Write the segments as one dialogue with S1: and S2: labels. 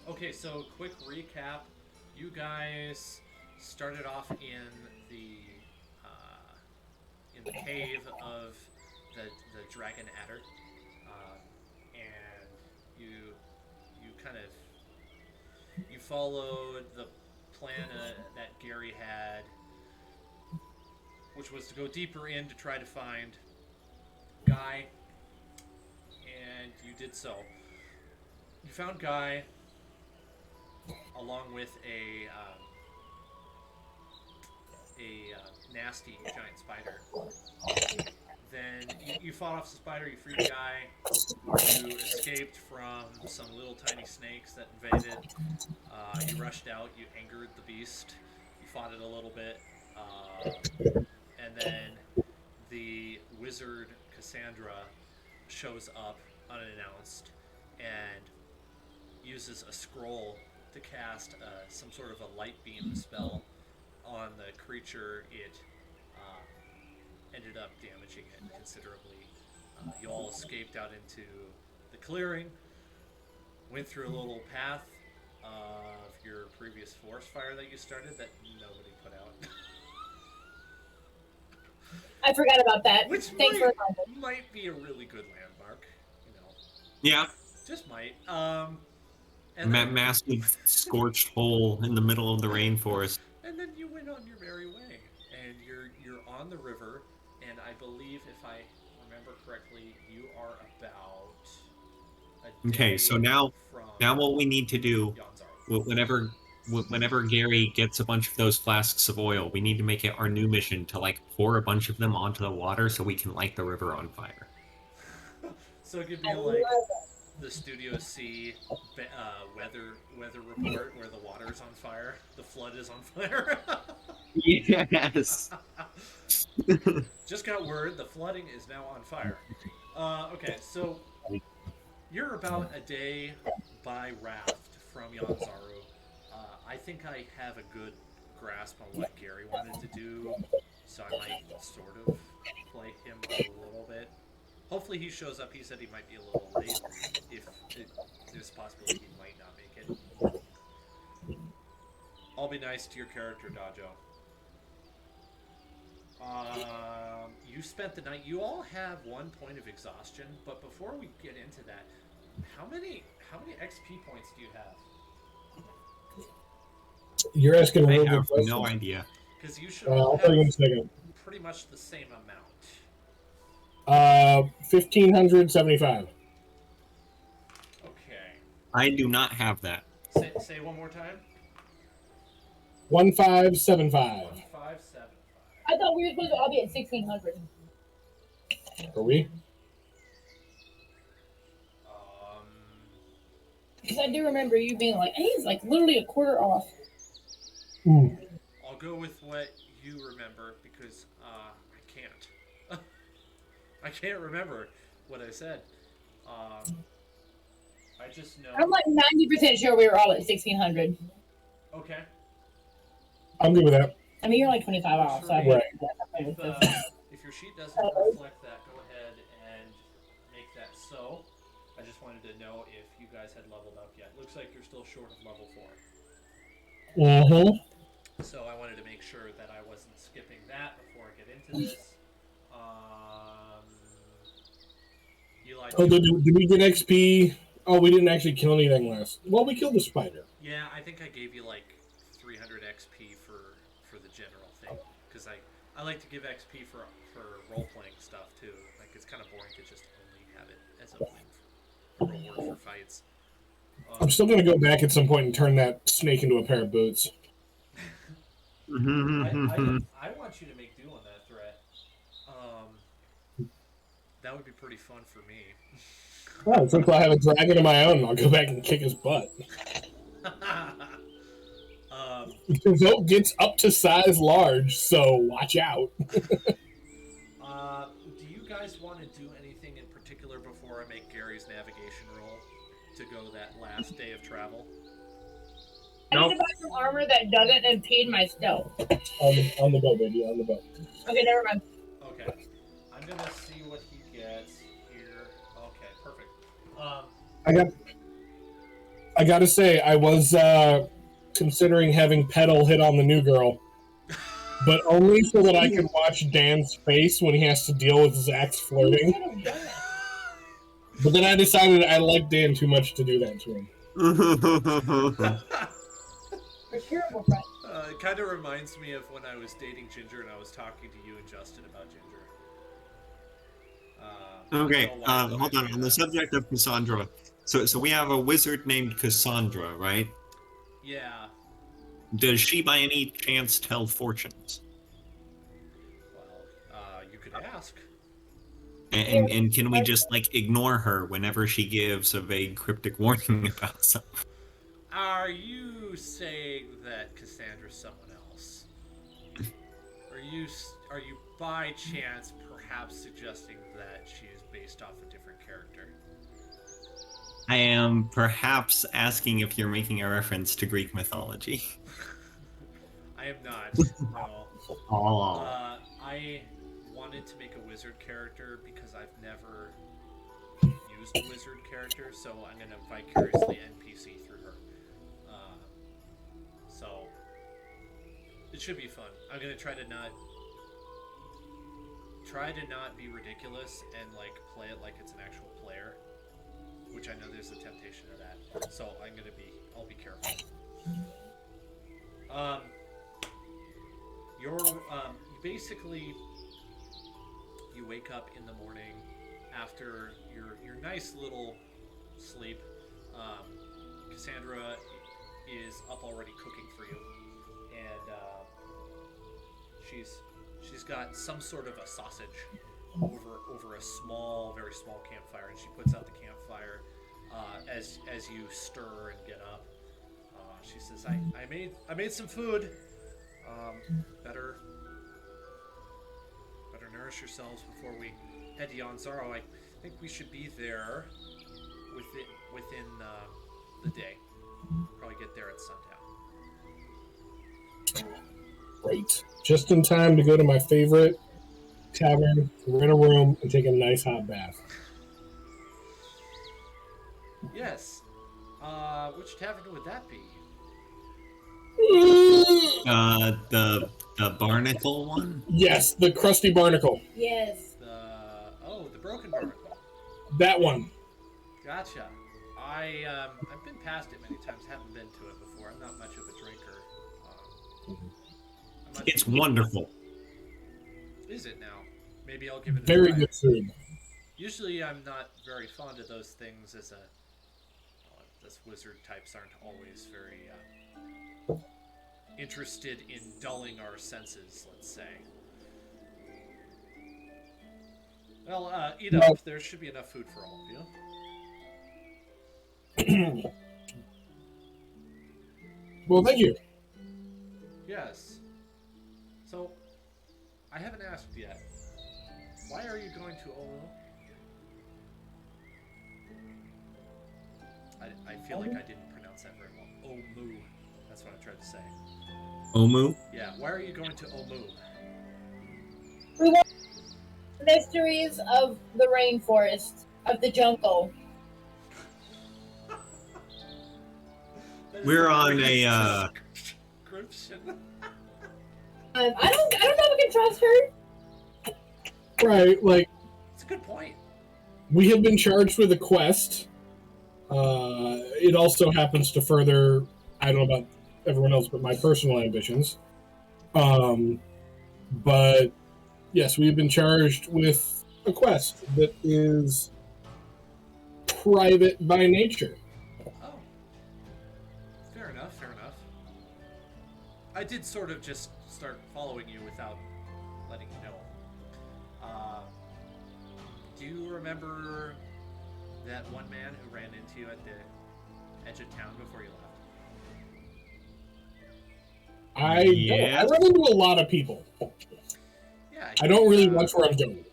S1: Okay, so quick recap. You guys started off the uh, in the cave of the dragon adder, and you kind of you followed the plan that Gary had, which was to go deeper in to try to find Guy, and you did so. You found Guy along with a nasty giant spider. Then you fought off the spider. You freed Guy. You escaped from some little tiny snakes that invaded. You rushed out. You angered the beast. You fought it a little bit, and then the wizard Cassandra shows up unannounced and uses a scroll to cast some sort of a light beam spell on the creature. It ended up damaging it considerably. You all escaped out into the clearing, went through a little path of your previous forest fire that you started that nobody put out.
S2: I forgot about that.
S1: Which
S2: Thanks for reminding.
S1: might be a really good landmark, you know.
S3: Yeah.
S1: Just might. And then
S3: Massive scorched hole in the middle of the rainforest.
S1: and then you went on your merry way, and you're on the river, and I believe if I remember correctly, you are about a
S3: Okay,
S1: day
S3: so
S1: from
S3: now what we need to do,
S1: Yanzaro.
S3: whenever Gary gets a bunch of those flasks of oil, we need to make it our new mission to like pour a bunch of them onto the water so we can light the river on fire.
S1: So it could
S2: I
S1: be
S2: love
S1: like
S2: it.
S1: the Studio C weather report where the water is on fire, the flood is on fire.
S3: Yes.
S1: Just got word the flooding is now on fire. Okay, so you're about a day by raft from Yanzaru. I think I have a good grasp on what Gary wanted to do, so I might sort of play him a little bit. Hopefully he shows up. He said he might be a little late. If there's a possibility he might not make it. I'll be nice to your character, Dajo. You spent the night. You all have 1 point of exhaustion, but before we get into that, how many XP points do you have?
S4: You're asking a
S3: I
S4: real
S3: have
S4: good question.
S3: no idea.
S1: Because you should all
S4: I'll tell you in
S1: have
S4: a second.
S1: pretty much the same amount.
S4: 1,575.
S1: Okay.
S3: I do not have that.
S1: Say one more time.
S4: 1,575.
S1: 1575.
S2: I thought we were supposed to all be at 1,600.
S4: Are we?
S1: Um,
S2: Because I do remember you being like, hey, he's like literally a quarter off.
S1: I'll go with what you remember because I can't. I can't remember what I said. I just know.
S2: I'm like 90% sure we were all at 1,600.
S1: Okay.
S4: I'm good with that.
S2: I mean, you're like 25 off, so I
S4: Right.
S1: If your sheet doesn't reflect that, go ahead and make that so. I just wanted to know if you guys had leveled up yet. Looks like you're still short of level 4.
S4: Mm-hmm.
S1: So I wanted to make sure that I wasn't skipping that before I get into this. Eli,
S4: Oh, did we get XP? Oh, we didn't actually kill anything last. Well, we killed the spider.
S1: yeah, I think I gave you like 300 XP for the general thing because I like to give XP for role playing stuff too. Like it's kind of boring to just only have it as a reward for fights.
S4: I'm still going to go back at some point and turn that snake into a pair of boots.
S1: I want you to make do on that threat. That would be pretty fun for me.
S4: Well, since I have a dragon of my own, I'll go back and kick his butt. The vote gets up to size large, so watch out.
S1: Do you guys want to do anything in particular before I make Gary's navigation roll to go that last day of travel?
S2: I need to buy some armor that doesn't impede my stealth.
S4: On the boat, baby, on the boat.
S2: Okay, never mind.
S1: Okay. I'm gonna see what he gets here. Okay, perfect.
S4: I got I gotta say, I was considering having Petal hit on the new girl, but only so that I could watch Dan's face when he has to deal with Zach's flirting. But then I decided I liked Dan too much to do that to him.
S2: We're terrible friends.
S1: It kind of reminds me of when I was dating Ginger and I was talking to you and Justin about Ginger.
S3: Okay,
S1: I don't know why
S3: hold on. On the subject of Cassandra, so we have a wizard named Cassandra, right?
S1: Yeah.
S3: Does she by any chance tell fortunes?
S1: Well, you could ask.
S3: And can we just like ignore her whenever she gives a vague cryptic warning about something?
S1: Are you saying that Cassandra's someone else? Are you by chance perhaps suggesting that she is based off a different character?
S3: I am perhaps asking if you're making a reference to Greek mythology.
S1: I am not. No.
S3: Oh.
S1: I wanted to make a wizard character because I've never used a wizard character, so I'm going to vicariously NPC through her. So it should be fun. I'm going to try to not be ridiculous and like play it like it's an actual player, which I know there's a temptation of that. So I'll be careful. Basically you wake up in the morning after your nice little sleep. Cassandra is up already cooking for you, and she's got some sort of a sausage over a very small campfire, and she puts out the campfire as you stir and get up. She says, "I made some food. Better nourish yourselves before we head to Yanzaro. I think we should be there within the day. Probably get there at sundown."
S4: Great. Just in time to go to my favorite tavern, rent a room, and take a nice hot bath.
S1: Yes. Which tavern would that be?
S3: The barnacle one?
S4: Yes, the crusty barnacle.
S2: Yes.
S1: The broken barnacle.
S4: That one.
S1: Gotcha. I've been past it many times. Haven't been to it before. I'm not much of a drinker.
S3: It's wonderful.
S1: Is it now? Maybe I'll give it a
S4: Very
S1: try.
S4: good food.
S1: Usually, I'm not very fond of those things. As wizard types aren't always very interested in dulling our senses, let's say. Well, eat up. There should be enough food for all of you.
S4: Well, thank you.
S1: Yes. So, I haven't asked yet. Why are you going to Omu? I feel like I didn't pronounce that very well. Omu. That's what I tried to say.
S3: Omu?
S1: Yeah, why are you going to Omu?
S2: We want mysteries of the rainforest, of the jungle.
S3: We're on a
S1: description.
S2: I don't know if I can trust her.
S4: Right, like,
S1: It's a good point.
S4: we have been charged with a quest. It also happens to further, I don't know about everyone else, but my personal ambitions. But yes, we've been charged with a quest that is private by nature.
S1: Oh. Fair enough, fair enough. I did sort of just start following you without letting you know. Do you remember that one man who ran into you at the edge of town before you left?
S4: I run into a lot of people.
S1: Yeah.
S4: I don't really watch where I'm going.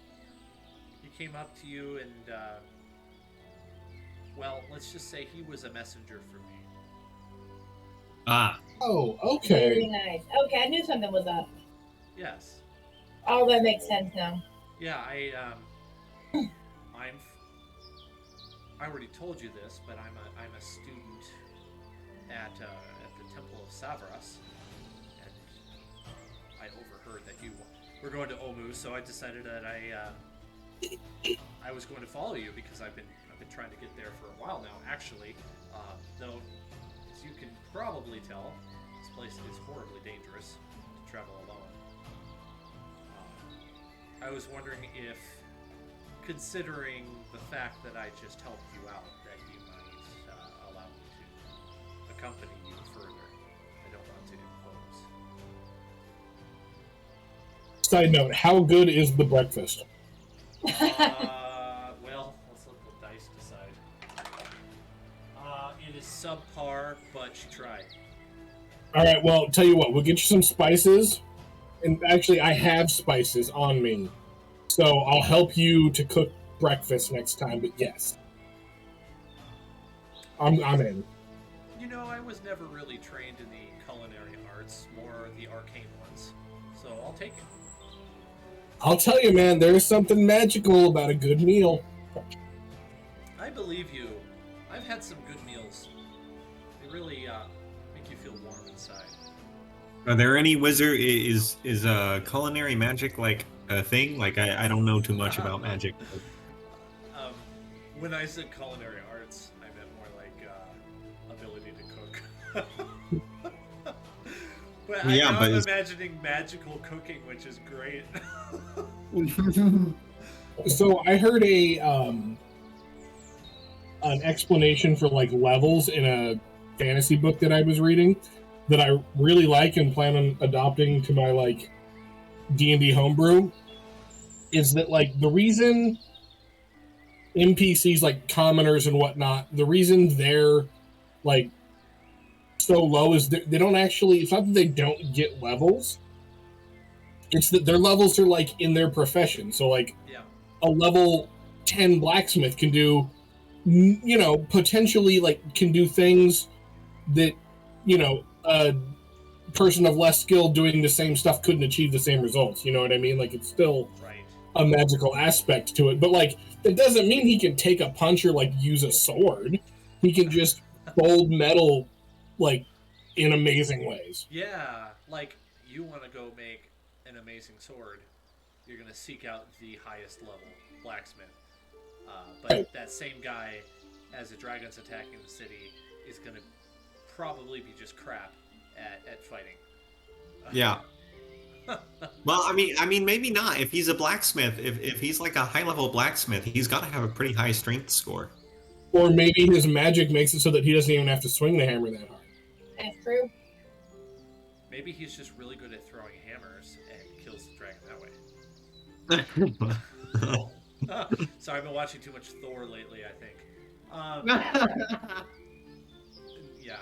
S1: He came up to you and, well, let's just say he was a messenger for me.
S3: Ah.
S4: Oh,
S2: Very
S4: okay.
S2: nice. Okay, I knew something was up.
S1: Yes.
S2: All that makes sense now.
S1: Yeah, I already told you this, but I'm a student at the Temple of Savras, and I overheard that you were going to Omu, so I decided that I was going to follow you because I've been trying to get there for a while now. Actually, though, as you can probably tell, this place is horribly dangerous to travel alone. I was wondering if, considering the fact that I just helped you out, that you might allow me to accompany you further. I don't want to impose.
S4: Side note, how good is the breakfast?
S1: Well, let's let the dice decide. It is subpar, but she tried.
S4: Alright, well, tell you what, we'll get you some spices. And actually, I have spices on me. So I'll help you to cook breakfast next time, but yes. I'm in.
S1: You know, I was never really trained in the culinary arts, more the arcane ones. So I'll take it.
S4: I'll tell you, man, there's something magical about a good meal.
S1: I believe you. I've had some good meals. They really make you feel warm inside.
S3: Are there any wizard? Is culinary magic like a thing? Like I don't know too much about magic.
S1: When I said culinary arts, I meant more like ability to cook. But
S3: Yeah,
S1: I'm
S3: but
S1: imagining magical cooking, which is great.
S4: So I heard an explanation for like levels in a fantasy book that I was reading that I really like and plan on adopting to my like D&D homebrew is that like the reason NPCs like commoners and whatnot, the reason they're like so low is they don't actually, it's not that they don't get levels, it's that their levels are like in their profession. So like
S1: Yeah.
S4: a level 10 blacksmith can do, you know, potentially like can do things that, you know, a person of less skill doing the same stuff couldn't achieve the same results. You know what I mean? Like it's still
S1: Right.
S4: a magical aspect to it, but like it doesn't mean he can take a punch or like use a sword. He can just fold metal like in amazing ways.
S1: Yeah, like you want to go make an amazing sword, you're gonna seek out the highest level blacksmith. But
S4: Right.
S1: that same guy, as the dragons attacking the city, is gonna probably be just crap at fighting.
S3: Yeah. Well, I mean, maybe not. If he's a blacksmith, if he's like a high level blacksmith, he's got to have a pretty high strength score.
S4: Or maybe his magic makes it so that he doesn't even have to swing the hammer that hard.
S2: That's true.
S1: Maybe he's just really good at throwing hammers and kills the dragon that way. Sorry, I've been watching too much Thor lately, I think. Yeah.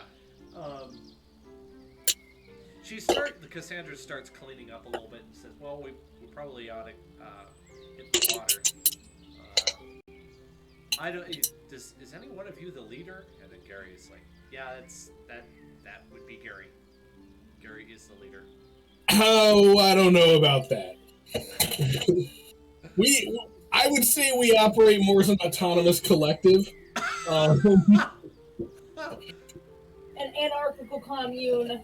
S1: Cassandra starts cleaning up a little bit and says, well, we probably ought to hit the water. I don't. Is any one of you the leader? And then Gary is like, yeah, that would be Gary. Gary is the leader.
S4: Oh, I don't know about that. I would say we operate more as an autonomous collective.
S2: An anarchical commune.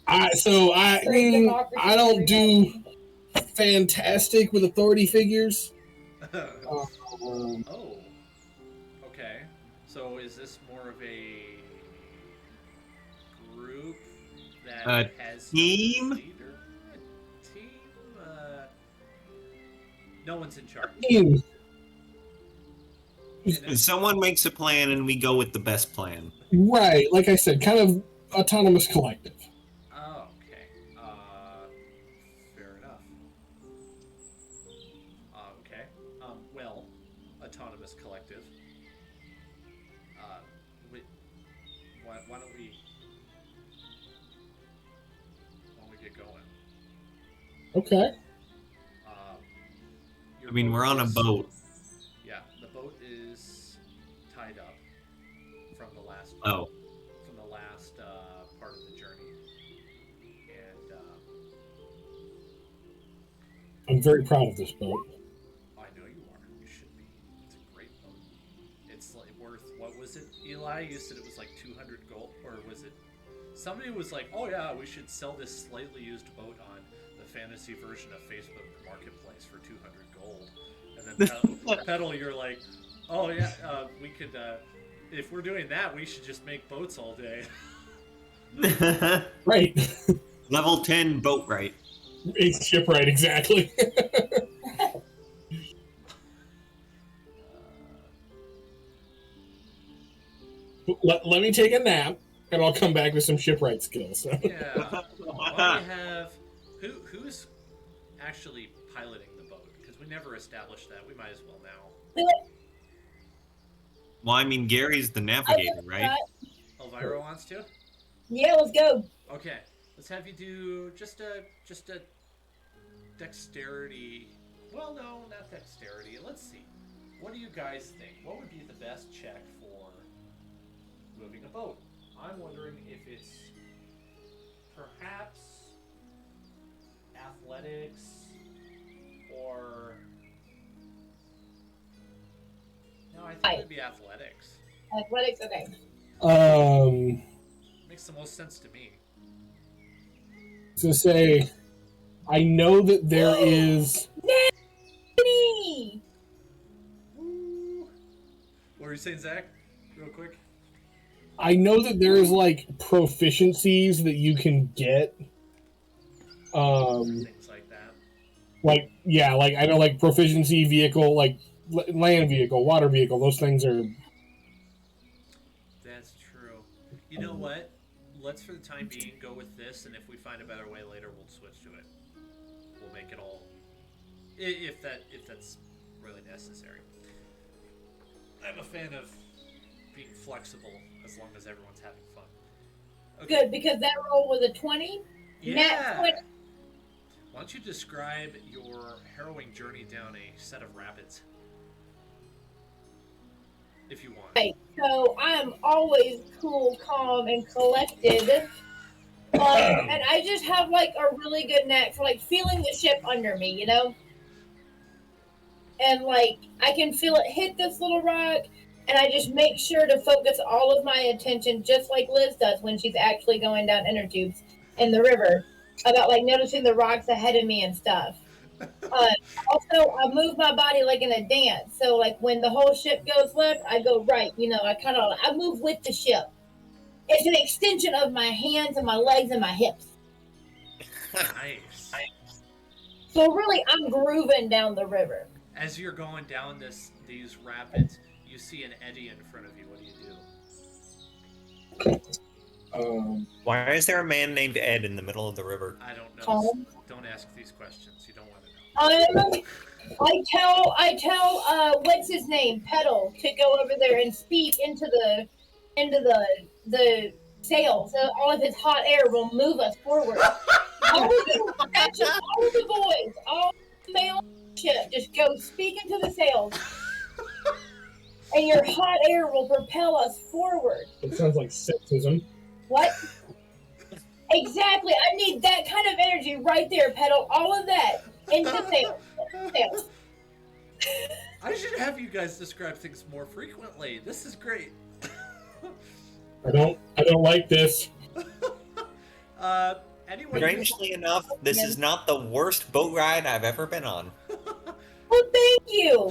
S4: I don't do fantastic with authority figures.
S1: Oh. Okay. So is this more of a group that has
S3: team?
S1: no leader? A team? No one's in charge.
S4: Team.
S3: Someone makes a plan and we go with the best plan.
S4: Right, like I said, kind of autonomous collective.
S1: Oh, okay. Fair enough. Okay. Well, autonomous collective. Why don't we get going?
S4: Okay.
S1: Your
S3: I mean,
S1: boat
S3: we're on a
S1: is-
S3: boat.
S1: Yeah, the boat is tied up from the last
S3: Oh.
S1: part of the journey, and
S4: I'm very proud of this boat.
S1: I know you are. You should be. It's a great boat. It's like worth, what was it? Eli, you said it was like 200 gold, or was it? Somebody was like, "Oh yeah, we should sell this slightly used boat on the fantasy version of Facebook Marketplace for 200 gold." And then Pedal, you're like, "Oh yeah, we could. If we're doing that, we should just make boats all day."
S4: Right.
S3: Level 10 boat right.
S4: It's shipwright, exactly. Let me take a nap, and I'll come back with some shipwright skills.
S1: Yeah. Why do we have who's actually piloting the boat? Because we never established that. We might as well now.
S3: Well, I mean, Gary's the navigator, right?
S1: Elvira wants to.
S2: Yeah, let's go.
S1: Okay, let's have you do just a dexterity. Well, no, not dexterity. Let's see. What do you guys think? What would be the best check for moving a boat? I'm wondering if it's perhaps athletics or no, I think it would be athletics.
S2: Athletics, okay.
S1: Makes the most sense to me.
S4: To say, I know that there is.
S2: Nanny!
S1: Woo. What were you saying, Zach? Real quick.
S4: I know that there is like proficiencies that you can get.
S1: Things like that.
S4: Like yeah, like I know like proficiency vehicle, like land vehicle, water vehicle. Those things are.
S1: That's true. You know what? Let's for the time being go with this, and if we find a better way later, we'll switch to it. We'll make it all, if that's really necessary. I'm a fan of being flexible as long as everyone's having fun. Okay.
S2: Good, because that roll was a 20.
S1: Yeah.
S2: Nat 20.
S1: Why don't you describe your harrowing journey down a set of rapids, if you want.
S2: Right, so I'm always cool, calm, and collected. And I just have like a really good knack for like feeling the ship under me, you know? And like I can feel it hit this little rock, and I just make sure to focus all of my attention, just like Liz does when she's actually going down inner tubes in the river, about like noticing the rocks ahead of me and stuff. Also, I move my body like in a dance. So, like when the whole ship goes left, I go right. You know, I move with the ship. It's an extension of my hands and my legs and my hips.
S1: Nice.
S2: So really, I'm grooving down the river.
S1: As you're going down these rapids, you see an eddy in front of you. What do you do?
S3: Why is there a man named Ed in the middle of the river?
S1: I don't know.
S2: Tom?
S1: Don't ask these questions. You don't want to know.
S2: I tell what's his name, Petal, to go over there and speak into the sails. So all of his hot air will move us forward. All of the boys, all the male ship, just go speak into the sails, and your hot air will propel us forward.
S4: It sounds like sexism.
S2: What? Exactly. I need that kind of energy right there, Petal. All of that into sails.
S1: I should have you guys describe things more frequently. This is great.
S4: I don't like this.
S1: Anyone?
S3: Strangely enough, this is not the worst boat ride I've ever been on.
S2: Well, thank you.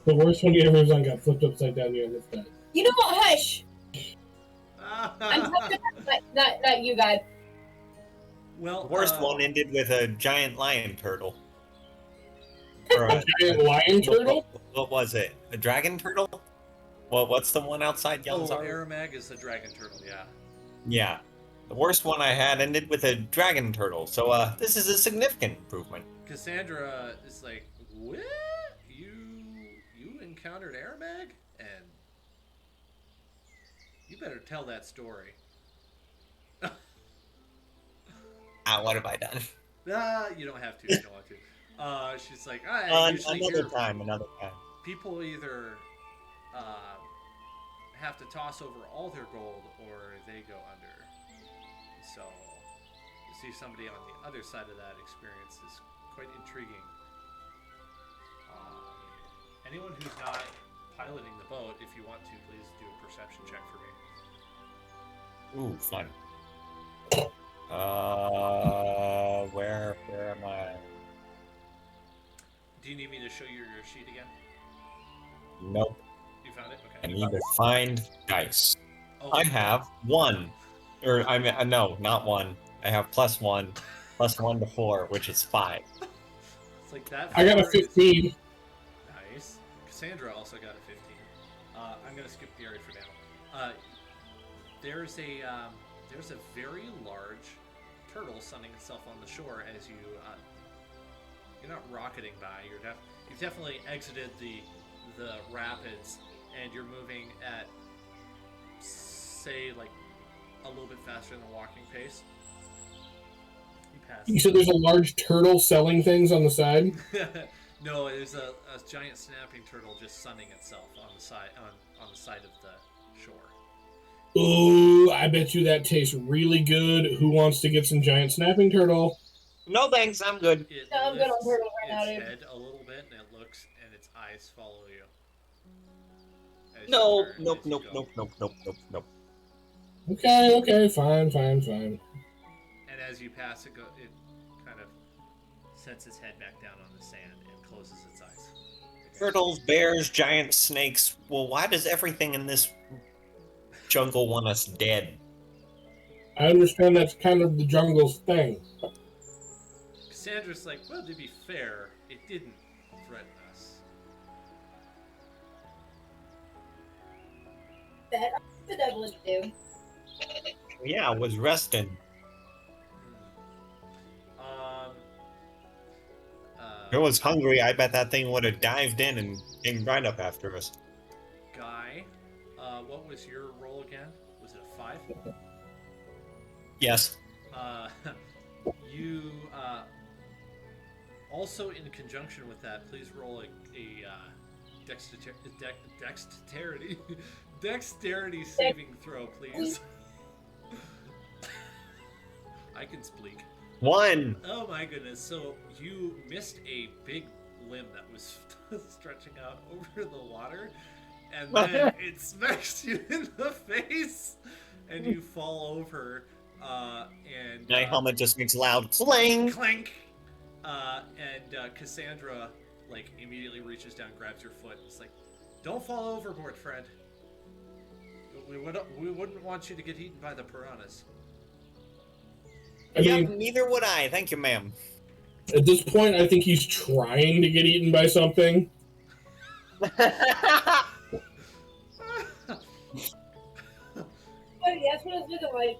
S4: The worst one you ever was on got flipped upside down here in this bed.
S2: You know what? Hush. I'm talking about not you guys.
S1: Well,
S3: The worst one ended with a giant lion turtle. Or
S4: A giant lion turtle?
S3: What was it? A dragon turtle? What's the one outside Yelzar?
S1: Aramag is the dragon turtle. Yeah.
S3: Yeah. The worst one I had ended with a dragon turtle, so this is a significant improvement.
S1: Cassandra is like, what? You encountered Aramag? And you better tell that story.
S3: What have I done?
S1: You don't have to. You don't want to. She's like, I usually
S3: another
S1: hear
S3: time.
S1: people either have to toss over all their gold or they go under. So to see somebody on the other side of that experience is quite intriguing. Anyone who's not piloting the boat. If you want to, please do a perception check for me.
S3: Ooh, fun. Where am I?
S1: Do you need me to show you your sheet again?
S3: Nope.
S1: You found it?
S3: I
S1: Okay.
S3: need to find dice.
S1: Oh,
S3: I have 1. Or, I mean, no, not 1. I have +1. +1 to 4, which is 5.
S1: it's like that.
S4: I got a
S1: 4 is
S4: 15.
S1: nice. Cassandra also got a 15. I'm gonna skip Gary for now. There's a very large turtle sunning itself on the shore as you're not rocketing by. You've definitely exited the rapids, and you're moving at, say, like a little bit faster than walking pace. You pass.
S4: You said there's a large turtle selling things on the side?
S1: No, there's a giant snapping turtle just sunning itself on the side on the side of the shore.
S4: Ooh, I bet you that tastes really good. Who wants to get some giant snapping turtle?
S3: No thanks, I'm good.
S1: It
S2: No, I'm good on
S1: lifts
S2: turtles right now,
S1: its
S2: dude.
S1: head a little bit, and it looks, and its eyes follow you. As
S3: No,
S1: you
S3: nope,
S1: as you
S3: nope,
S1: go.
S3: nope.
S4: Okay, fine.
S1: And as you pass, it kind of sets its head back down on the sand and closes its eyes.
S3: Turtles, bears, giant snakes. Well, why does everything in this jungle want us dead?
S4: I understand that's kind of the jungle's thing.
S1: Cassandra's like, well, to be fair, it didn't threaten us.
S2: That the devil do.
S3: Yeah, I was resting. If I was hungry, I bet that thing would have dived in and came right up after us.
S1: Guy, what was your roll again? Was it a 5?
S3: Yes.
S1: You also, in conjunction with that, please roll a dexterity dexterity saving throw, please. I can speak.
S3: 1.
S1: Oh my goodness! So you missed a big limb that was stretching out over the water, and then it smacks you in the face, and you fall over. And
S3: My helmet just makes loud clang.
S1: clank. And Cassandra like immediately reaches down, grabs your foot. It's like, don't fall overboard, friend. We wouldn't want you to get eaten by the piranhas.
S4: I
S3: Yep,
S4: mean,
S3: neither would I. Thank you, ma'am.
S4: at this point, I think he's trying to get eaten by something.
S2: But yeah, that's what it's looking like.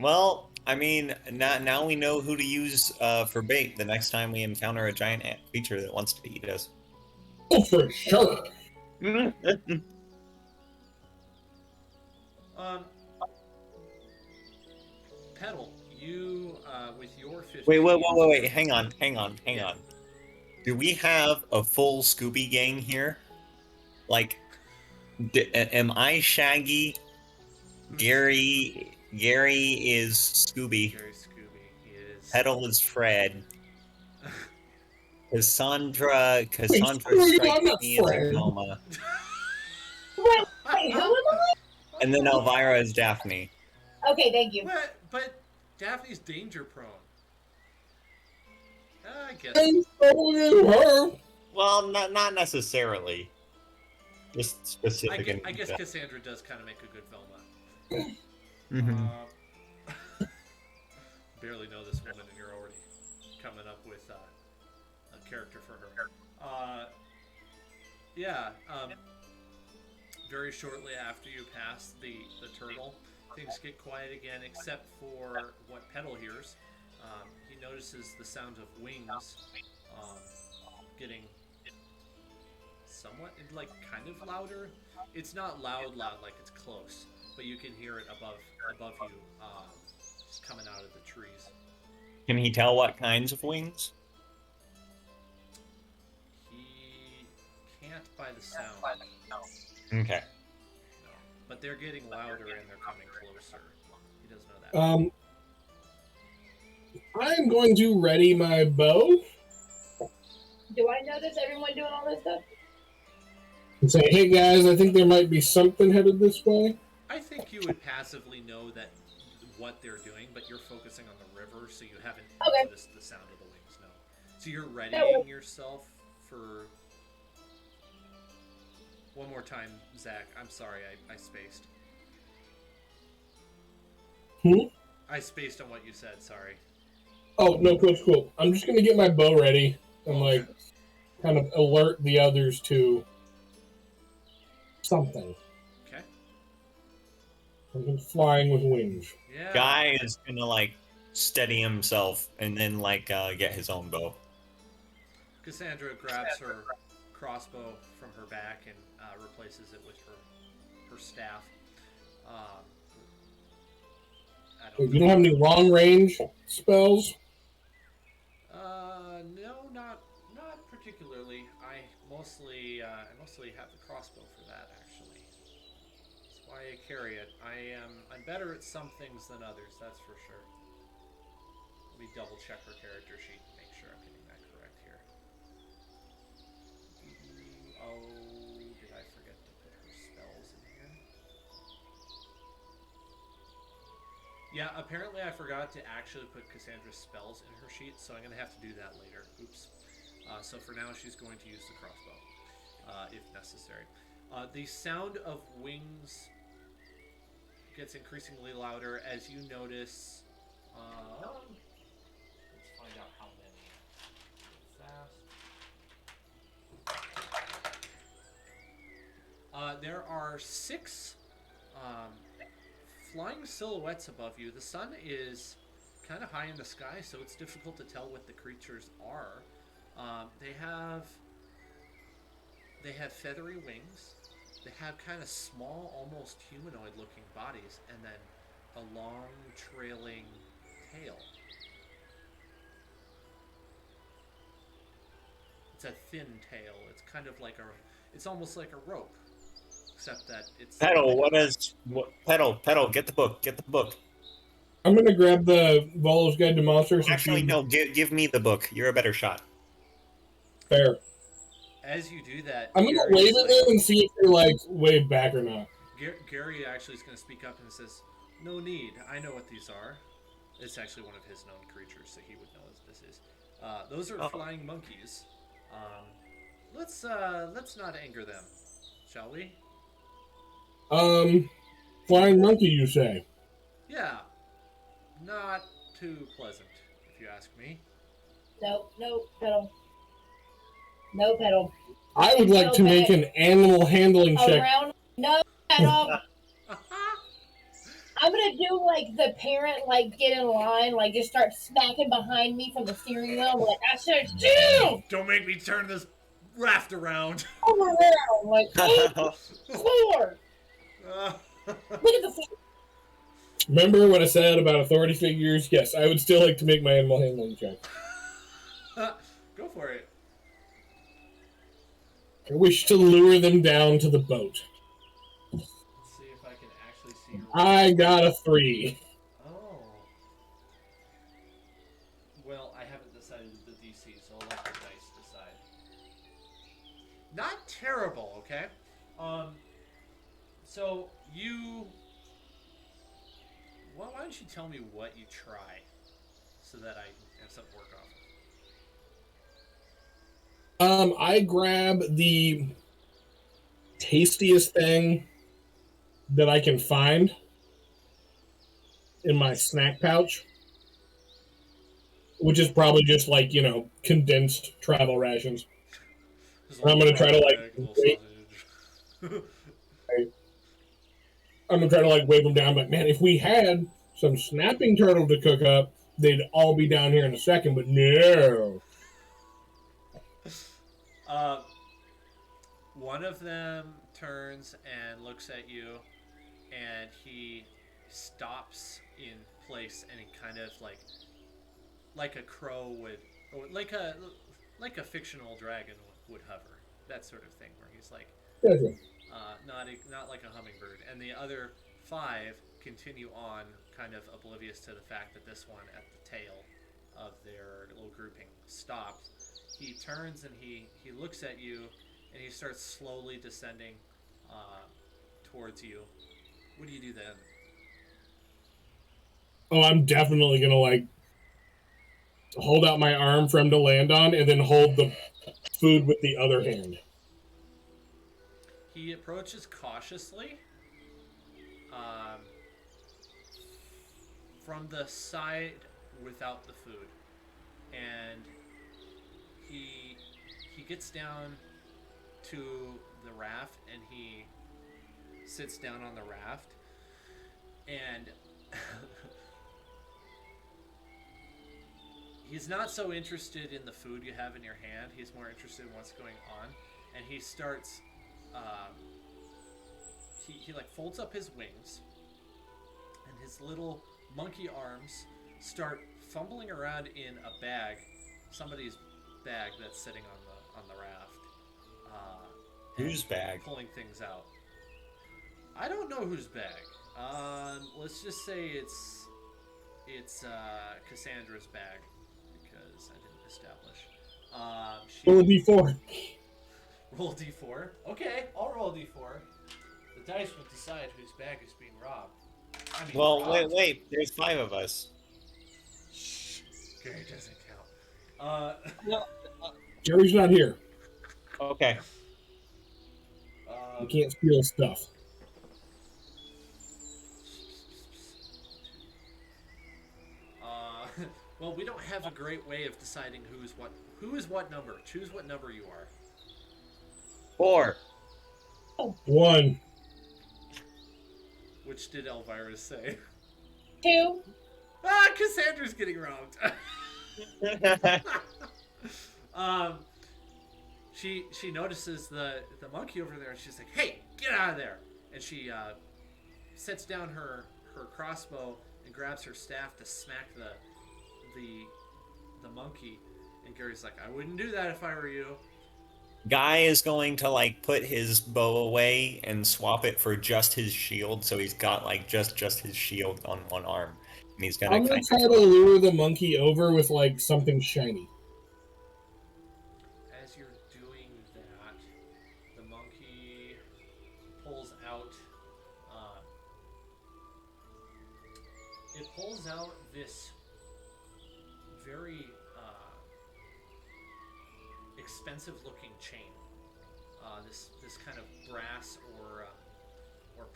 S3: Well, I mean, now we know who to use for bait the next time we encounter a giant ant creature that wants to eat us.
S4: Oh, for sure.
S1: Petal, you with your 15.
S3: Wait. Hang on.
S1: Yeah.
S3: Do we have a full Scooby gang here? Like, am I Shaggy? Gary is Scooby.
S1: Gary Scooby. He is.
S3: Petal is Fred. Cassandra
S4: Scooby,
S3: strikes
S4: I'm not
S3: me as a
S4: Fred.
S3: Velma.
S2: Wait, who am I?
S3: And then Elvira is Daphne.
S2: Okay, thank you.
S1: But Daphne's danger prone. I guess.
S4: And so is her.
S3: Well, not necessarily. Just specific.
S1: I guess Cassandra does kind of make a good Velma.
S3: Mhm.
S1: Barely know this woman, and you're already coming up with a character for her. Yeah. Very shortly after you pass the turtle, things get quiet again, except for what Petal hears. He notices the sound of wings getting somewhat, like, kind of louder. It's not loud like it's close, but you can hear it above you, just coming out of the trees.
S3: Can he tell what kinds of wings?
S1: He can't by the sound.
S3: Okay.
S1: No. But they're getting louder and they're coming closer. He does know that.
S4: I'm going to ready my bow.
S2: Do I notice everyone doing all this stuff?
S4: And say, hey guys, I think there might be something headed this way.
S1: I think you would passively know that what they're doing, but you're focusing on the river, so you haven't
S2: Okay.
S1: noticed the sound of the wings. No. So you're
S2: That
S1: readying
S2: works.
S1: yourself for. One more time, Zach. I'm sorry, I spaced.
S4: Hmm?
S1: I spaced on what you said. Sorry.
S4: Oh, no, cool. I'm just going to get my bow ready and,
S1: Okay.
S4: kind of alert the others to something.
S1: Okay.
S4: Something flying with wings.
S1: Yeah.
S3: Guy is gonna like steady himself and then get his own bow.
S1: Cassandra grabs her crossbow from her back and replaces it with her staff. Um, I don't
S4: You don't have any long range spells?
S1: No, not particularly. I mostly have the crossbow for that actually. That's why I carry it. I'm better at some things than others. That's for sure. Let me double check her character sheet and make sure I'm getting that correct here. Oh, did I forget to put her spells in here? Yeah, apparently I forgot to actually put Cassandra's spells in her sheet, so I'm going to have to do that later. Oops. So for now, she's going to use the crossbow, if necessary. The sound of wings gets increasingly louder as you notice. Let's find out how many. Fast. There are 6 flying silhouettes above you. The sun is kind of high in the sky, so it's difficult to tell what the creatures are. They have feathery wings. They have kind of small, almost humanoid-looking bodies, and then a long, trailing tail. It's a thin tail. It's kind of like it's almost like a rope, except that it's
S3: Pedal, Pedal, get the book.
S4: I'm going to grab the Volo's Guide to Monsters.
S3: Actually, no, give me the book. You're a better shot.
S4: Fair.
S1: As you do that,
S4: I'm going to wave at them and see if they, wave back or not.
S1: Gary actually is going to speak up and says, "No need. I know what these are." It's actually one of his known creatures, so he would know what this is. Those are flying monkeys. Let's not anger them, shall we?
S4: Flying monkey, you say?
S1: Yeah, not too pleasant, if you ask me.
S2: No, pedal. No pedal.
S4: I would like to make an animal handling check.
S2: No pedal. I'm gonna do the parent, get in line, just start smacking behind me from the steering wheel. I said, chill!
S1: Don't make me turn this raft around.
S2: Over around, floor. Look at the floor.
S4: Remember what I said about authority figures? Yes, I would still like to make my animal handling check.
S1: Go for it.
S4: I wish to lure them down to the boat.
S1: Let's see if I can actually see your.
S4: I got a 3.
S1: Oh. Well, I haven't decided the DC, so I'll let the dice decide. Not terrible, okay? So you. Well, why don't you tell me what you try, so that I have something to work off of.
S4: I grab the tastiest thing that I can find in my snack pouch, which is probably just condensed travel rations. I'm gonna try to I'm gonna try to wave them down, but man, if we had some snapping turtle to cook up, they'd all be down here in a second. But no.
S1: One of them turns and looks at you, and he stops in place, and he kind of like a crow would, or like a fictional dragon would hover, that sort of thing, where he's not like a hummingbird. And the other 5 continue on, kind of oblivious to the fact that this one at the tail of their little grouping stops, he turns and he looks at you, and he starts slowly descending towards you. What do you do then?
S4: Oh, I'm definitely gonna like hold out my arm for him to land on, and then hold the food with the other hand.
S1: He approaches cautiously um, from the side without the food, and he he gets down to the raft and he sits down on the raft and he's not so interested in the food you have in your hand. He's more interested in what's going on, and he starts. Um, he like folds up his wings, and his little monkey arms start fumbling around in a bag, somebody's bag that's sitting on the raft.
S5: Whose
S1: and
S5: bag?
S1: Pulling things out. I don't know whose bag. Let's just say it's Cassandra's bag because I didn't establish.
S4: Roll a d4.
S1: Roll a d4. Okay, I'll roll a d4. The dice will decide whose bag is being robbed. I mean,
S5: Well,
S1: robbed.
S5: wait. There's 5 of us.
S1: Shh. Gary doesn't count.
S4: Jerry's not here.
S5: Okay.
S4: You can't steal stuff.
S1: Well, we don't have a great way of deciding who is what number. Choose what number you are.
S5: 4.
S4: 1.
S1: Which did Elvira say?
S2: 2.
S1: Cassandra's getting robbed. She notices the monkey over there, and she's like, "Hey, get out of there!" And she sets down her crossbow and grabs her staff to smack the monkey. And Gary's like, "I wouldn't do that if I were you."
S5: Guy is going to like put his bow away and swap it for just his shield, so he's got like just his shield on one arm, and he's gonna
S4: I'm gonna
S5: kind
S4: try to lure the monkey over with like something shiny.
S1: As you're doing that, the monkey pulls out. It pulls out this very expensive-looking chain. This kind of brass or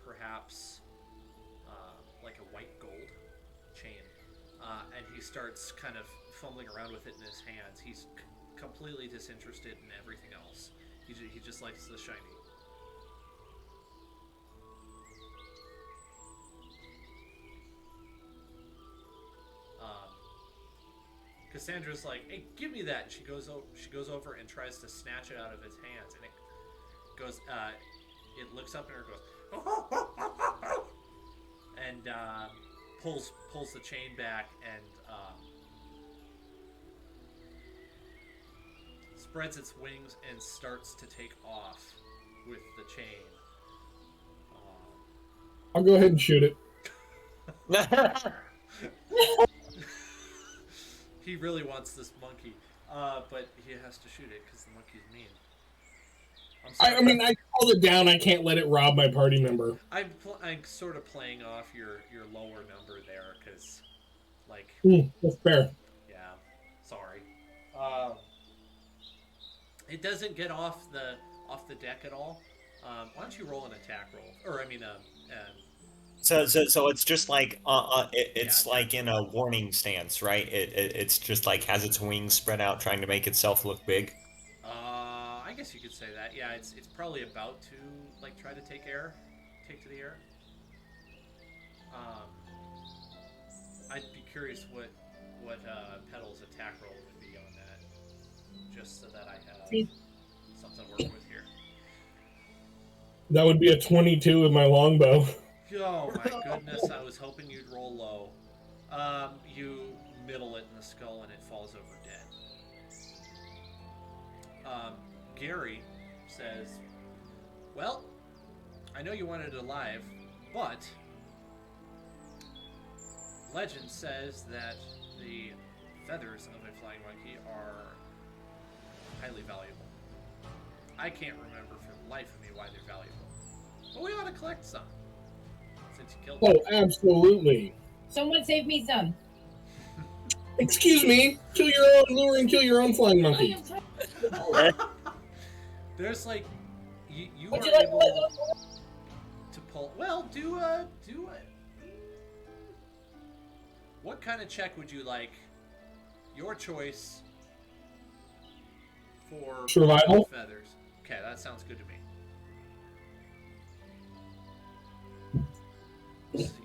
S1: perhaps like a white gold chain, and he starts kind of fumbling around with it in his hands. He's completely disinterested in everything else. He just likes the shiny. Cassandra's like, "Hey, give me that!" And she goes over and tries to snatch it out of his hands, and it goes. It looks up at her and goes, and pulls the chain back and spreads its wings and starts to take off with the chain.
S4: I'll go ahead and shoot it.
S1: He really wants this monkey, but he has to shoot it because the monkey's mean. I'm sorry.
S4: I mean, I called it down. I can't let it rob my party member.
S1: I'm sort of playing off your lower number there because, like,
S4: That's fair.
S1: yeah, sorry. It doesn't get off the deck at all. Why don't you roll an attack roll, or I mean,
S5: So it's just like it's
S1: Yeah.
S5: like in a warning stance, right? It's just like has its wings spread out, trying to make itself look big.
S1: I guess you could say that. Yeah, it's probably about to like try to take to the air. I'd be curious what Petal's attack roll would be on that, just so that I have something to work with here.
S4: That would be a 22 with my longbow.
S1: Oh my goodness, I was hoping you'd roll low. You middle it in the skull and it falls over dead. Gary says, "Well, I know you wanted it alive, but legend says that the feathers of a flying monkey are highly valuable. I can't remember for the life of me why they're valuable. But we ought to collect some. Since you killed them.
S4: Oh, absolutely.
S2: Someone save me some.
S4: Excuse me. Kill your own lure and kill your own flying monkey.
S1: There's like you
S2: Would
S1: are
S2: you like
S1: able to pull. Well, do a. What kind of check would you like? Your choice for
S4: Survival?
S1: feathers. Okay, that sounds good to me.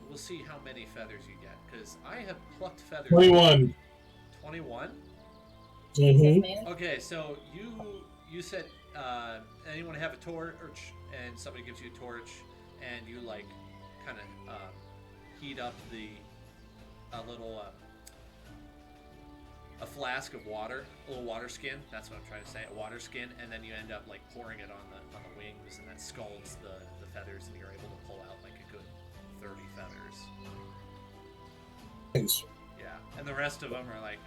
S1: We'll see how many feathers you get, because I have plucked feathers.
S4: 21.
S1: 21?
S4: Mm-hmm.
S1: Okay, so you said anyone have a torch, and somebody gives you a torch, and you like kind of heat up a flask of water, a little water skin. That's what I'm trying to say, a water skin, and then you end up like pouring it on the wings, and that scalds the feathers, and you're able to pull out like a good 30 feathers.
S4: Thanks.
S1: Yeah, and the rest of them are like,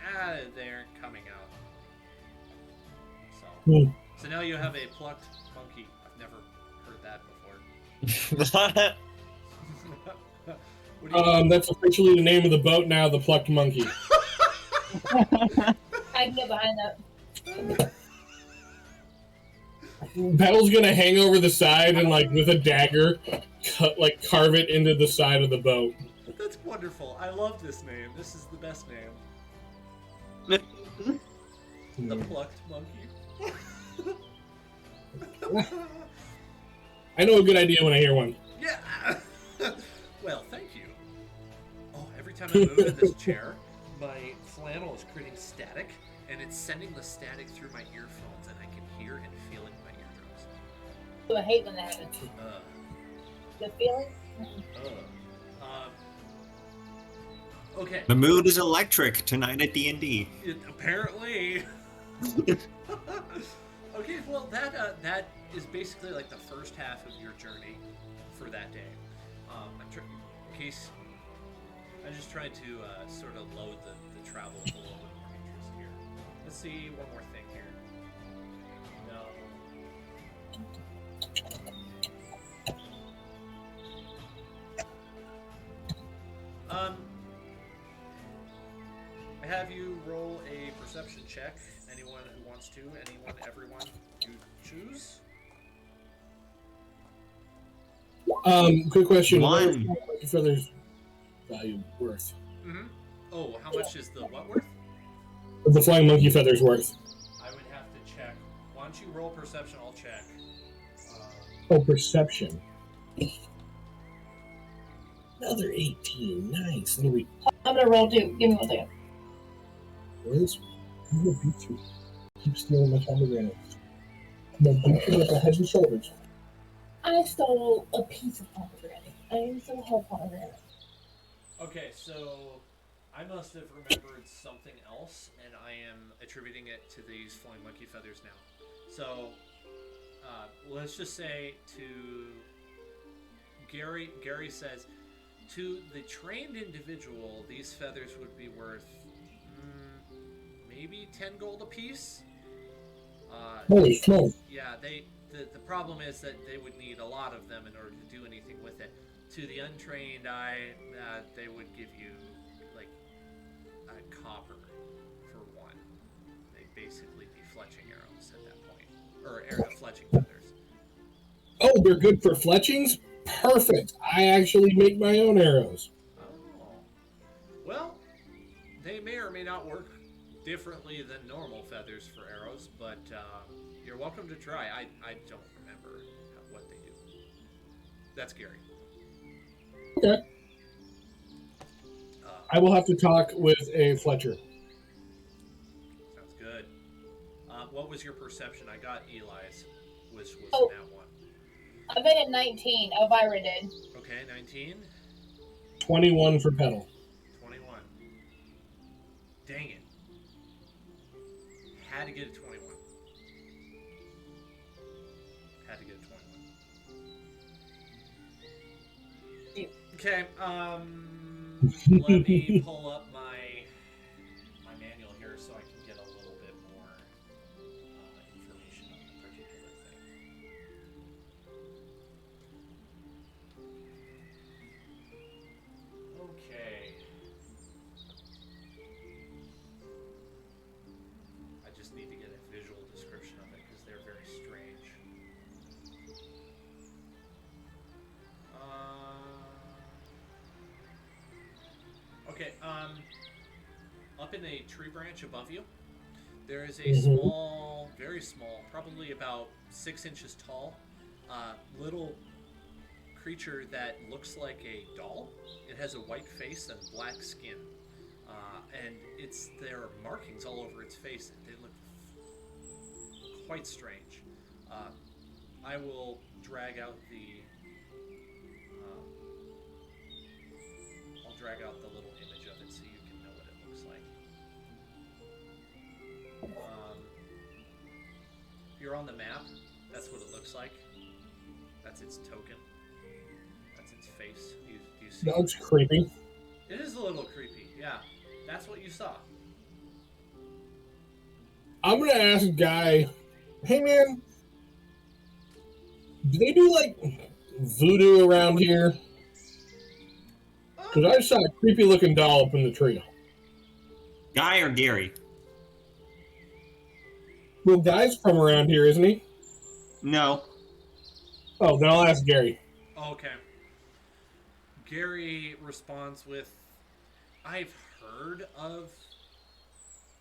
S1: they aren't coming out. So, so now you have a plucked monkey. I've never heard that before. What do you
S4: That's officially the name of the boat now, the Plucked Monkey.
S2: I can get behind that.
S4: Petal's gonna hang over the side and, like, with a dagger, carve it into the side of the boat.
S1: That's wonderful. I love this name. This is the best name. The plucked monkey.
S4: I know a good idea when I hear one.
S1: Yeah. Well, thank you. Oh, every time I move in this chair, my flannel is creating static, and it's sending the static through my earphones, and I can hear and feel it in my eardrums.
S2: I hate when that happens. The feeling?
S1: Okay.
S5: The mood is electric tonight at D&D.
S1: Apparently. Okay, well that is basically like the first half of your journey for that day. In case I just tried to sort of load the travel with a little bit more interest here. Let's see one more thing here. No. I have you roll a perception check. Anyone who wants to. Anyone, everyone, you choose.
S4: Quick question.
S5: One.
S4: What is feathers value worth?
S1: Mm-hmm. Oh, how much is the what worth?
S4: The flying monkey feathers worth?
S1: I would have to check. Why don't you roll perception? I'll check.
S4: Oh, perception. Another 18. Nice. That'll be.
S2: I'm gonna roll too. Give me 1 second.
S4: Liz, I'm gonna beat you. Keep stealing my pomegranates. I'm gonna beat you with the head and shoulders.
S2: I stole a piece of pomegranate. I am so whole pomegranate.
S1: Okay, so I must have remembered something else, and I am attributing it to these flying monkey feathers now. So, let's just say to Gary says, to the trained individual, these feathers would be worth maybe 10 gold apiece.
S4: Holy smoke.
S1: Yeah, the problem is that they would need a lot of them in order to do anything with it. To the untrained eye, they would give you like a copper for one. They'd basically be fletching arrows at that point, or fletching feathers.
S4: Oh, they're good for fletchings? Perfect. I actually make my own arrows.
S1: Oh, well, they may or may not work differently than normal feathers for arrows, but you're welcome to try. I don't remember what they do. That's Gary.
S4: Okay. I will have to talk with a Fletcher.
S1: Sounds good. What was your perception? I got Eli's, which was
S2: Oh.
S1: that one.
S2: I made a 19. Elvira did.
S1: Okay, 19.
S4: 21 for Petal.
S1: 21. Dang it. Had to get a 21. Had to get a 21. Okay, let me pull up my manual here so I can get a little bit more Okay. Up in a tree branch above you, there is a
S4: Mhm.
S1: small, very small, probably about 6 inches tall, little creature that looks like a doll. It has a white face and black skin, and there are markings all over its face. They look quite strange. Uh, I will drag out the. I'll drag out the little image of it so you can know what it looks like. You're on the map. That's what it looks like. That's its token. That's its face. Do you see?
S4: That looks creepy.
S1: It is a little creepy. Yeah, that's what you saw.
S4: I'm gonna ask Guy, hey man, do they do like voodoo around here? Because I saw a creepy looking doll up in the tree.
S3: Guy or Gary?
S4: Well, Guy's from around here, isn't he?
S3: No.
S4: Oh, then I'll ask Gary.
S1: Okay. Gary responds with, "I've heard of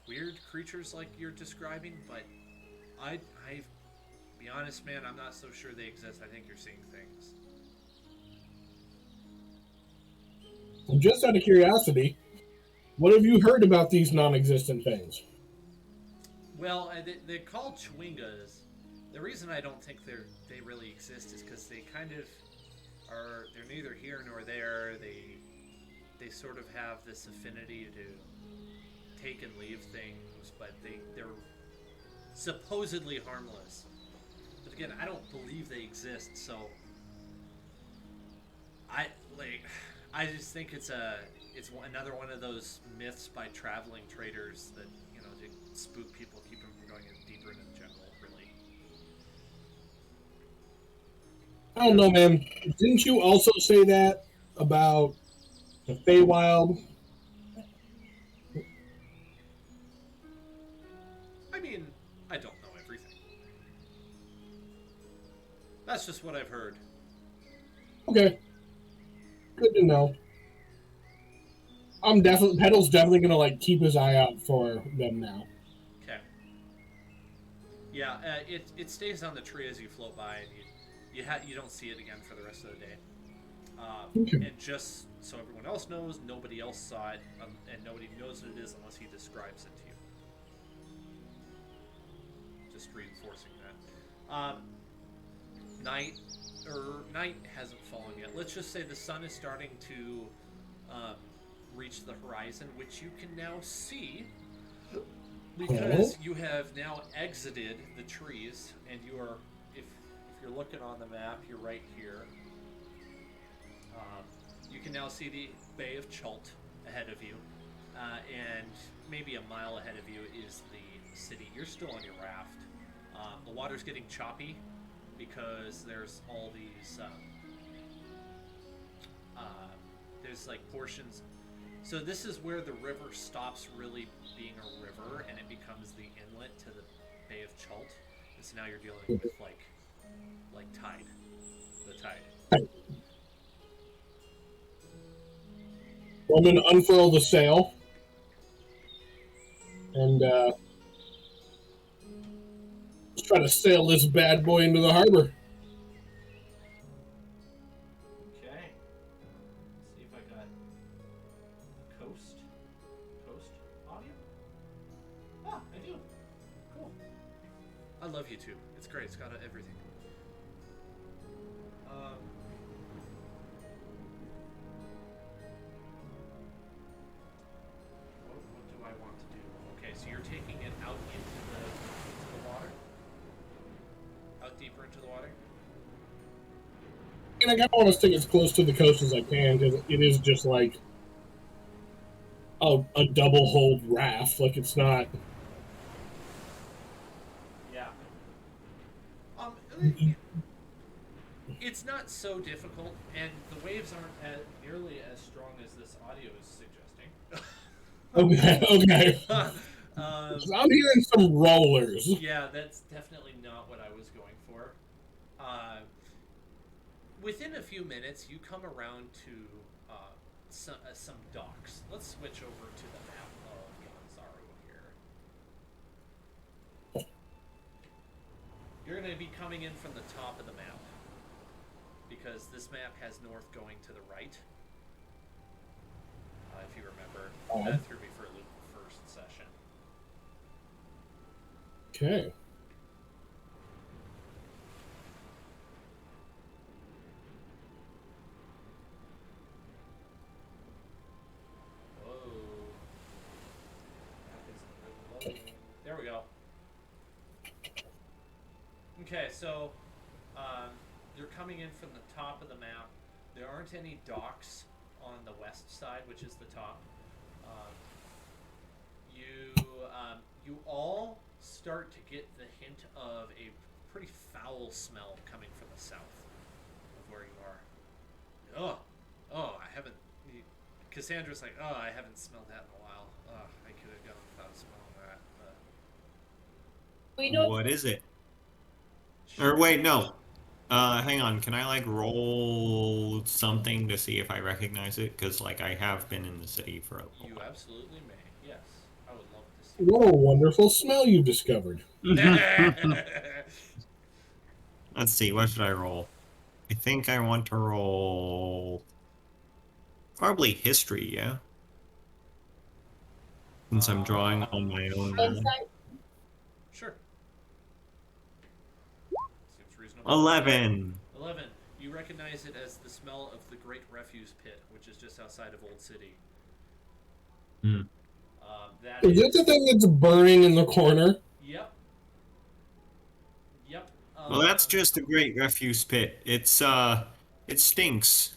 S1: weird creatures like you're describing, but I be honest, man, I'm not so sure they exist. I think you're seeing things."
S4: Just out of curiosity, what have you heard about these non-existent things?
S1: Well, they're called chwingas. The reason I don't think they really exist is because they kind of are. They're neither here nor there. They sort of have this affinity to take and leave things, but they're supposedly harmless. But again, I don't believe they exist. So I just think it's another one of those myths by traveling traders that to spook people, keep them from going deeper into the jungle. Really.
S4: I don't know, man. Didn't you also say that about the Feywild?
S1: I mean, I don't know everything. That's just what I've heard.
S4: Okay, good to know. Petal's definitely gonna like keep his eye out for them now.
S1: Okay. Yeah, it stays on the tree as you float by, and you don't see it again for the rest of the day.
S4: Okay.
S1: And just so everyone else knows, nobody else saw it, and nobody knows what it is unless he describes it to you. Just reinforcing that. Night hasn't fallen yet. Let's just say the sun is starting to reach the horizon, which you can now see because you have now exited the trees, and you are, if you're looking on the map, you're right here. You can now see the Bay of Chult ahead of you, and maybe a mile ahead of you is the city. You're still on your raft. The water's getting choppy because there's all these there's like portions. So this is where the river stops really being a river, and it becomes the inlet to the Bay of Chult. And so now you're dealing with like tide, the tide.
S4: I'm gonna unfurl the sail and let's try to sail this bad boy into the harbor.
S1: Okay. Let's see if I got coast audio. Ah, I do. Cool. I love YouTube. It's great. It's got everything. What do I want to do? Okay, so you're taking it out into the water? Out deeper into the water?
S4: And I kind of want to stick as close to the coast as I can because it is just like a double hold raft. Like it's not.
S1: Yeah. It's not so difficult, and the waves aren't nearly as strong as this audio is suggesting.
S4: Okay. I'm hearing some rollers.
S1: Yeah, that's definitely not what I was going for. Within a few minutes, you come around to some docks. Let's switch over to the map of Gonzaro here. You're going to be coming in from the top of the map because this map has north going to the right. If you remember, that threw me for a loop the first session.
S4: Okay.
S1: There we go. Okay, so they're coming in from the top of the map. There aren't any docks on the west side, which is the top. You all start to get the hint of a pretty foul smell coming from the south of where you are. I haven't. Cassandra's like, I haven't smelled that in a while. I could have gone without smelling that.
S2: We know
S3: What is it? Or wait, no. Hang on. Can I like roll something to see if I recognize it? Because like I have been in the city for a little
S1: You
S3: while.
S1: absolutely may. Yes, I would love to see.
S4: What a wonderful smell you've discovered.
S3: Let's see. What should I roll? I think I want to roll probably history. Yeah. Since I'm drawing on my own.
S2: insight.
S1: Sure. Seems reasonable.
S3: 11.
S1: 11. You recognize it as the smell of the Great Refuse Pit, which is just outside of Old City.
S3: Hmm.
S1: That
S4: Is it the thing that's burning in the corner?
S1: Yep. Yep.
S3: Well, that's just a great refuse pit. It stinks,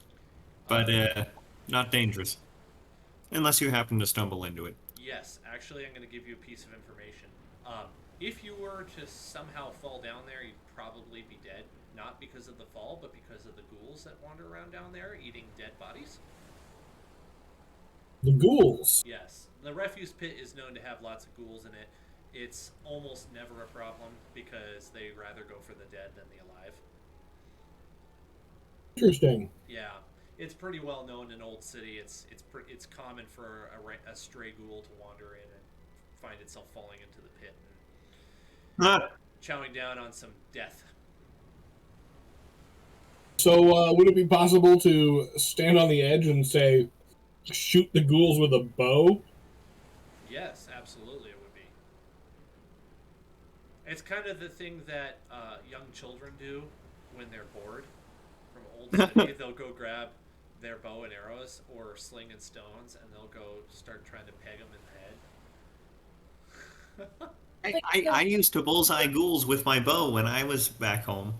S3: but not dangerous, unless you happen to stumble into it.
S1: Yes, actually, I'm going to give you a piece of information. If you were to somehow fall down there, you'd probably be dead. Not because of the fall, but because of the ghouls that wander around down there eating dead bodies.
S4: The ghouls.
S1: Yes. The refuse pit is known to have lots of ghouls in it. It's almost never a problem because they rather go for the dead than the alive.
S4: Interesting.
S1: Yeah. It's pretty well known in Old City. It's common for a stray ghoul to wander in and find itself falling into the pit and chowing down on some death.
S4: So, would it be possible to stand on the edge and say, shoot the ghouls with a bow?
S1: Yes, absolutely, it would be. It's kind of the thing that young children do when they're bored from Old City. They'll go grab their bow and arrows or sling and stones, and they'll go start trying to peg them in the head.
S3: I used to bullseye ghouls with my bow when I was back home.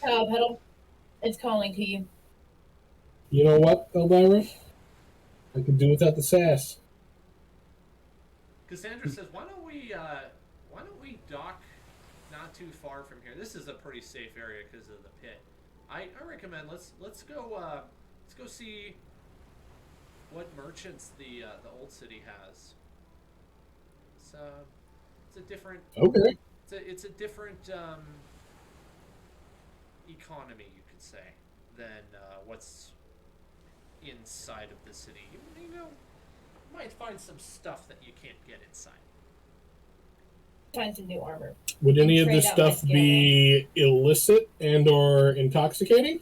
S2: Petal, it's calling to you.
S4: You know what, Elvira? I could do without the sass.
S1: Cassandra says, "Why don't we dock not too far from here? This is a pretty safe area because of the pit. I recommend let's go see what merchants the old city has. It's a different
S4: Okay.
S1: it's a different economy, you could say, than what's inside of the city. You know, you might find some stuff that you can't get inside."
S2: Find some new armor.
S4: Would any of
S2: Trade
S4: this
S2: out my
S4: stuff be illicit and or intoxicating?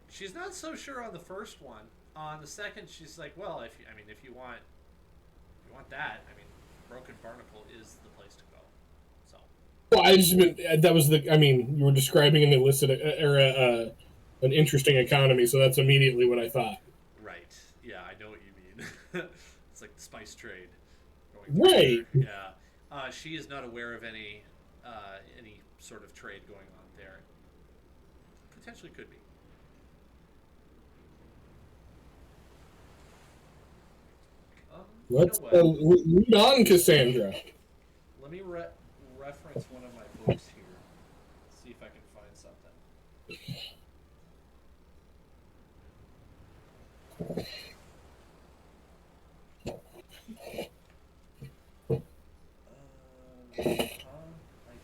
S1: She's not so sure on the first one. On the second, she's like, "Well, if you want that, Broken Barnacle is the place to go." So.
S4: Well, I just meant that was the. I mean, you were describing an illicit or an interesting economy, so that's immediately what I thought.
S1: Right. Yeah, I know what you mean. It's like the spice trade.
S4: Right.
S1: Yeah. She is not aware of any sort of trade going on there. Potentially could be.
S4: Let's
S1: you know what?
S4: lead on, Cassandra.
S1: Let me reference one of my books here. See if I can find something. I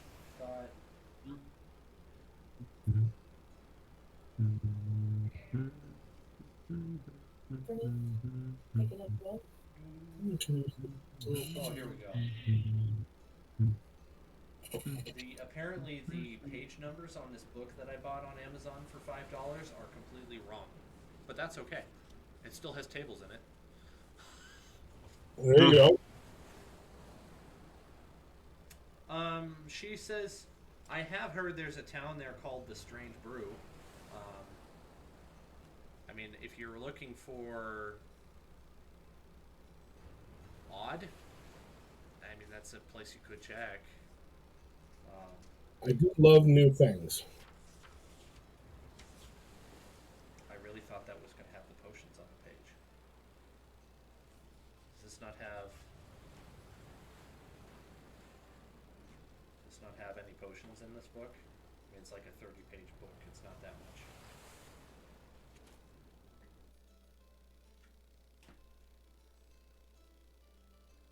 S1: Oh, here we go. Apparently the page numbers on this book that I bought on Amazon for $5 are completely wrong, but that's okay. It still has tables in it.
S4: There you go.
S1: She says, I have heard there's a town there called the Strange Brew. Um, I mean, if you're looking for odd, I mean, that's a place you could check.
S4: I do love new things.
S1: I really thought that was going to have the potions on the page. Does this not have... Does not have any potions in this book? I mean, it's like a 30-page book. It's not that much.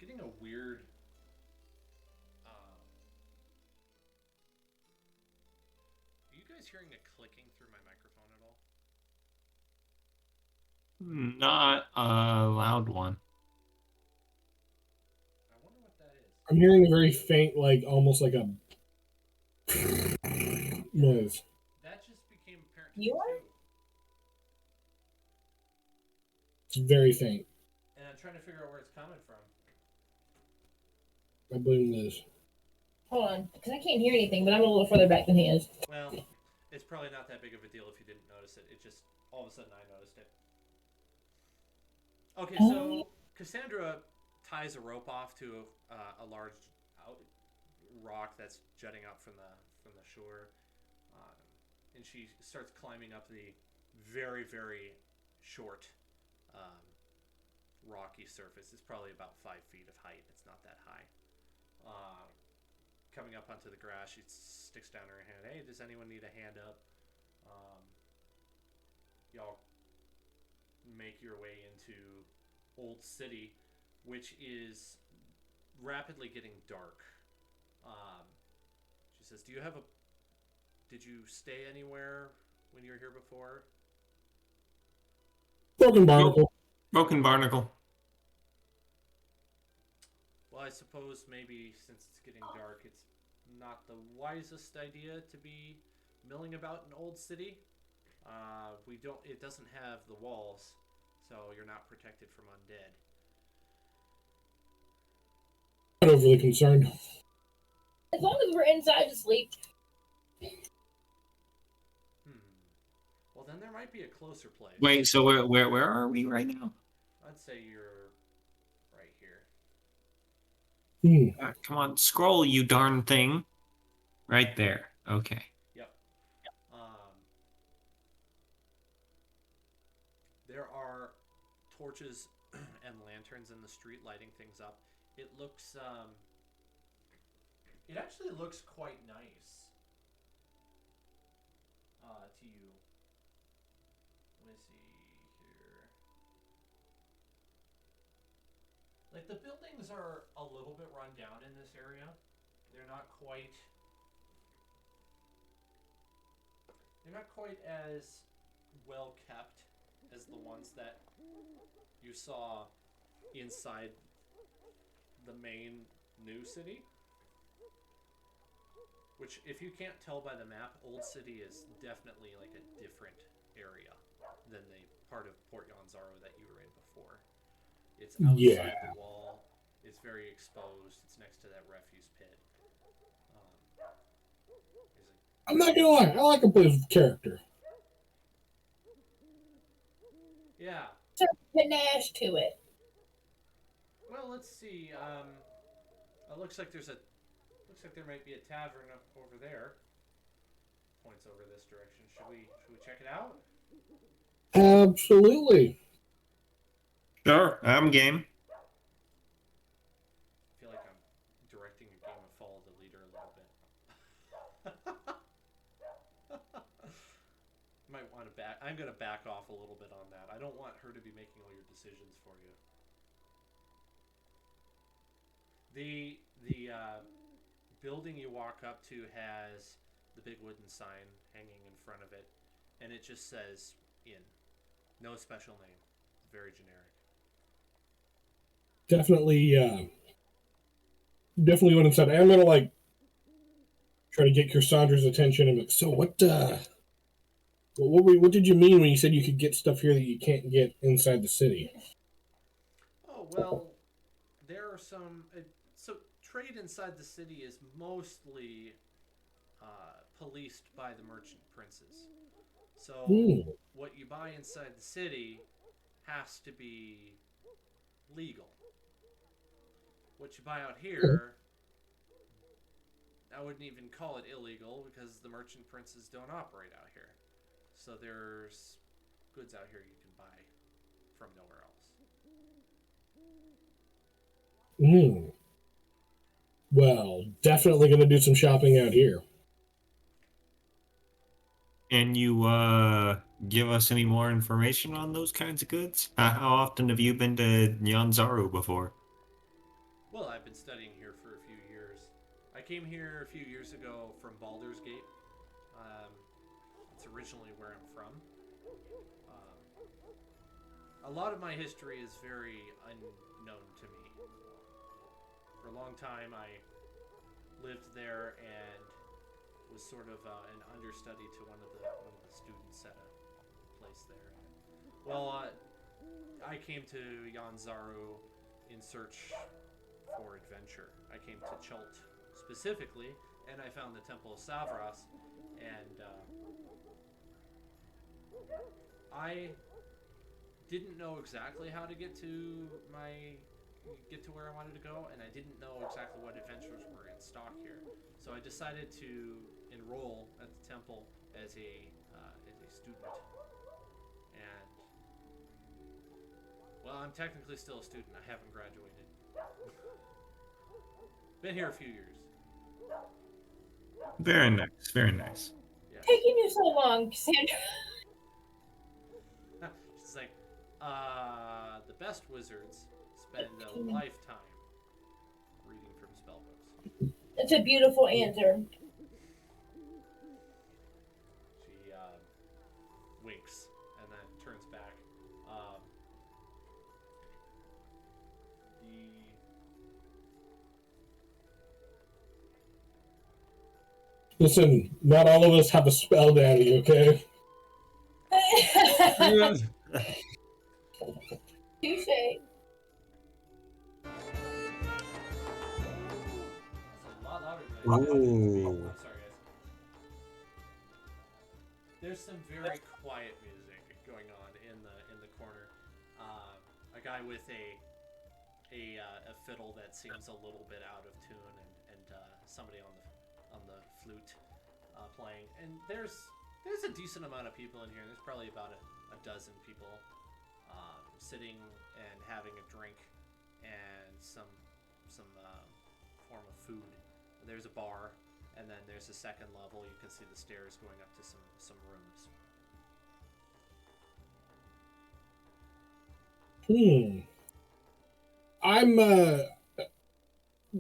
S1: Getting a weird... Are you guys hearing a clicking through my microphone at all?
S3: Not a loud one.
S1: I wonder what that is.
S4: I'm hearing a very faint, like almost like a noise.
S1: That just became apparent to me
S2: You are?
S1: too.
S4: It's very faint.
S1: And I'm trying to figure out where it's coming from.
S4: I blame Liz.
S2: Hold on, because I can't hear anything, but I'm a little further back than he is.
S1: Well, it's probably not that big of a deal if you didn't notice it. It just, all of a sudden I noticed it. Okay, so Cassandra ties a rope off to a large rock that's jutting out from the shore, and she starts climbing up the very, very short rocky surface. It's probably about 5 feet of height. It's not that high. Coming up onto the grass, she sticks down her hand. Hey, does anyone need a hand up? Y'all make your way into Old City, which is rapidly getting dark. She says, did you stay anywhere when you were here before?
S4: Broken barnacle.
S3: Broken barnacle.
S1: Well, I suppose maybe since it's getting dark, it's not the wisest idea to be milling about in Old City. It doesn't have the walls, so you're not protected from undead.
S4: Not overly concerned.
S2: As long as we're inside to sleep.
S1: Well, then there might be a closer place.
S3: Wait, so where are we right now?
S1: I'd say you're right here.
S3: Come on, scroll, you darn thing. Right there. Okay.
S1: Yep. There are torches and lanterns in the street lighting things up. It looks, it actually looks quite nice to you. Let me see here. Like, the buildings are a little bit run down in this area. They're not quite as well kept as the ones that you saw inside the main new city. Which, if you can't tell by the map, Old City is definitely like a different area than the part of Port Yanzaro that you were in before. It's outside the wall. It's very exposed. It's next to that refuse pit.
S4: I'm not gonna lie, I like a bit of character.
S1: Yeah.
S2: Some panache to it.
S1: Well, let's see. It looks like there might be a tavern up over there. Points over this direction. Should we check it out?
S4: Absolutely.
S3: Sure, I'm game.
S1: I feel like I'm directing a game of Follow the Leader a little bit. Might want to back. I'm going to back off a little bit on that. I don't want her to be making all your decisions for you. The building you walk up to has the big wooden sign hanging in front of it, and it just says "Inn." No special name. It's very generic.
S4: definitely, definitely went inside. I'm gonna like try to get Cassandra's attention and be like, so what did you mean when you said you could get stuff here that you can't get inside the city?
S1: Oh, well, there are some. So, trade inside the city is mostly policed by the merchant princes. So,
S4: Hmm.
S1: what you buy inside the city has to be legal. What you buy out here, I wouldn't even call it illegal because the merchant princes don't operate out here. So, there's goods out here you can buy from nowhere else.
S4: Hmm. Well, definitely gonna do some shopping out here.
S3: Can you give us any more information on those kinds of goods? How often have you been to Nyanzaru before?
S1: Well, I've been studying here for a few years. I came here a few years ago from Baldur's Gate. Um, it's originally where I'm from. A lot of my history is very unknown to me. For a long time, I lived there and was sort of an understudy to one of the students at a place there. Well, I came to Yanzaru in search for adventure. I came to Chult specifically, and I found the Temple of Savras, and I didn't know exactly how to get to where I wanted to go, and I didn't know exactly what adventures were in stock here. So I decided to enroll at the temple as a student, and well, I'm technically still a student. I haven't graduated. Been here a few years.
S3: Very nice, very nice.
S1: Yeah.
S2: Taking you so long, Cassandra.
S1: She's like, the best wizards spend a lifetime reading from spellbooks.
S2: It's a beautiful answer.
S1: She winks and then turns back.
S4: Listen, not all of us have a spell daddy, okay?
S2: Touche.
S1: That's a lot louder than I thought it would be.
S5: Ooh.
S1: I'm sorry, guys. There's some very quiet music going on in the corner. A guy with a fiddle that seems a little bit out of tune, and somebody on the flute playing. And there's a decent amount of people in here. There's probably about a dozen people sitting and having a drink and some form of food. There's a bar, and then there's a second level. You can see the stairs going up to some rooms.
S4: I'm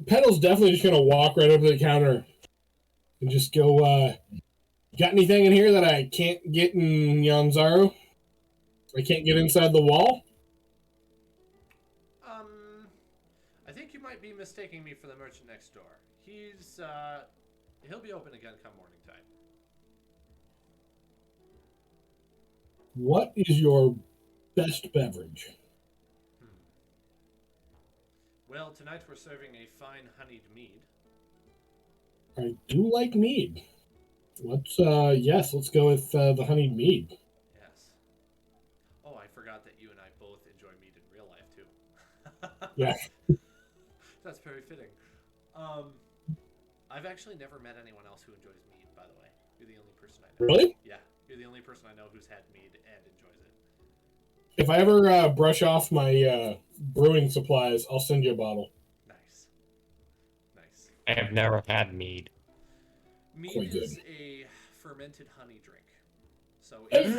S4: Petal's definitely just gonna walk right over to the counter and just go, got anything in here that I can't get in Yanzaru? I can't get inside the wall?
S1: I think you might be mistaking me for the merchant next door. He'll be open again come morning time.
S4: What is your best beverage?
S1: Well, tonight we're serving a fine honeyed mead.
S4: I do like mead. Let's go with the honeyed mead.
S1: Yes. Oh, I forgot that you and I both enjoy mead in real life too.
S4: Yeah.
S1: That's very fitting. I've actually never met anyone else who enjoys mead, by the way. You're the only person I know.
S4: Really?
S1: Yeah, you're the only person I know who's had mead and enjoys it.
S4: If I ever brush off my brewing supplies, I'll send you a bottle.
S1: Nice. Nice.
S5: I have never had mead.
S1: Mead
S4: Quite
S1: is
S4: good.
S1: a fermented honey drink. So it's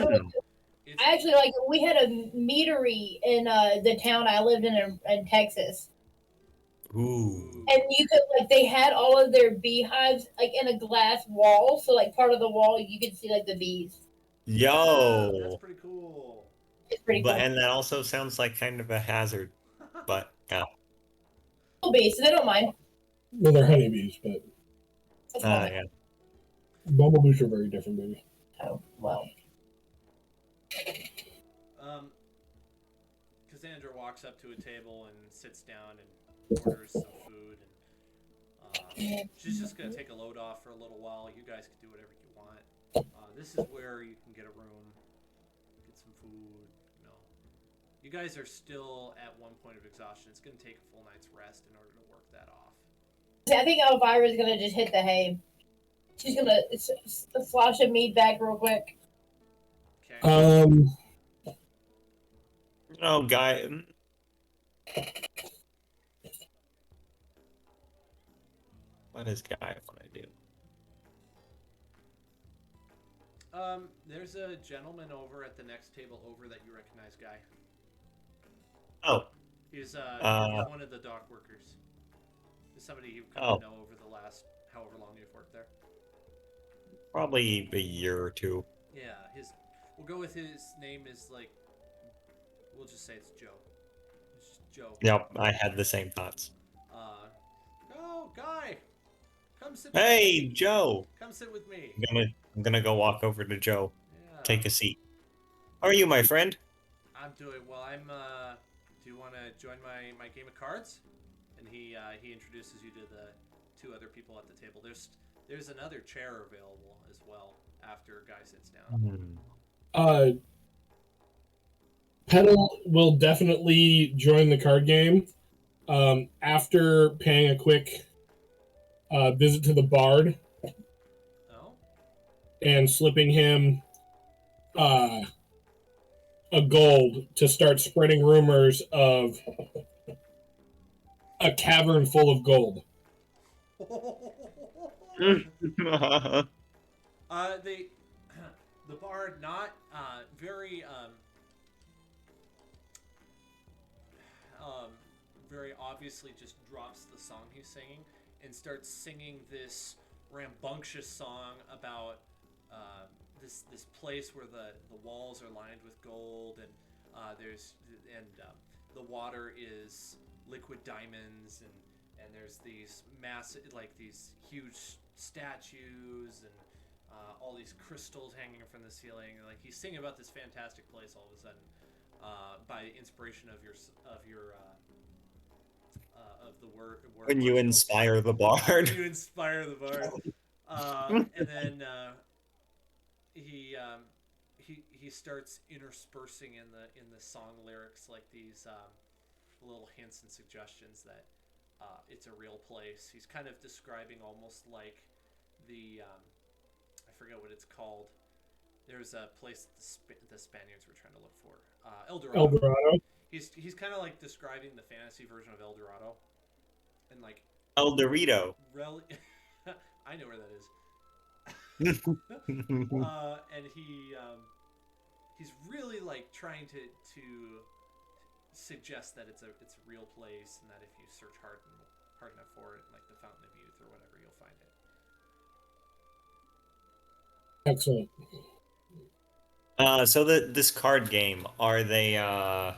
S2: Actually, like we had a meadery in the town I lived in Texas,
S5: Ooh.
S2: and you could like they had all of their beehives like in a glass wall, so like part of the wall you could see like the bees.
S1: that's
S5: Yo.
S1: pretty cool.
S2: It's pretty
S5: But
S2: cool.
S5: and that also sounds like kind of a hazard. But yeah.
S2: Bees, so they don't mind.
S4: Well, they're honeybees, but
S2: That's fine.
S5: Yeah.
S4: bumblebees are very different, baby.
S2: Oh, well.
S1: Cassandra walks up to a table and sits down and orders some food, and she's just gonna take a load off for a little while. You guys can do whatever you want. This is where you can get a room, get some food. You guys are still at one point of exhaustion. It's gonna take a full night's rest in order to work that off.
S2: See, I think Elvira's gonna just hit the hay. She's gonna slosh a meat bag real quick.
S1: Okay.
S5: Oh, guy. What does Guy want to do?
S1: There's a gentleman over at the next table over that you recognize, Guy.
S5: Oh.
S1: He's one of the dock workers. He's somebody you've come to know over the last however long you've worked there.
S5: Probably a year or two.
S1: Yeah, we'll go with his name is we'll just say it's Joe. It's just Joe.
S5: Yep, I had the same thoughts.
S1: Oh, Guy, come sit.
S5: Hey,
S1: with me.
S5: Joe.
S1: Come sit with me.
S5: I'm gonna go walk over to Joe.
S1: Yeah.
S5: Take a seat. How are you, my friend?
S1: I'm doing well. Do you want to join my game of cards? And he introduces you to the two other people at the table. There's another chair available as well after Guy sits down.
S4: Petal will definitely join the card game after paying a quick visit to the bard.
S1: Oh?
S4: And slipping him a gold to start spreading rumors of a cavern full of gold.
S1: The bard not very very obviously just drops the song he's singing and starts singing this rambunctious song about this place where the walls are lined with gold and the water is liquid diamonds and there's these massive these huge statues and all these crystals hanging from the ceiling. Like he's singing about this fantastic place all of a sudden by inspiration of the word
S5: when you inspire the bard.
S1: When you inspire the bard. And then he starts interspersing in the song lyrics like these little hints and suggestions that it's a real place. He's kind of describing almost like the I forget what it's called. There's a place the Spaniards were trying to look for. El Dorado. He's kind of like describing the fantasy version of El Dorado. And like
S5: El Dorito.
S1: I know where that is. And he's really like trying to suggest that it's a real place and that if you search hard enough for it, like the Fountain of Youth or whatever, you'll find it.
S4: Excellent.
S5: So this card game, are they am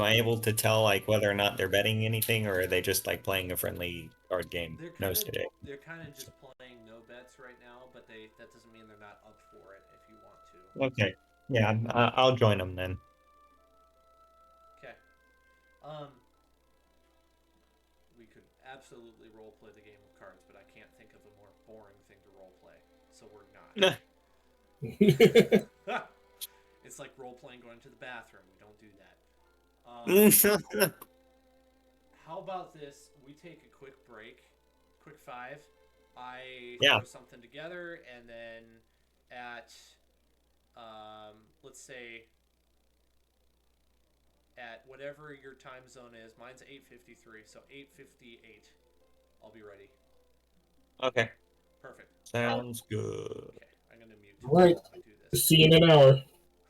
S5: I able to tell like whether or not they're betting anything, or are they just like playing a friendly card game? Nose to dick.
S1: They're kind of just playing no bets right now, but that doesn't mean they're not up for it if you want to.
S5: Okay. Yeah, I'll join them then.
S1: Okay. We could absolutely role play the game of cards, but I can't think of a more boring thing to role play, so we're not. It's like role playing going to the bathroom. We don't do that. How about this? We take a quick break, quick 5. I throw something together, and then at let's say at whatever your time zone is, mine's 8:53, so 8:58, I'll be ready.
S5: Okay.
S1: Perfect.
S5: Sounds good.
S1: Okay, I'm gonna mute.
S4: All right.
S1: Do this.
S4: See you in an hour.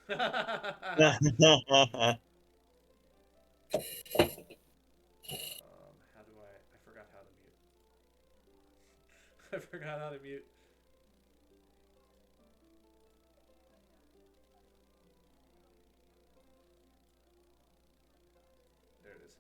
S1: How do I forgot how to mute. I forgot how to mute. There it is.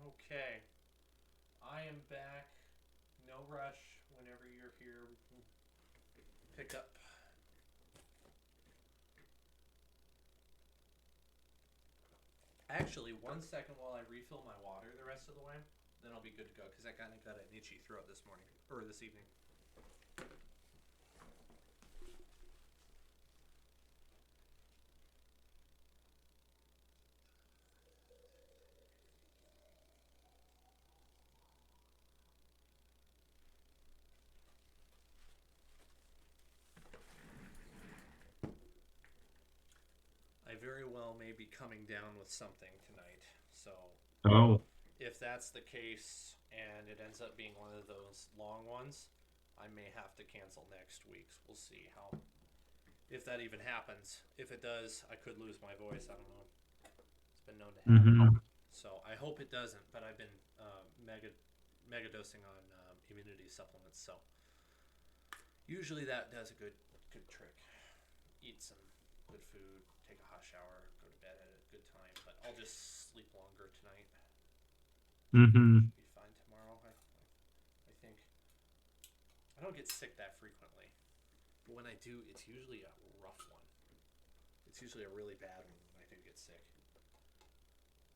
S1: Okay. I am back. No rush. Whenever you're here, we can pick up. Actually, 1 second while I refill my water the rest of the way, then I'll be good to go because I kind of got an itchy throat this morning or this evening. I very well may be coming down with something tonight, so
S3: Oh.
S1: if that's the case and it ends up being one of those long ones, I may have to cancel next week's. We'll see how, if that even happens. If it does, I could lose my voice. I don't know. It's been known to happen. So I hope it doesn't. But I've been mega dosing on immunity supplements. So usually that does a good trick. Eat some good food, take a hot shower, go to bed at a good time. But I'll just sleep longer tonight.
S3: Mm-hmm.
S1: Should be fine tomorrow. I think. I don't get sick that frequently, but when I do, it's usually a rough one. It's usually a really bad one when I do get sick.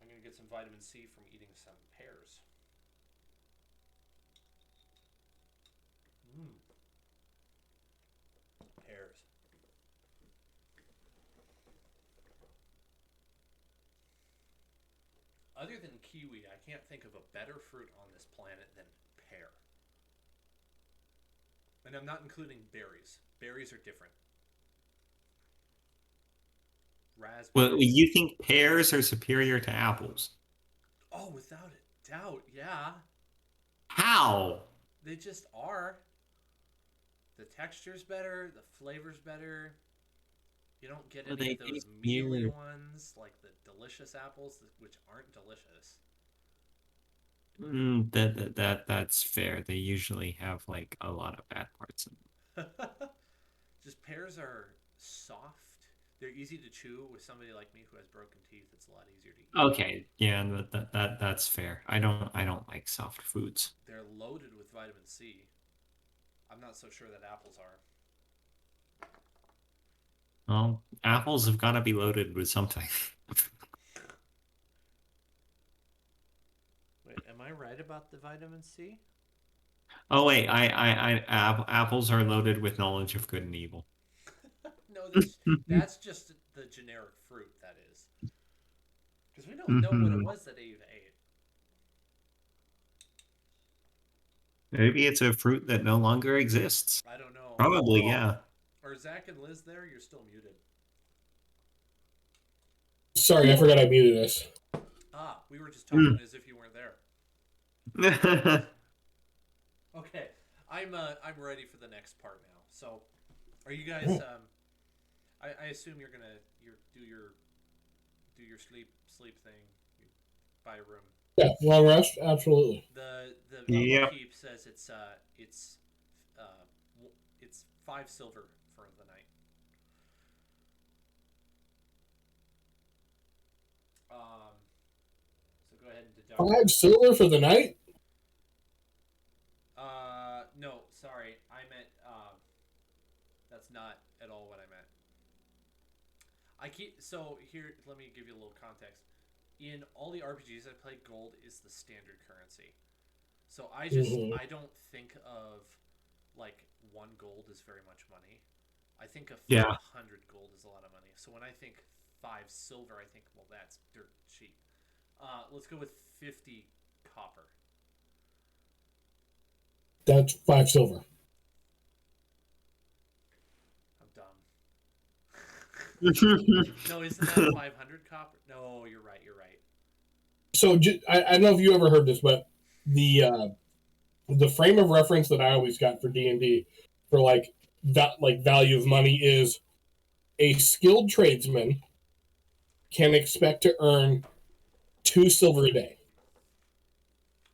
S1: I'm gonna get some vitamin C from eating some pears. Pears. Other than kiwi, I can't think of a better fruit on this planet than pear. And I'm not including berries. Berries are different. Raspberries.
S3: Well, you think pears are superior to apples?
S1: Oh, without a doubt, yeah.
S3: How?
S1: They just are. The texture's better, the flavor's better. You don't get
S3: Well,
S1: any
S3: they
S1: of those
S3: taste
S1: mealy
S3: weird.
S1: ones, like the delicious apples, which aren't delicious.
S3: That's fair. They usually have like a lot of bad parts in them.
S1: Just pears are soft. They're easy to chew. With somebody like me who has broken teeth, it's a lot easier to eat.
S3: Okay, yeah, that's fair. I don't like soft foods.
S1: They're loaded with vitamin C. I'm not so sure that apples are.
S3: Well, apples have got to be loaded with something.
S1: Wait, am I right about the vitamin C?
S3: Oh wait, apples are loaded with knowledge of good and evil.
S1: No, that's just the generic fruit, that is. Because we don't know what it was that Eve ate.
S3: Maybe it's a fruit that no longer exists.
S1: I don't know.
S3: Probably, yeah.
S1: Are Zach and Liz there? You're still muted.
S4: Sorry, I forgot I muted us.
S1: Ah, we were just talking as if you weren't there. Okay, I'm ready for the next part now. So, are you guys? I assume you're gonna do your sleep thing, you buy a room.
S4: Yeah, long rest, absolutely.
S1: The
S3: Yep.
S1: keep says it's 5 silver for the night. So go ahead and deduct.
S4: 5 silver for the night?
S1: No, sorry, I meant that's not at all what I meant. So here, let me give you a little context. In all the RPGs I play, gold is the standard currency. So I don't think of like 1 gold is very much money. I think of 500 gold is a lot of money. So when I think 5 silver, I think, well, that's dirt cheap. Let's go with 50 copper.
S4: That's 5 silver.
S1: I'm dumb. No, isn't that 500 copper? No, you're right.
S4: So I don't know if you ever heard this, but the frame of reference that I always got for D&D for like value of money is a skilled tradesman can expect to earn 2 silver a day.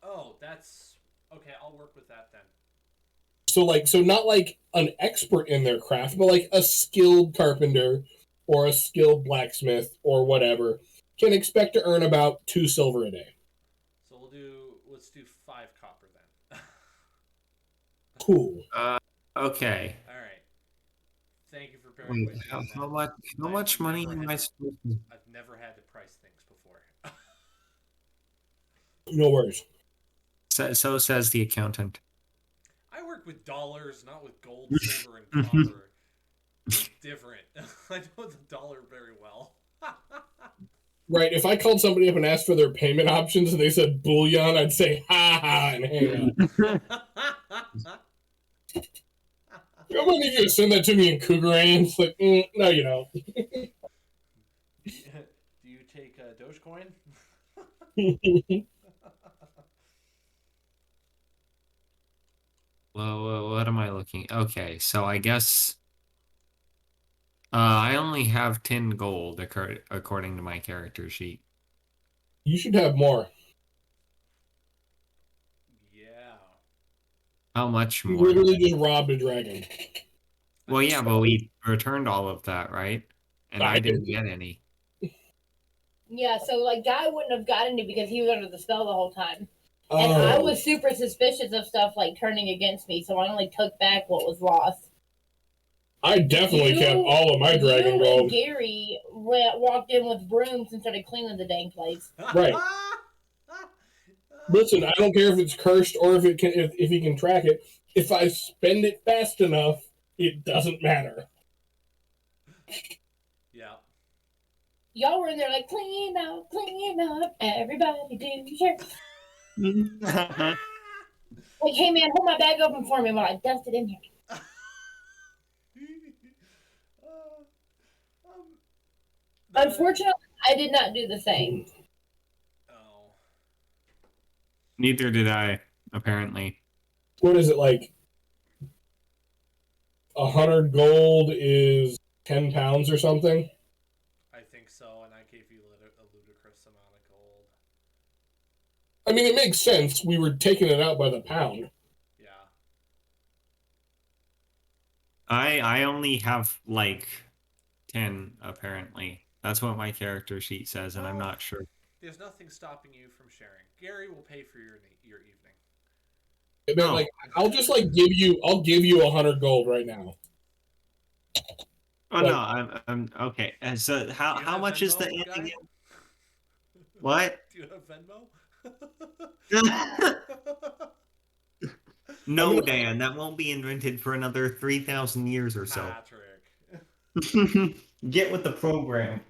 S1: Oh, that's okay. I'll work with that then.
S4: So not like an expert in their craft, but like a skilled carpenter or a skilled blacksmith or whatever can expect to earn about 2 silver a day.
S1: So Let's do 5 copper then.
S4: Cool.
S3: Okay.
S1: All right. Thank you for bearing
S3: Wait,
S1: with me
S3: how,
S1: on
S3: how
S1: that.
S3: much? How much money
S1: never
S3: am
S1: had
S3: I
S1: to-
S3: supposed to?
S1: I've never had to price things before.
S4: No worries.
S3: So says the accountant.
S1: I work with dollars, not with gold, silver, and copper. It's different. I know the dollar very well.
S4: Right, if I called somebody up and asked for their payment options and they said bullion, I'd say ha ha and hang up. I'm gonna need you to send that to me in Cougaran. It's like, no, you don't.
S1: Do you take Dogecoin?
S3: Well, what am I looking? Okay, so I guess I only have 10 gold according to my character sheet.
S4: You should have more.
S1: Yeah.
S3: How much
S4: You
S3: more?
S4: literally just robbed a dragon.
S3: Well, yeah, but we returned all of that, right? And I didn't get any.
S2: Yeah, so like Guy wouldn't have gotten it because he was under the spell the whole time. And I was super suspicious of stuff like turning against me, so I only took back what was lost.
S4: I definitely kept all of my dragon
S2: you
S4: gold.
S2: And Gary walked in with brooms and started cleaning the dang place.
S4: Right. Listen, I don't care if it's cursed or if it can, if he can track it. If I spend it fast enough, it doesn't matter.
S1: Yeah.
S2: Y'all were in there like, clean up, everybody do your... Like, hey man, hold my bag open for me while I dust it in here. Unfortunately, I did not do the same.
S1: Oh.
S3: Neither did I, apparently.
S4: What is it like? 100 gold is 10 pounds or something?
S1: I think so, and I gave you a ludicrous amount of gold.
S4: I mean, it makes sense. We were taking it out by the pound.
S1: Yeah.
S3: I only have like 10 apparently. That's what my character sheet says, and I'm not sure.
S1: There's nothing stopping you from sharing. Gary will pay for your evening.
S4: No. Like, I'll just like give you 100 gold right now.
S3: Oh, like, no, I'm okay. And so how much Venmo, is the end again? What?
S1: Do you have
S3: Venmo? No, Dan, that won't be invented for another 3,000 years or so.
S1: Patrick.
S3: Get with the program.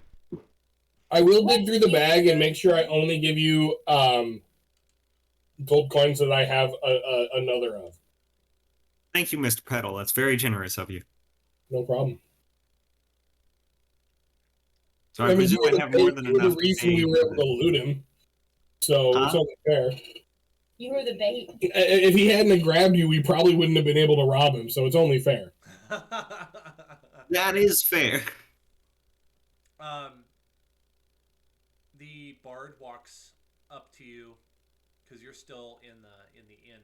S4: I will dig through the bag and make sure I only give you gold coins that I have another of.
S3: Thank you, Mr. Petal. That's very generous of you.
S4: No problem.
S3: So I presume I have more than enough.
S4: The reason we were able to loot him, so it's only fair.
S2: You were the bait.
S4: If he hadn't grabbed you, we probably wouldn't have been able to rob him. So it's only fair.
S3: That is fair.
S1: The bard walks up to you because you're still in the inn,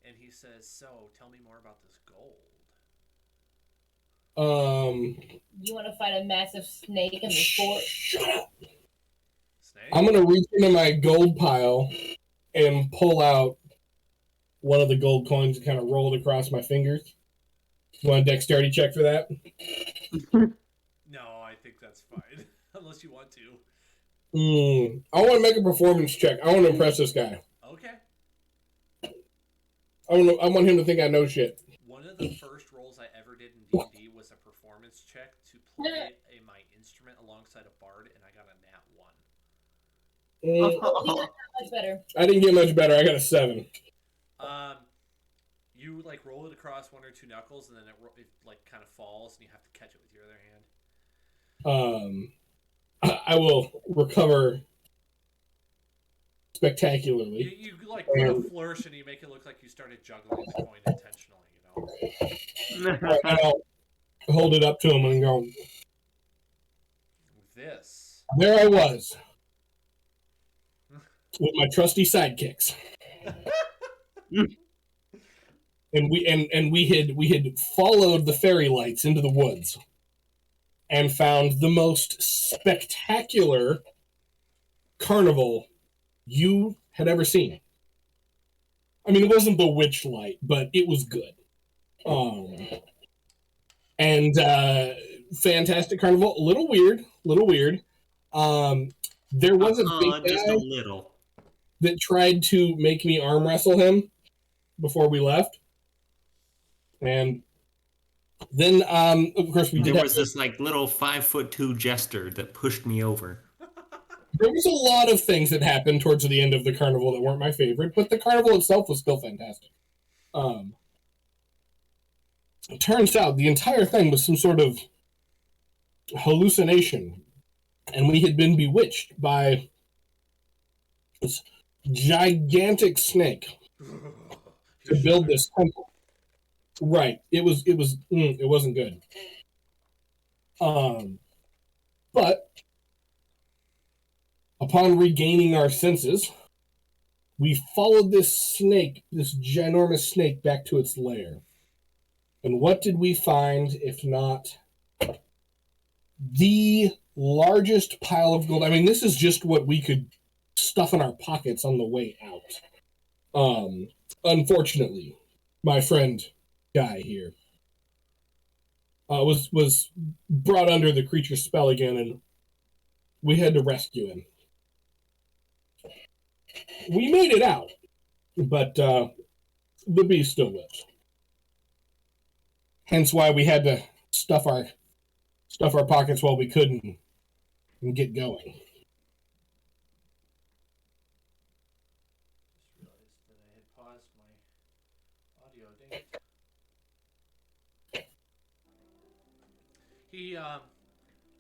S1: and he says, "So, tell me more about this gold."
S2: You want to fight a massive snake in the fort?
S4: Shut up.
S1: Snake?
S4: I'm gonna reach into my gold pile and pull out one of the gold coins and kind of roll it across my fingers. You want a dexterity check for that?
S1: No, I think that's fine. Unless you want to.
S4: I want to make a performance check. I want to impress this guy.
S1: Okay.
S4: I want him to think I know shit.
S1: One of the first roles I ever did in D&D was a performance check to play my instrument alongside a bard, and I got a nat 1.
S2: Much better.
S4: I didn't get much better. I got a 7.
S1: You like roll it across 1 or 2 knuckles, and then it like kind of falls, and you have to catch it with your other hand.
S4: I will recover spectacularly.
S1: You like put a flourish, and you make it look like you started juggling the coin intentionally. You know.
S4: Right, I'll hold it up to him and go.
S1: This.
S4: There I was with my trusty sidekicks. And we had followed the fairy lights into the woods and found the most spectacular carnival you had ever seen. I mean, it wasn't the witch light, but it was good. And fantastic carnival, a little weird. There was a big
S3: just
S4: guy
S3: a little
S4: that tried to make me arm wrestle him before we left, and then of course we did.
S3: There was this like little 5'2" jester that pushed me over.
S4: There was a lot of things that happened towards the end of the carnival that weren't my favorite, but the carnival itself was still fantastic. It turns out the entire thing was some sort of hallucination, and we had been bewitched by this gigantic snake to build this temple. Right. It wasn't good. But upon regaining our senses, we followed this snake, this ginormous snake, back to its lair. And what did we find, if not the largest pile of gold? I mean, this is just what we could stuff in our pockets on the way out. Unfortunately, my friend Guy here was brought under the creature's spell again, and we had to rescue him. We made it out, but the beast still lives. Hence why we had to stuff our pockets while we could and get going.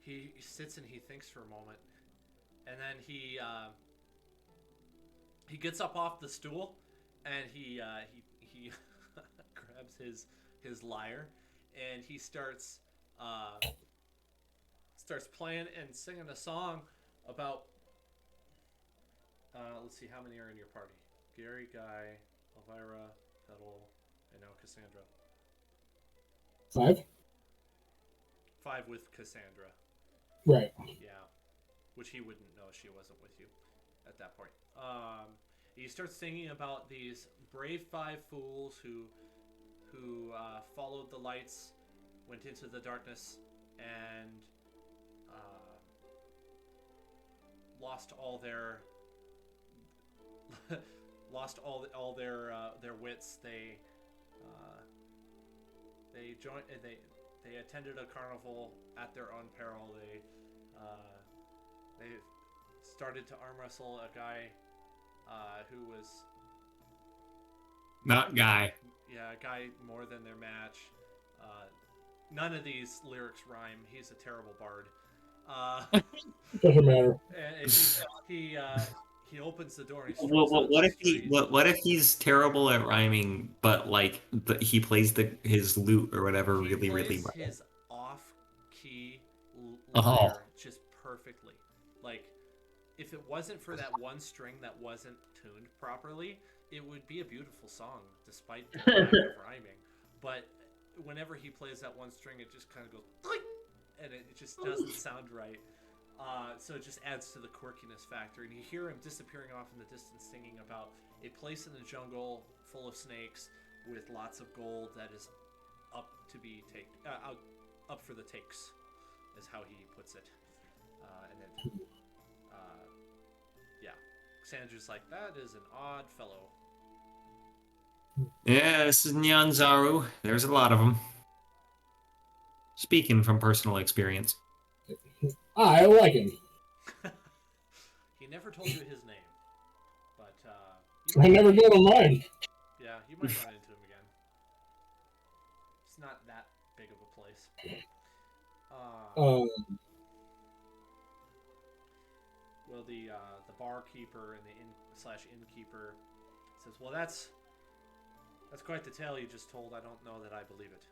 S1: He sits and he thinks for a moment, and then he gets up off the stool, and he grabs his lyre, and he starts playing and singing a song about. Let's see, how many are in your party? Gary, Guy, Elvira, Petal, and now Cassandra.
S4: 5?
S1: 5 with Cassandra.
S4: Right.
S1: Yeah. Which he wouldn't know she wasn't with you at that point. He starts singing about these brave 5 fools who followed the lights, went into the darkness, and lost all their their wits. They joined. They attended a carnival at their own peril. They started to arm wrestle a guy who was
S3: not Guy.
S1: Yeah, a guy more than their match. None of these lyrics rhyme. He's a terrible bard.
S4: Doesn't matter.
S1: And he opens the door. And he
S3: what if he's terrible at rhyming, but like he plays his lute or whatever really well?
S1: His off-key lyre just perfectly. Like, if it wasn't for that one string that wasn't tuned properly, it would be a beautiful song, despite the lack of rhyming. But whenever he plays that one string, it just kind of goes, and it just doesn't sound right. So it just adds to the quirkiness factor. And you hear him disappearing off in the distance, singing about a place in the jungle full of snakes with lots of gold that is up for the takes, is how he puts it. And then, yeah, Sandra's like, that is an odd fellow.
S3: Yeah, this is Nyanzaru. There's a lot of them. Speaking from personal experience.
S4: I like him.
S1: He never told you his name, but
S4: I never told him mine.
S1: Yeah, you might run into him again. It's not that big of a place. Well, the barkeeper and the innkeeper says, "Well, that's quite the tale you just told. I don't know that I believe it,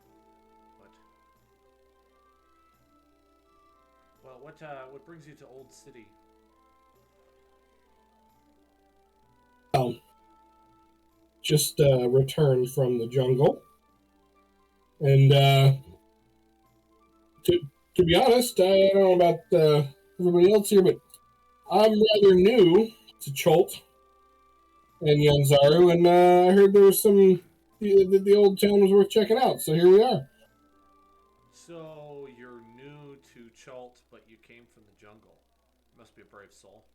S1: but well, what brings you to Old City?"
S4: Just returned from the jungle, and to be honest, I don't know about everybody else here, but I'm rather new to Chult. and Yanzaru, and I heard there was some the old town was worth checking out. So here we are.
S1: So you're new to Chult, but you came from the jungle. Must be a brave soul.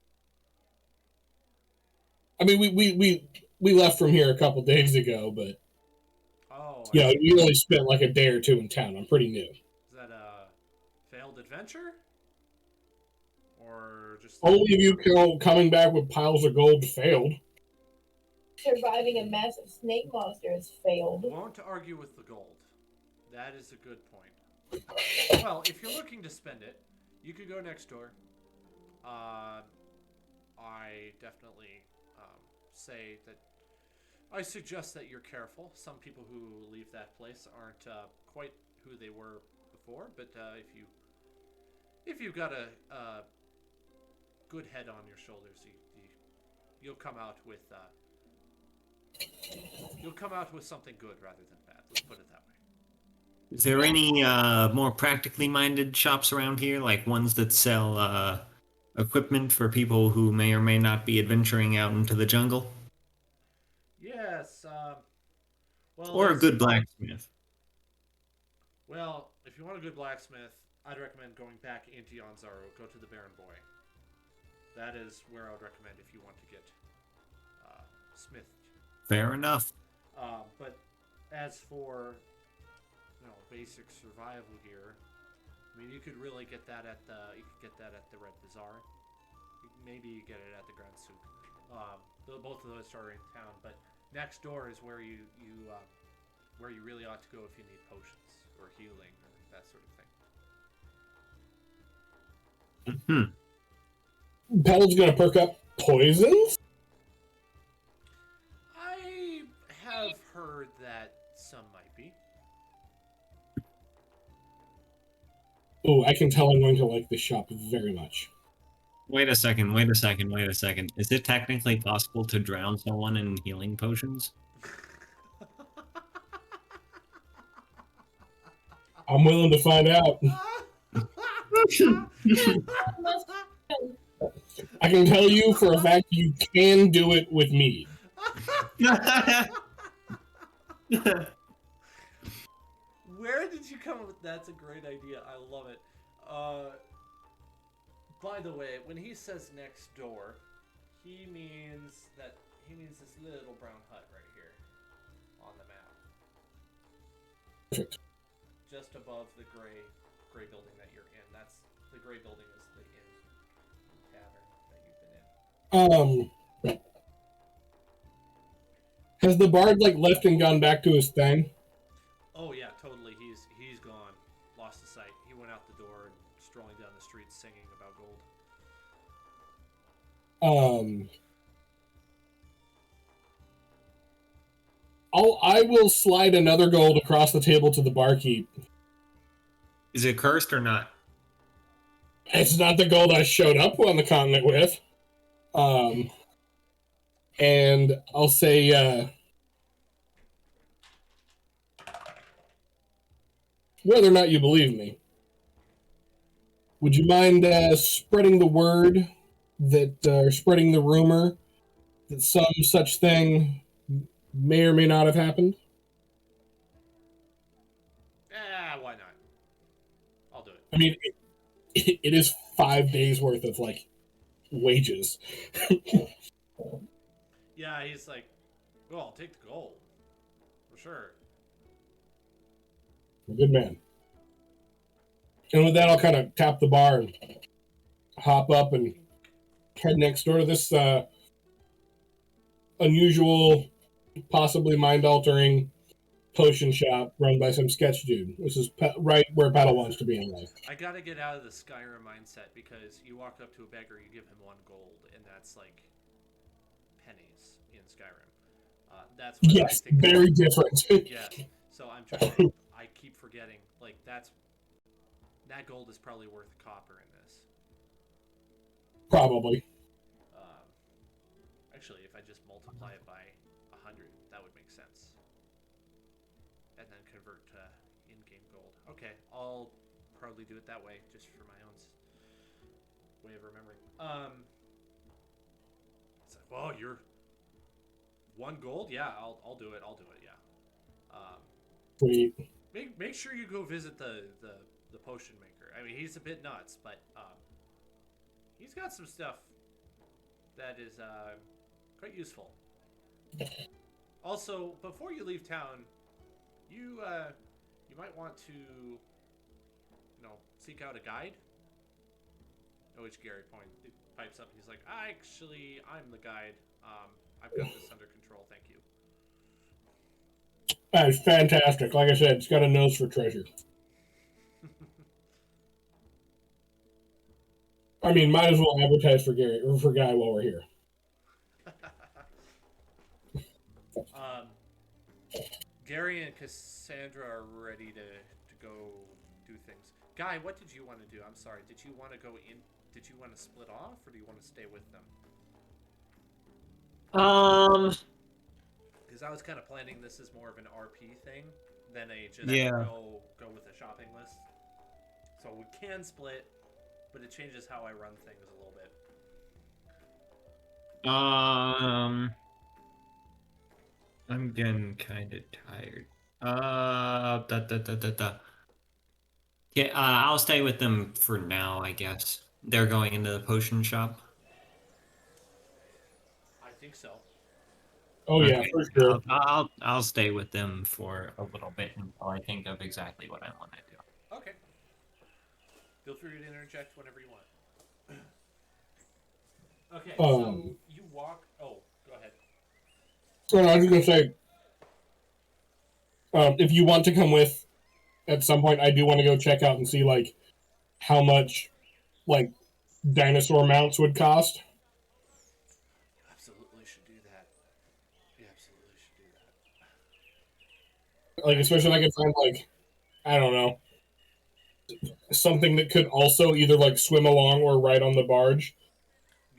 S4: I mean, we left from here a couple days ago, but
S1: Oh,
S4: yeah, we only spent like a day or two in town. I'm pretty new.
S1: is that a failed adventure? Or just
S4: Only of you coming back with piles of gold failed.
S2: Surviving a massive snake monster has failed.
S1: Won't argue with the gold. That is a good point. Well, if you're looking to spend it, you could go next door. I definitely say that I suggest that you're careful. Some people who leave that place aren't quite who they were before, but if you've got a good head on your shoulders, you'll come out with something good rather than bad. Let's put it that way.
S3: Is there any more practically minded shops around here, like ones that sell equipment for people who may or may not be adventuring out into the jungle?
S1: Yes. Well,
S3: Or a good blacksmith?
S1: Well, if you want a good blacksmith, I'd recommend going back into Yanzaru. Go to the Baron Boy. That is where I would recommend if you want to get smithed.
S3: Fair enough.
S1: But as for basic survival gear, I mean, you could really get that at the Red Bazaar. Maybe you get it at the Grand Souk. Both of those are in town, but next door is where you really ought to go if you need potions or healing or that sort of thing.
S4: Petal's gonna perk up poisons?
S1: I have heard that some might be.
S4: Oh, I can tell I'm going to like this shop very much.
S3: Wait a second. Is it technically possible to drown someone in healing potions?
S4: I'm willing to find out. I can tell you for a fact you can do it with me.
S1: Where did you come up with that's a great idea. I love it. By the way, when he says next door, he means this little brown hut right here on the map.
S4: Perfect.
S1: Just above the gray building that you're in. That's the gray building is the inn tavern that you've been in.
S4: Has the bard left and gone back to his thing?
S1: Oh yeah, totally. He's gone. Lost the sight. He went out the door and strolling down the streets singing about gold.
S4: I will slide another gold across the table to the barkeep.
S3: Is it cursed or not?
S4: It's not the gold I showed up on the continent with. And I'll say, whether or not you believe me, would you mind spreading the word or spreading the rumor that some such thing may or may not have happened?
S1: Why not? I'll do it.
S4: I mean, it is 5 days worth of wages.
S1: Yeah, he's like, well, I'll take the gold for sure.
S4: A good man. And with that, I'll kind of tap the bar and hop up and head next door to this unusual, possibly mind-altering potion shop run by some sketch dude. This is right where Paddle wants to be in life.
S1: I gotta get out of the Skyrim mindset because you walk up to a beggar, you give him 1 gold, and that's like pennies in Skyrim. That's what
S4: yes, very different.
S1: Yeah, so I'm trying. I keep forgetting. That gold is probably worth a copper in this.
S4: Probably.
S1: Actually, if I just multiply it by 100, that would make sense. And then convert to in-game gold. Okay, I'll probably do it that way, just for my own way of remembering. It's like, well, 1 gold? Yeah, I'll do it. I'll do it. Yeah. Um,
S4: Sweet.
S1: make sure you go visit the potion maker. I mean, he's a bit nuts, but he's got some stuff that is quite useful. Also, before you leave town, you might want to seek out a guide. At which Gary pipes up. He's like, I'm the guide. I've got this under control. Thank you.
S4: That's fantastic. Like I said, it's got a nose for treasure. I mean, might as well advertise for Gary or for Guy while we're here.
S1: um, Gary and Cassandra are ready to go do things. Guy, what did you want to do? I'm sorry. Did you want to go in? Did you want to split off, or do you want to stay with them? Because I was kind of planning this as more of an RP thing than a just go with a shopping list. So we can split, but it changes how I run things a little bit.
S3: I'm getting kind of tired. Yeah, I'll stay with them for now, I guess. They're going into the potion shop.
S1: I think so.
S4: Oh yeah,
S3: Okay.
S4: for sure.
S3: I'll stay with them for a little bit until I think of exactly what I want to do.
S1: Okay. Feel free to interject whenever you want. Okay, so you walk. Oh, go ahead.
S4: So I was gonna say, if you want to come with, at some point, I do want to go check out and see like how much like dinosaur mounts would cost.
S1: You absolutely should do that. You absolutely should do that.
S4: Like especially if I can find like I don't know something that could also either like swim along or ride on the barge.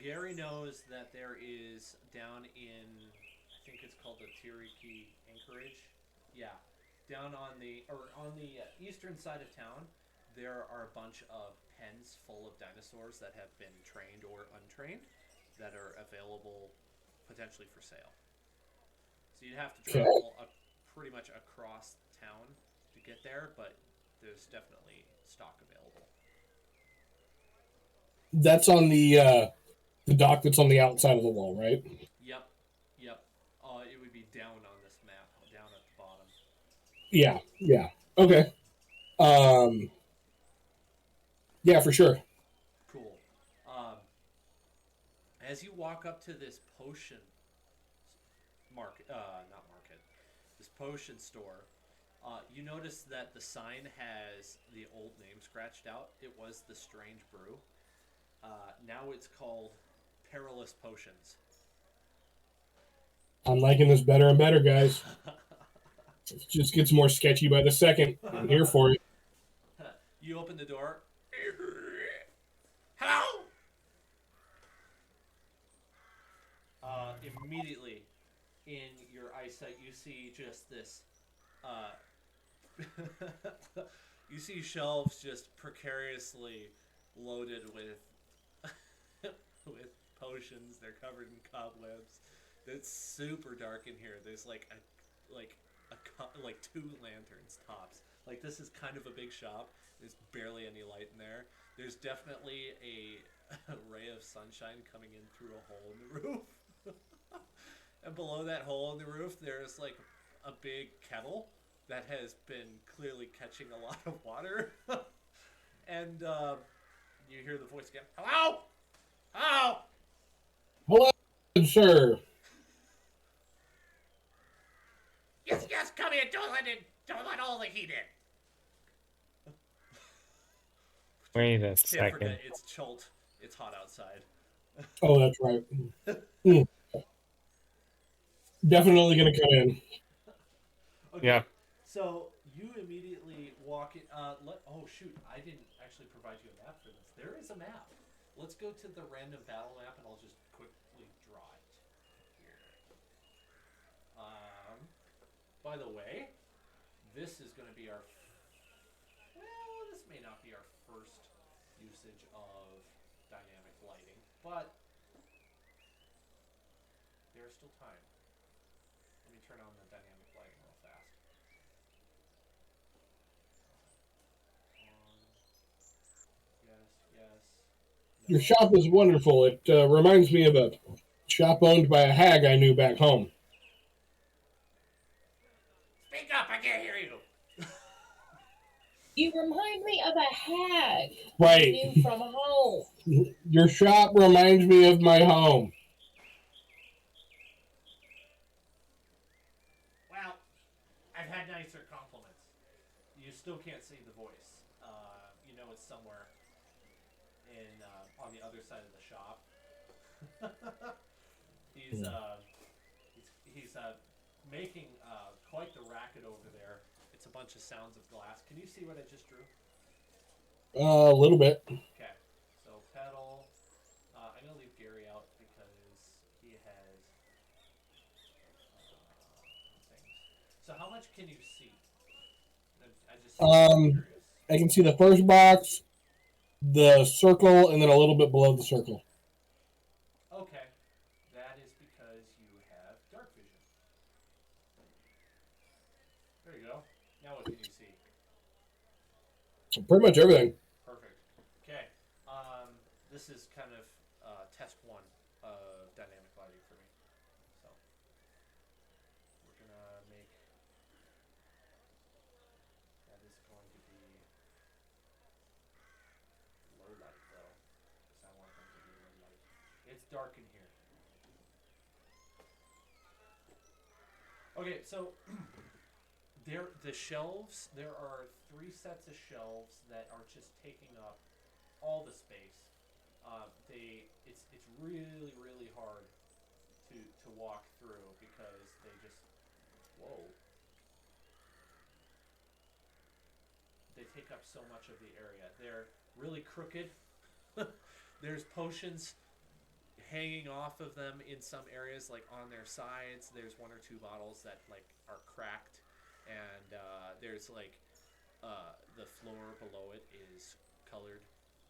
S1: Gary knows that there is down in, I think it's called the Tiriki Anchorage. Yeah, down on the eastern side of town, there are a bunch of pens full of dinosaurs that have been trained or untrained that are available potentially for sale. So you'd have to travel pretty much across town to get there, but there's definitely stock available.
S4: That's on the dock that's on the outside of the wall, right?
S1: Yep. It would be down on this map, down at the bottom.
S4: Yeah. Okay. Yeah, for sure.
S1: Cool. As you walk up to this potion this potion store, you notice that the sign has the old name scratched out. It was the Strange Brew. Now it's called Perilous Potions.
S4: I'm liking this better and better, guys. It just gets more sketchy by the second. I'm here for it.
S1: You open the door. Hello? Immediately, in your eyesight, you see just this. You see shelves just precariously loaded with with potions. They're covered in cobwebs. It's super dark in here. There's like two lanterns tops. Like this is kind of a big shop. There's barely any light in there. There's definitely a ray of sunshine coming in through a hole in the roof. And below that hole in the roof, there's like a big kettle that has been clearly catching a lot of water. And you hear the voice again. Hello? Hello?
S4: Hello, sir.
S1: Yes, come here. Don't let all the heat in.
S5: Wait a
S1: Can't
S5: second.
S1: forget, it's Chult. It's hot outside.
S4: Oh, that's right. Definitely gonna come in.
S1: Okay.
S5: Yeah.
S1: So you immediately walk in. Oh shoot! I didn't actually provide you a map for this. There is a map. Let's go to the random battle map, and I'll just quickly draw it here. By the way, this is going to be our. Well, this may not be our first usage of dynamic lighting, but there's still time. turn on the dynamic lighting real fast. On. Yes, yes.
S4: Your shop is wonderful. It reminds me of a shop owned by a hag I knew back home.
S1: Speak up! I can't hear you.
S2: You remind me of a hag I
S4: Right.
S2: knew from home.
S4: Your shop reminds me of my home.
S1: Well, I've had nicer compliments. You still can't see the voice. You know it's somewhere in on the other side of the shop. he's making quite the racket over there. It's a bunch of sounds of glass. Can you see what I just drew?
S4: A little bit.
S1: Okay, so pedal. I'm gonna leave Gary out because he has things. So how much can you see? I just curious.
S4: I can see the first box, the circle, and then a little bit below the circle.
S1: Okay, that is because you have dark vision. There you go. Now what can you see?
S4: Pretty much everything.
S1: Perfect. Okay. This is kind of test one of dynamic lighting for me. So we're gonna make that is going to be low light though, because I want them to be low light. It's dark in here. Okay, so the shelves. There are 3 sets of shelves that are just taking up all the space. It's really hard to walk through because they just they take up so much of the area. They're really crooked. There's potions hanging off of them in some areas, like on their sides. There's 1 or 2 bottles that like are cracked, and there's like the floor below it is colored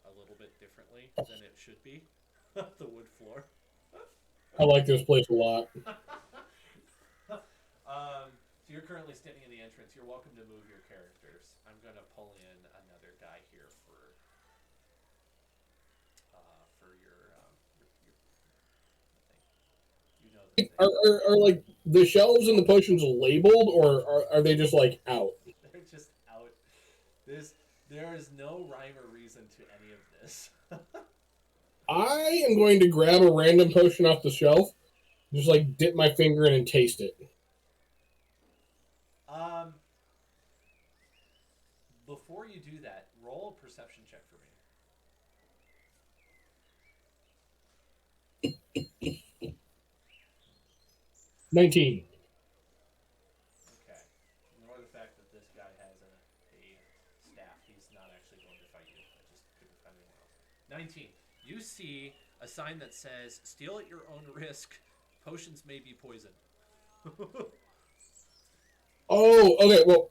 S1: a little bit differently than it should be. The wood floor.
S4: I like this place a lot.
S1: So you're currently standing in the entrance. You're welcome to move your characters. I'm gonna pull in another guy here for your thing. You know the thing.
S4: Are like the shelves and the potions labeled, or are they just like out?
S1: They're just out. There is no rhyme or reason to any of this.
S4: I am going to grab a random potion off the shelf, just like dip my finger in and taste it.
S1: Before you do that, roll a perception check for me.
S4: 19.
S1: Okay. Ignore the fact that this guy has a staff. He's not actually going to fight you. I just couldn't find anyone else. 19. You see a sign that says, "Steal at your own risk. Potions may be poison."
S4: Oh, okay. Well,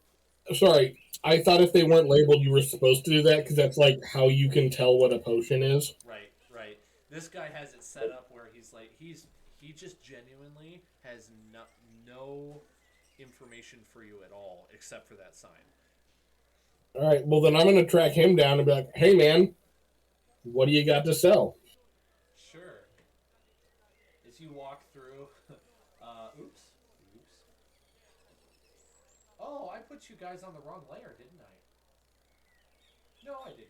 S4: sorry. I thought if they weren't labeled, you were supposed to do that because that's like how you can tell what a potion is.
S1: Right. This guy has it set up where he's like he just genuinely has no information for you at all except for that sign.
S4: All right. Well, then I'm going to track him down and be like, "Hey, man, what do you got to sell?"
S1: Sure. As you walk through, oops. Oh, I put you guys on the wrong layer, didn't I? No, I didn't.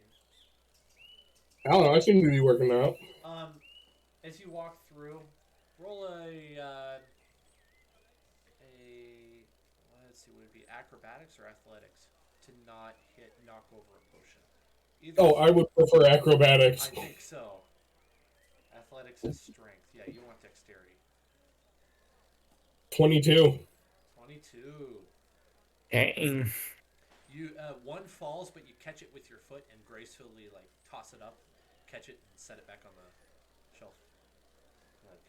S4: I don't know. I seem to be working out.
S1: As you walk through, roll let's see, would it be acrobatics or athletics to not knock over a potion?
S4: I would prefer acrobatics.
S1: I think so. Athletics is strength. Yeah, you want dexterity.
S4: 22.
S1: 22.
S5: Dang.
S1: You one falls, but you catch it with your foot and gracefully like toss it up, catch it, and set it back on the shelf, like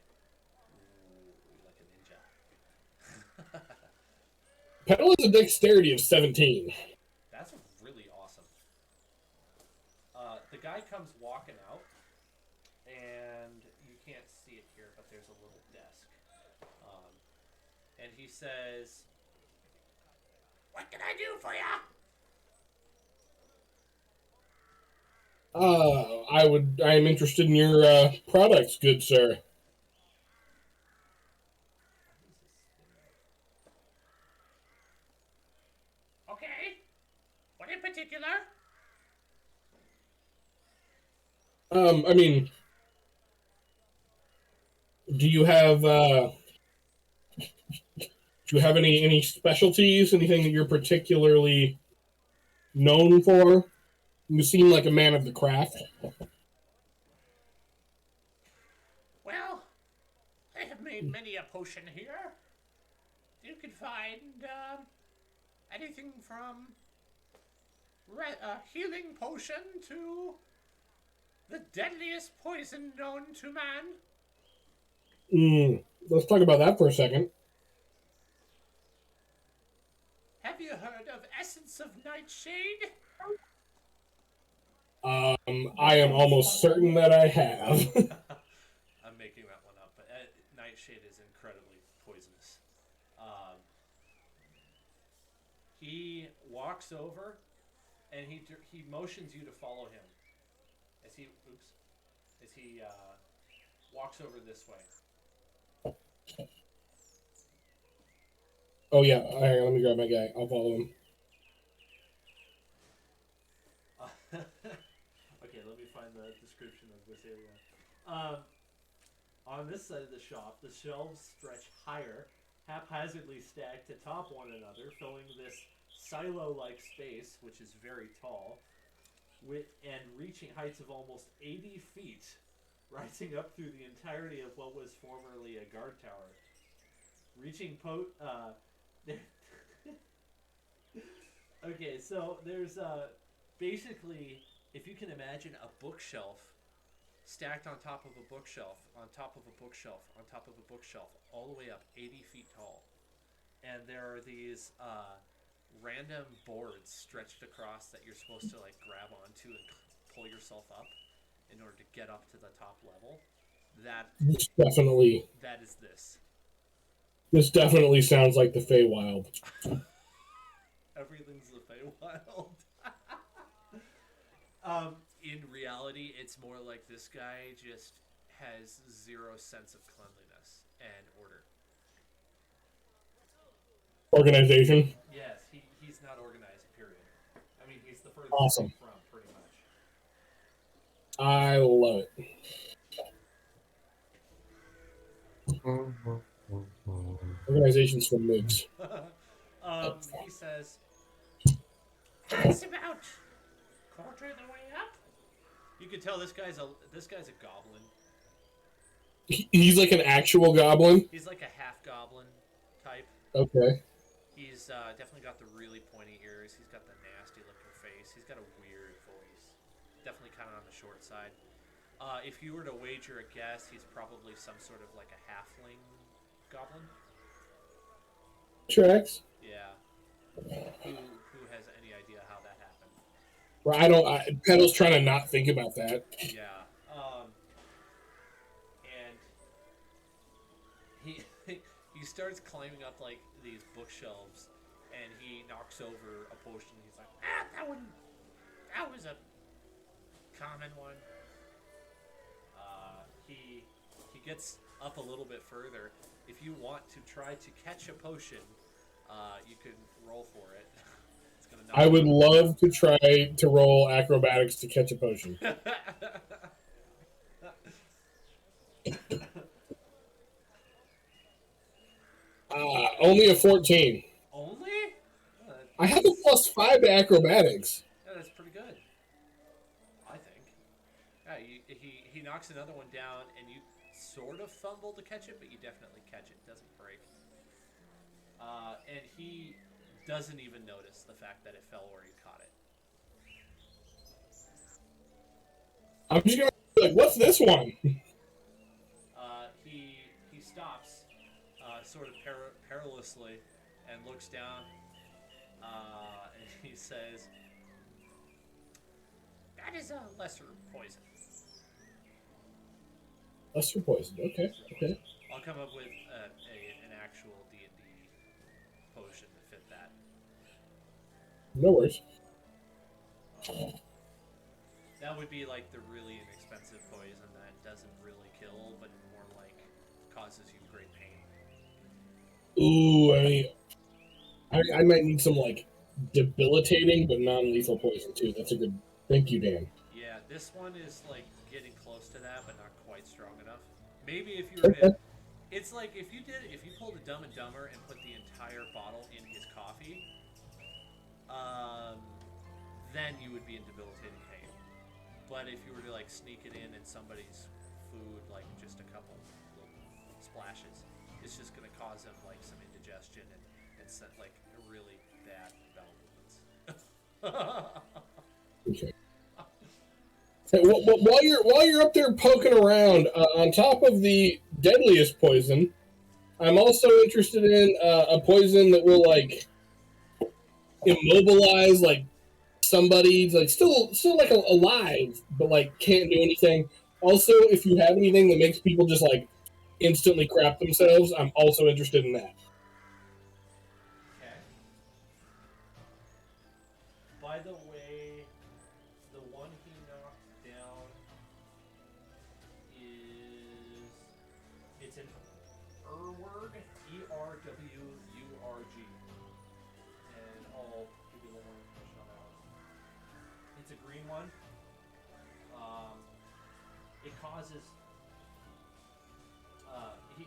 S1: a ninja.
S4: Pedal is a dexterity of 17.
S1: That's really awesome. The guy comes walking out, and you can't see it here, but there's a little desk. and he says, "What can I do for ya?"
S4: I am interested in your products, good sir.
S1: Okay. What in particular?
S4: I mean, do you have any specialties? Anything that you're particularly known for? You seem like a man of the craft.
S1: Well, I have made many a potion here. You can find anything from a healing potion to the deadliest poison known to man.
S4: Let's talk about that for a second.
S1: Have you heard of Essence of Nightshade?
S4: I am almost certain that I have.
S1: I'm making that one up, but Nightshade is incredibly poisonous. Um, he walks over and he motions you to follow him as he walks over this way.
S4: Oh yeah, hang on, let me grab my guy. I'll follow him.
S1: Okay, let me find the description of this area. On this side of the shop, the shelves stretch higher, haphazardly stacked atop one another, filling this silo-like space, which is very tall, and reaching heights of almost 80 feet, rising up through the entirety of what was formerly a guard tower. Reaching Okay, so there's basically, if you can imagine a bookshelf stacked on top of a bookshelf, on top of a bookshelf, on top of a bookshelf, all the way up 80 feet tall. And there are these random boards stretched across that you're supposed to like grab onto and pull yourself up in order to get up to the top level. That is this.
S4: This definitely sounds like the Feywild.
S1: Everything's the Feywild. In reality, it's more like this guy just has zero sense of cleanliness and order.
S4: Organization?
S1: Yes, he's not organized, period. I mean, he's the furthest
S4: Awesome.
S1: from, pretty much.
S4: I love it. Organization's for moods.
S1: He says, "It's about quarter of the way up." You can tell this guy's a goblin.
S4: He's like an actual goblin?
S1: He's like a half goblin type.
S4: Okay.
S1: He's definitely got the really pointy ears. He's got the nasty looking face. He's got a weird voice. Definitely kind of on the short side. If you were to wager a guess, he's probably some sort of like a halfling goblin.
S4: Tracks?
S1: Yeah. Who has any idea how that happened?
S4: Well, Pedal's trying to not think about that.
S1: Yeah. And he starts climbing up like these bookshelves, and he knocks over a potion. He's like, that was a common one. He gets up a little bit further. If you want to try to catch a potion, you can roll for it. It's gonna
S4: I would love to try to roll acrobatics to catch a potion. Only a 14.
S1: Only?
S4: I have a +5 to acrobatics.
S1: Yeah, that's pretty good. I think. Yeah, he knocks another one down, and you sort of fumble to catch it, but you definitely catch it. It doesn't break. And he doesn't even notice the fact that it fell where you caught it.
S4: I'm just gonna be like, what's this one?
S1: He stops, sort of perilously, and looks down, and he says, "That is a lesser poison."
S4: Lesser poison. Okay.
S1: I'll come up with an actual D&D
S4: No worries.
S1: That would be like the really inexpensive poison that doesn't really kill, but more like causes you great pain.
S4: Ooh, I mean, I might need some like debilitating but non-lethal poison too. That's a good. Thank you, Dan.
S1: Yeah, this one is like getting close to that, but not quite strong enough. Maybe if you were
S4: Okay.
S1: to, it's like if you pulled a Dumb and Dumber and put the entire bottle in his coffee, um, then you would be in debilitating pain. But if you were to like sneak it in somebody's food, like just a couple little splashes, it's just gonna cause them like some indigestion and set like really bad bowel movements.
S4: Okay. Hey, while you're up there poking around, on top of the deadliest poison, I'm also interested in a poison that will like immobilize like somebody like still like alive but like can't do anything. Also, if you have anything that makes people just like instantly crap themselves, I'm also interested in that.
S1: Okay. By the way, the one he knocked down is it's an Erwurg, Erwurg, and I'll give you a little more information on that one. It's a green one. It causes. He.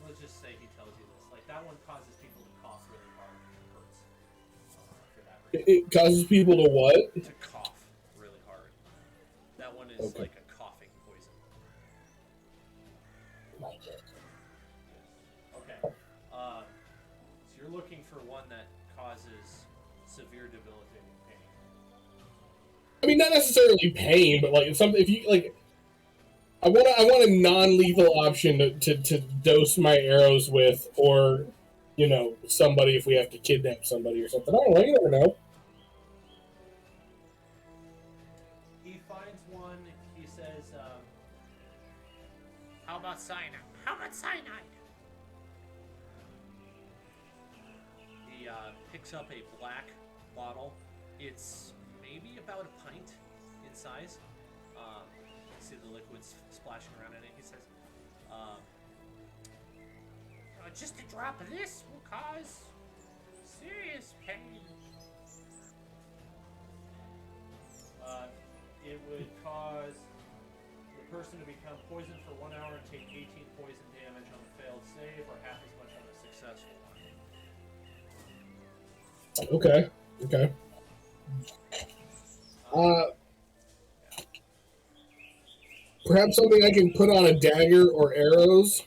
S1: Let's just say he tells you this. Like that one causes people to cough really hard and it hurts. For that reason.
S4: It causes people to what?
S1: To cough really hard. That one is
S4: Okay.
S1: like a coughing poison. Okay. So you're looking for one that causes severe debilitating pain.
S4: I mean, not necessarily pain, but like something. If you like, I want a non-lethal option to dose my arrows with, or somebody if we have to kidnap somebody or something. I don't know. You never know.
S1: He finds one. He says, "How about cyanide? How about cyanide?" He picks up a black bottle. It's maybe about a pint in size. You see the liquids splashing around in it. He says, "Just a drop of this will cause serious pain." It would cause the person to become poisoned for 1 hour and take 18 poison damage on a failed save, or half as much on a successful one.
S4: Okay. Perhaps something I can put on a dagger or arrows.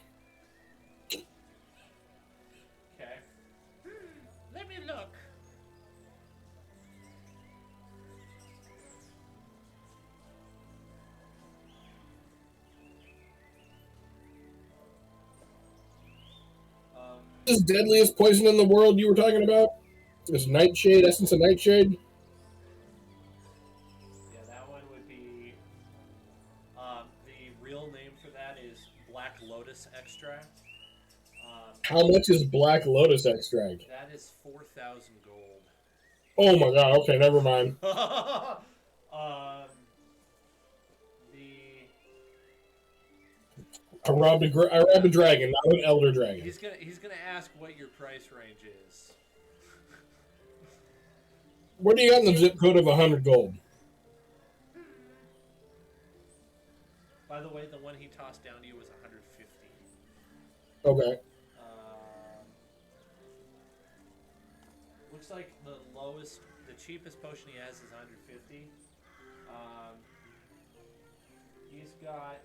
S1: Okay. Let me look.
S4: This deadliest poison in the world you were talking about? This nightshade, essence of nightshade?
S1: Yeah, that one would be. The real name for that is Black Lotus Extract.
S4: How much is Black Lotus extract?
S1: That is 4,000 gold.
S4: Oh my god, okay, never mind. I robbed a dragon, not an elder dragon.
S1: He's gonna ask what your price range is.
S4: What do you got in the zip code of 100 gold?
S1: By the way, the one he tossed down to you was 150.
S4: Okay.
S1: Looks like the cheapest potion he has is 150. He's got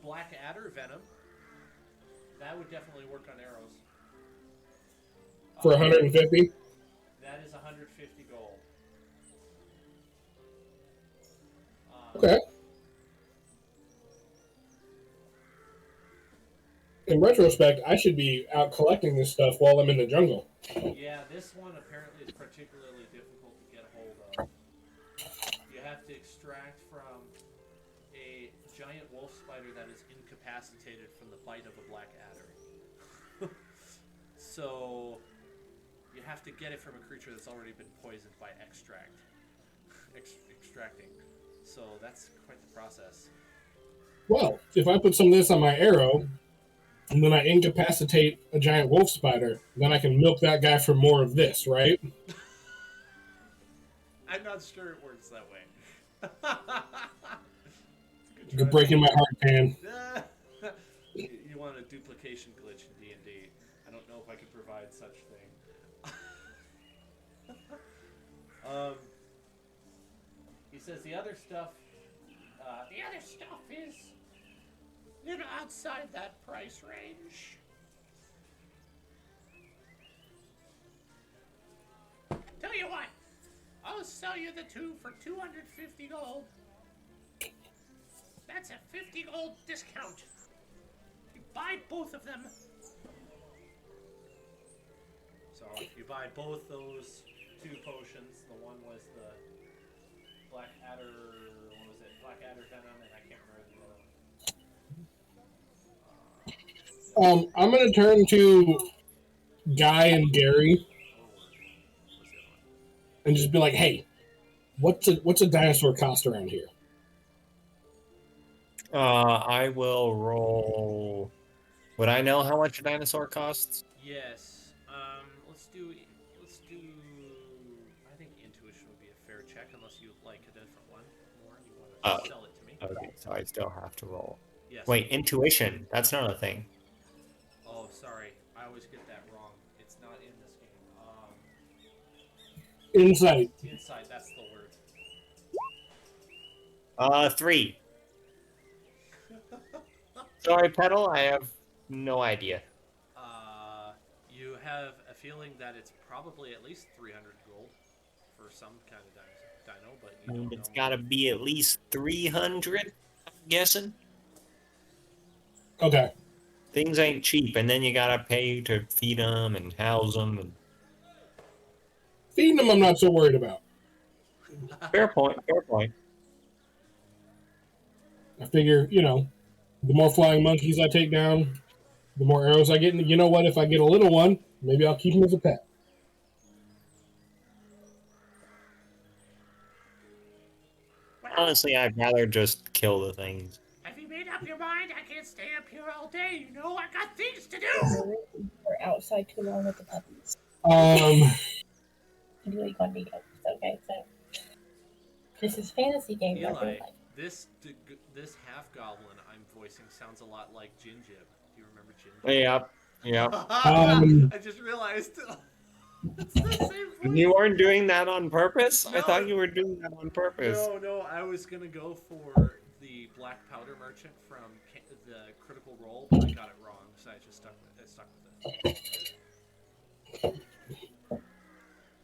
S1: Black Adder Venom. That would definitely work on arrows.
S4: For 150?
S1: That is 150 gold.
S4: Okay. In retrospect, I should be out collecting this stuff while I'm in the jungle.
S1: Yeah, this one apparently is particularly difficult to get a hold of. You have to extract from a giant wolf spider that is incapacitated from the bite of a black adder. So You have to get it from a creature that's already been poisoned by extracting. So that's quite the process.
S4: Well, if I put some of this on my arrow, and then I incapacitate a giant wolf spider, then I can milk that guy for more of this, right?
S1: I'm not sure it works that way.
S4: You're breaking my heart, Dan.
S1: You want a duplication glitch in D&D. I don't know if I could provide such thing. He says the other stuff is outside that price range. Tell you what, I'll sell you the two for 250 gold. That's a 50 gold discount. You buy both of them. So you buy both those 2 potions. The one was the Black Adder, what was it? Black Adder Venom, and I can't remember the other one.
S4: I'm going to turn to Guy and Gary
S1: What's the other one?
S4: and just be like, hey, what's a dinosaur cost around here?
S5: I will roll. Would I know how much a dinosaur costs?
S1: Yes. Let's do. I think intuition would be a fair check, unless you like a different one more. You want to sell it to me?
S5: Okay, so I still have to roll.
S1: Yes.
S5: Wait, intuition. That's not a thing.
S1: Oh, sorry. I always get that wrong. It's not in this game.
S4: Insight.
S1: Insight. That's the word.
S5: 3. Sorry, Petal. I have no idea.
S1: You have a feeling that it's probably at least 300 gold for some kind of dino, but you don't
S5: It's
S1: know.
S5: got to be at least 300. I'm guessing.
S4: Okay.
S5: Things ain't cheap, and then you gotta pay to feed them and house them. And...
S4: Feeding them, I'm not so worried about.
S5: Fair point. Fair point.
S4: I figure, the more flying monkeys I take down, the more arrows I get. And you know what? If I get a little one, maybe I'll keep him as a pet.
S5: Honestly, I'd rather just kill the things.
S1: Have you made up your mind? I can't stay up here all day. You know, I got things to do.
S2: We're outside too long with the puppies. You do what you want to do. Okay, so this is fantasy game.
S1: Eli, this half goblin I'm voicing sounds a lot like Jinjib. Do you remember Jinjib?
S5: Yep.
S1: I just realized. It's the same voice.
S5: You weren't doing that on purpose?
S1: No.
S5: I thought you were doing that on purpose.
S1: No, I was gonna go for the Black Powder Merchant from the Critical Role, but I got it wrong, so I just stuck with it.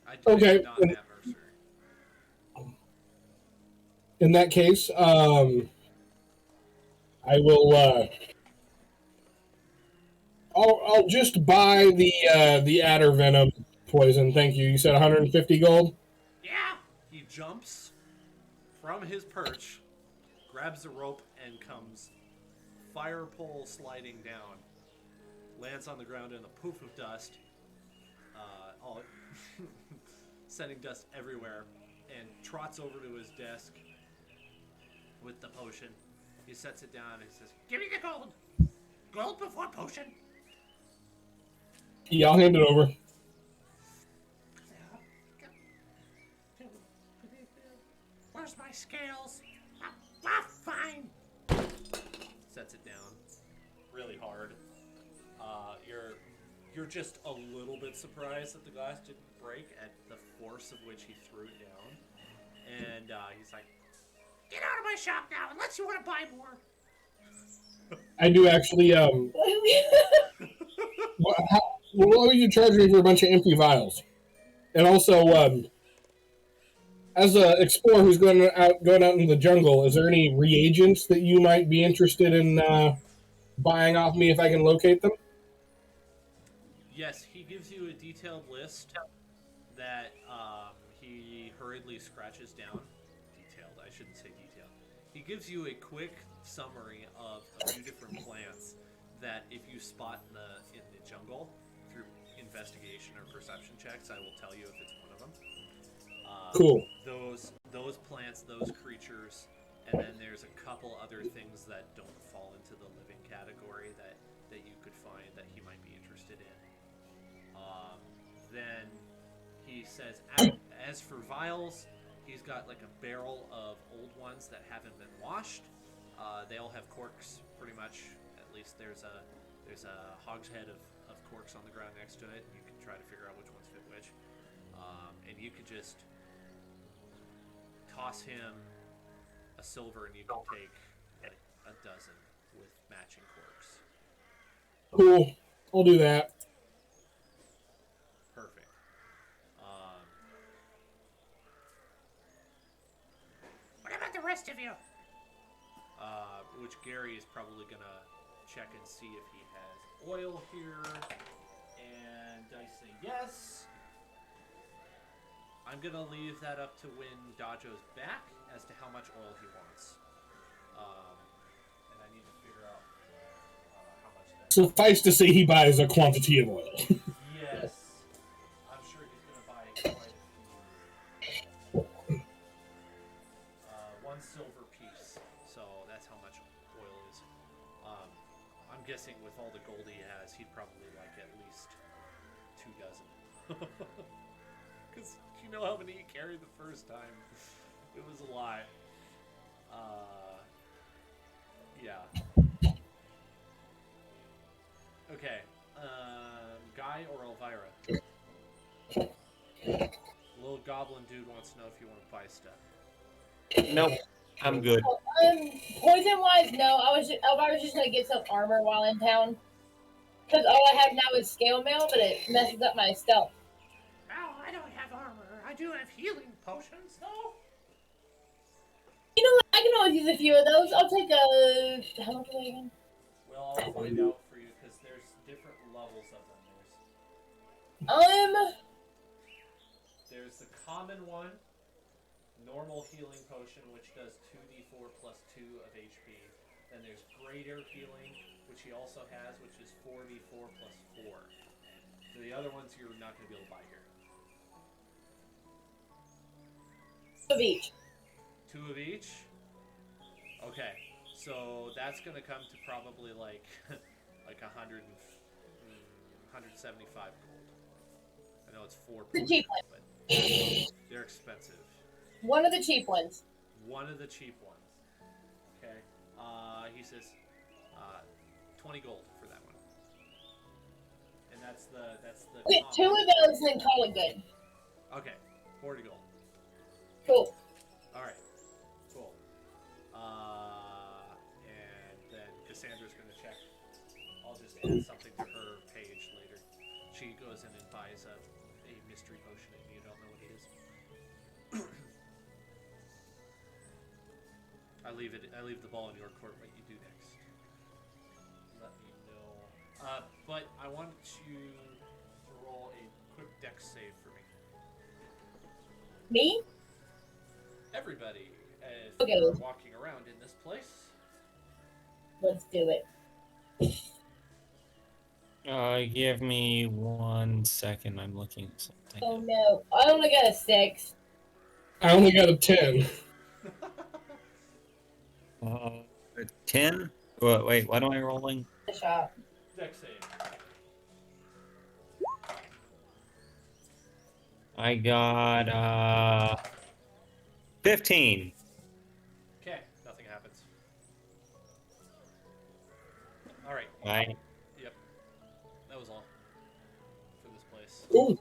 S1: I did not that Mercer.
S4: In that case, I will. I'll just buy the adder venom poison. Thank you. You said 150 gold.
S1: Yeah. He jumps from his perch, grabs a rope, and comes fire pole sliding down. Lands on the ground in a poof of dust, all sending dust everywhere, and trots over to his desk with the potion. He sets it down and he says, "Give me the gold. Gold before potion."
S4: Yeah, I'll hand it over.
S1: Where's my scales? Fine. Sets it down really hard. You're just a little bit surprised that the glass didn't break at the force of which he threw it down. And he's like, "Get out of my shop now, unless you want to buy more."
S4: I do actually. What would you charge me for a bunch of empty vials? And also, as an explorer who's going out into the jungle, is there any reagents that you might be interested in buying off me if I can locate them?
S1: Yes, he gives you a detailed list that he hurriedly scratches down. Detailed, I shouldn't say detailed. He gives you a quick summary of a few different plants that if you spot in the jungle through investigation or perception checks, I will tell you if it's one of them.
S4: Cool.
S1: Those plants, those creatures, and then there's a couple other things that don't fall into the living category that you could find that he might be interested in. Then he says, as for vials, he's got like a barrel of old ones that haven't been washed. They all have corks, pretty much. At least there's a hogshead of corks on the ground next to it. You can try to figure out which ones fit which. And you could just toss him a silver, and you can take like a dozen with matching corks.
S4: Cool. I'll do that.
S1: Perfect. What about the rest of you? Which Gary is probably gonna check and see if he has oil here. And I say yes. I'm gonna leave that up to when Dajo's back as to how much oil he wants. And I need to figure out how much that.
S4: Suffice to say, he buys a quantity of oil.
S1: Yes. I'm sure he's gonna buy quite a few. One silver piece. So that's how much oil is. I'm guessing with all the gold he has, he'd probably like at least 2 dozen. Because you know how many he carried the first time. It was a lot. Yeah. Okay. Guy or Elvira? Little goblin dude wants to know if you want to buy stuff.
S5: Nope, I'm good.
S2: Poison wise, no. I was just gonna get some armor while in town. Because all I have now is scale mail, but it messes up my stealth.
S1: Oh, I don't have armor. I do have healing potions, though.
S2: You know what? I can always use a few of those. I'll take a. How much are they again?
S1: Well, I'll find out for you because there's different levels of them. There's the common one, normal healing potion, which does 2d4 plus 2 of HP. Then there's greater healing, which he also has, which is 4d4 plus 4. So the other ones you're not going to be able to buy here.
S2: 2 of each.
S1: 2 of each? Okay, so that's going to come to probably like 175 gold. I know it's 4
S2: The cheap
S1: potions, but they're expensive.
S2: One of the cheap ones.
S1: One of the cheap ones. Okay. He says 20 gold for that one. And that's the
S2: Get 2 of those and then call it good.
S1: Okay. 40 gold.
S2: Cool.
S1: Alright. Cool. And then Cassandra's gonna check. I'll just add something to her page later. She goes in and buys a mystery potion and you don't know what it is. I leave the ball in your court what you do next. Let me know. But I want you to roll a quick dex save for me.
S2: Me?
S1: Everybody, as
S2: Okay.
S1: you're walking around in this place.
S2: Let's do it.
S5: Give me 1 second. I'm looking at something.
S2: Oh no. I only got a 6.
S4: I only got a 10.
S5: 10? Wait, what am I rolling?
S2: The shop.
S1: Dex save.
S5: I got 15.
S1: Okay, nothing happens. Alright.
S5: Right.
S1: Yep. That was all for this place.
S4: Ooh.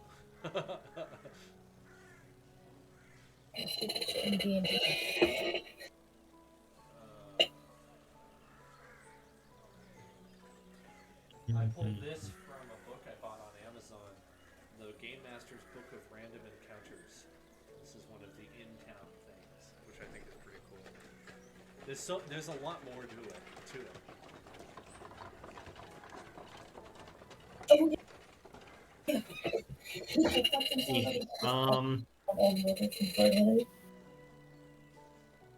S1: I pulled this from a book I bought on Amazon, the Game Master's Book of Random Encounters. This is one of the in-town things, which I think is pretty cool. There's a lot more to it.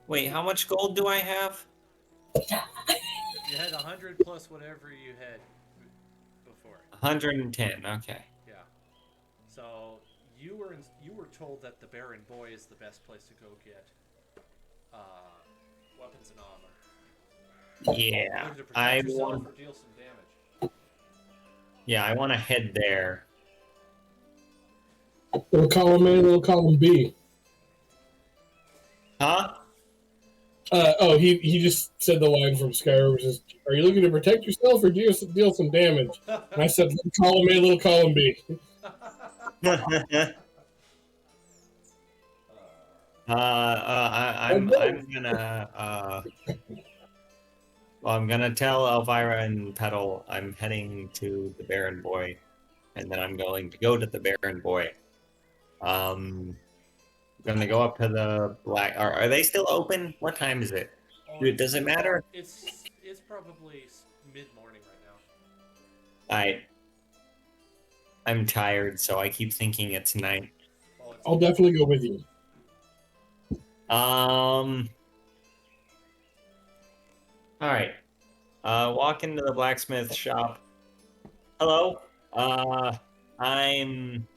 S5: Wait, how much gold do I have?
S1: You had 100 plus whatever you had before.
S5: 110. Okay.
S1: Yeah. So you were told that the Baron Boy is the best place to go get uh, weapons and armor.
S5: Yeah,
S1: Looking to
S5: I
S1: protect yourself
S5: want.
S1: or deal some damage.
S5: Yeah, I want to head there.
S4: Little column A, little column B.
S5: Huh?
S4: He just said the line from Skyrim, which is, "Are you looking to protect yourself or deal some damage?" And I said, "Little column A, little column B."
S5: I'm gonna tell Elvira and Petal I'm heading to the Baron Boy, and then I'm going to go to the Baron Boy. I'm gonna go up to the black. Are they still open? What time is it?
S1: Oh, it's
S5: Does it matter?
S1: it's probably mid morning right now.
S5: I I'm tired, so I keep thinking it's night.
S1: Well, it's
S4: I'll definitely go with you.
S5: Um. All right. Walk into the blacksmith shop. Hello. I'm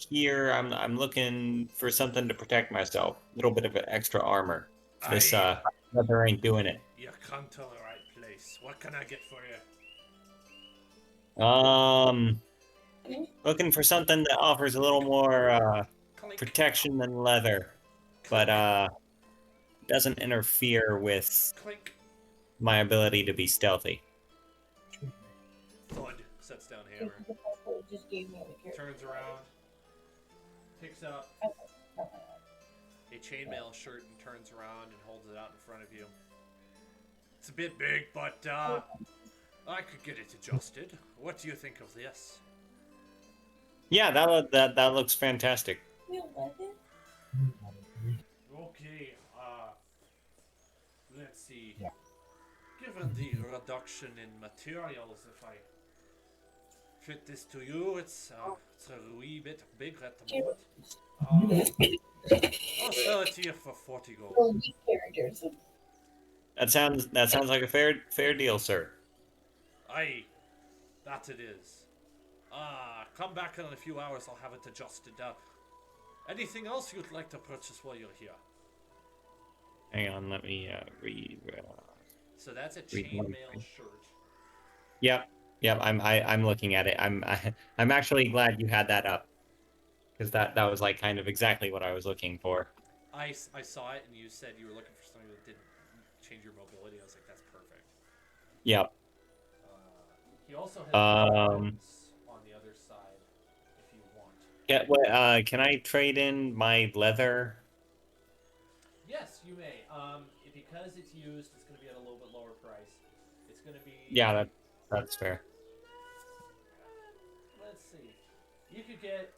S5: here. I'm looking for something to protect myself. A little bit of extra armor. This
S1: Aye.
S5: leather ain't doing it.
S1: You come to the right place. What can I get for you?
S5: Looking for something that offers a little more
S1: Clink.
S5: protection than leather, but doesn't interfere with
S1: Clink.
S5: my ability to be stealthy.
S1: Thud. Sets down hammer.
S2: Just gave me the character.
S1: Turns around. Picks up a chainmail shirt and turns around and holds it out in front of you. It's a bit big, but I could get it adjusted. What do you think of this?
S5: Yeah, that looks fantastic.
S1: Okay, let's see. Given the reduction in materials, if I fit this to you, it's a wee bit big at the moment. I'll sell it to you for 40 gold.
S2: Characters.
S5: That sounds like a fair deal, sir.
S1: Aye, that it is. Come back in a few hours, I'll have it adjusted. Anything else you'd like to purchase while you're here?
S5: Hang on, let me read.
S1: So that's a
S5: Read one
S1: chainmail
S5: thing.
S1: shirt.
S5: Yep. I'm looking at it. I'm actually glad you had that up, because that was like kind of exactly what I was looking for.
S1: I saw it and you said you were looking for something that didn't change your mobility. I was like, that's perfect.
S5: Yep.
S1: He also has weapons on the other side if you want.
S5: Yeah. Can I trade in my leather?
S1: Yes, you may. Because it's used, it's going to be at a little bit lower price. It's going to be.
S5: Yeah, that's fair.
S1: Let's see. You could get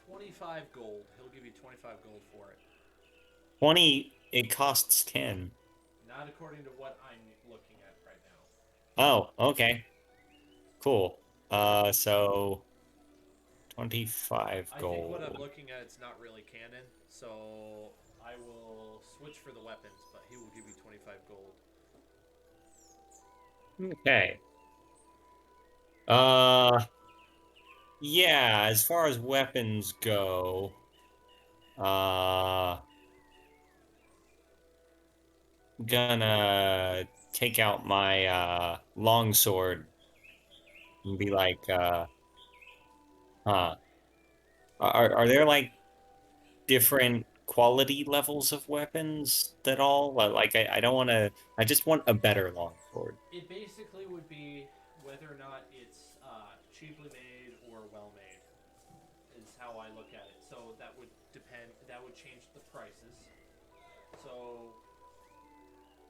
S1: 25 gold. He'll give you 25 gold for it.
S5: 20. It costs 10.
S1: Not according to what I'm looking at right now.
S5: Oh, okay. Cool. So 25 gold.
S1: I think what I'm looking at, it's not really canon, so I will switch for the weapons, but he will give you 25 gold.
S5: Okay. Yeah, as far as weapons go, gonna take out my longsword and be like, are there like different quality levels of weapons at all? Like I don't want to. I just want a better longsword.
S1: It basically would be whether or not it's cheaply made or well made, is how I look at it. So that would depend. That would change the prices. So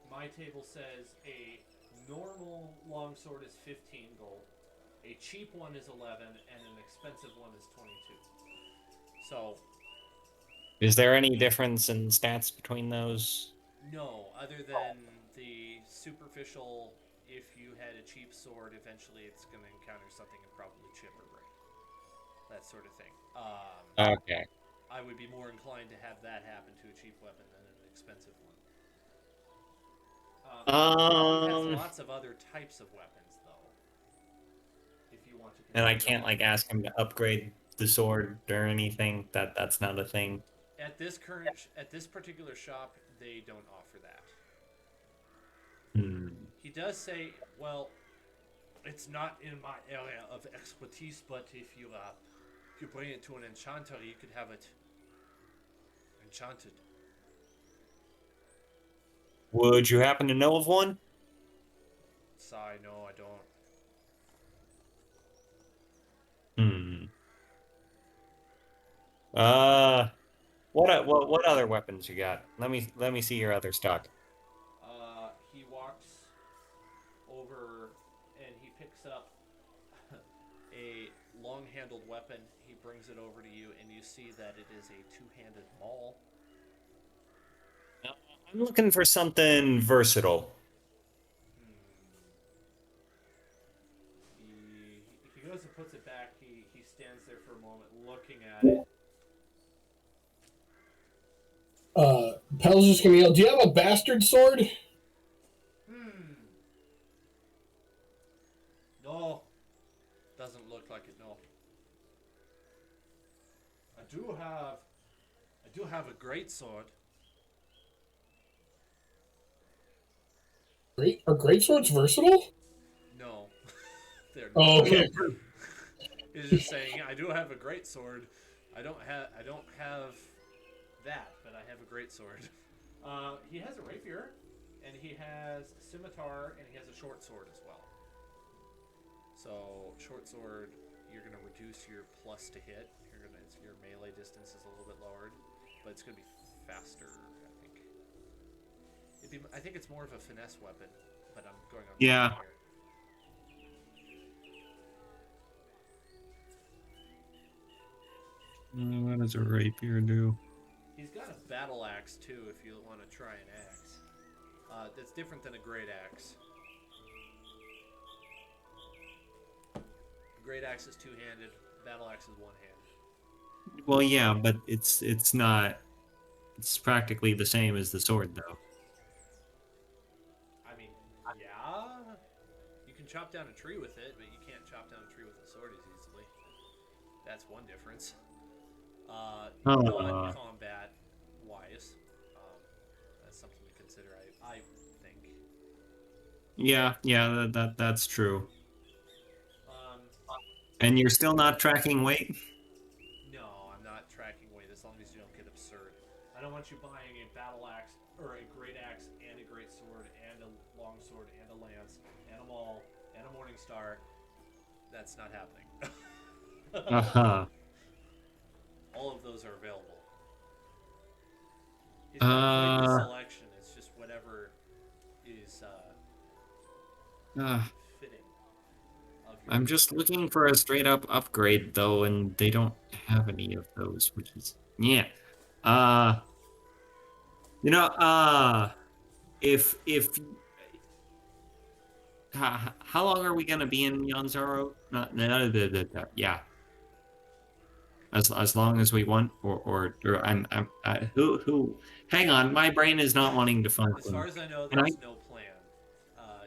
S1: my table says a normal longsword is 15 gold, a cheap one is 11, and an expensive one is 22. So
S5: Is there any difference in stats between those?
S1: no, other than the superficial. If you had a cheap sword, eventually it's going to encounter something and probably chip or break. That sort of thing.
S5: Okay.
S1: I would be more inclined to have that happen to a cheap weapon than an expensive one. He has lots of other types of weapons, though. If you want to.
S5: And I can't like ask him to upgrade the sword or anything? That's not a thing.
S1: At this particular shop, they don't offer that.
S5: Hmm.
S1: He does say, well, it's not in my area of expertise, but if you bring it to an enchanter, you could have it enchanted.
S5: Would you happen to know of one?
S1: Sigh, no, I don't.
S5: Hmm. Uh, what other weapons you got? Let me see your other stock.
S1: He walks over and he picks up a long-handled weapon. He brings it over to you, and you see that it is a two-handed maul.
S5: I'm looking for something versatile.
S1: He goes and puts it back. He stands there for a moment, looking at it.
S4: Pel's just gonna yell, "Do you have a bastard sword?"
S1: No, doesn't look like it. No. I do have a great sword.
S4: Are great swords versatile?
S1: No, they're not.
S4: Oh, okay.
S1: He's just saying, I do have a great sword. I don't have that, but I have a great sword. He has a rapier, and he has a scimitar, and he has a short sword as well. So short sword, you're gonna reduce your plus to hit. Your melee distance is a little bit lowered, but it's gonna be faster. I think it's more of a finesse weapon, but I'm going on
S3: Yeah.
S1: here.
S3: What does a rapier do?
S1: He's got a battle axe too, if you want to try an axe. That's different than a great axe. A great axe is two-handed. Battle axe is one-handed.
S3: Well, yeah, but it's not. It's practically the same as the sword, though.
S1: I mean, yeah, you can chop down a tree with it, but you can't chop down a tree with a sword as easily. That's one difference. Non-combat wise, that's something to consider. I think.
S3: Yeah, that's true.
S1: Um,
S3: And you're still not tracking weight?
S1: no, I'm not tracking weight as long as you don't get absurd. I don't want you buying a battle axe or a great axe and a great sword and a long sword and a lance and a maul and a morning star. That's not happening.
S3: Uh-huh.
S1: All of those are available. He's got quite the
S3: Uh,
S1: selection. It's just whatever is
S3: uh,
S1: fitting of your
S3: I'm just looking for a straight up upgrade, though, and they don't have any of those, which is... Yeah. Uh, if... How long are we gonna be in Yanzaro? Yeah. As long as we want, or who? Hang on, my brain is not wanting to
S1: As
S3: function.
S1: far as I know,
S3: Can I?
S1: there's no plan.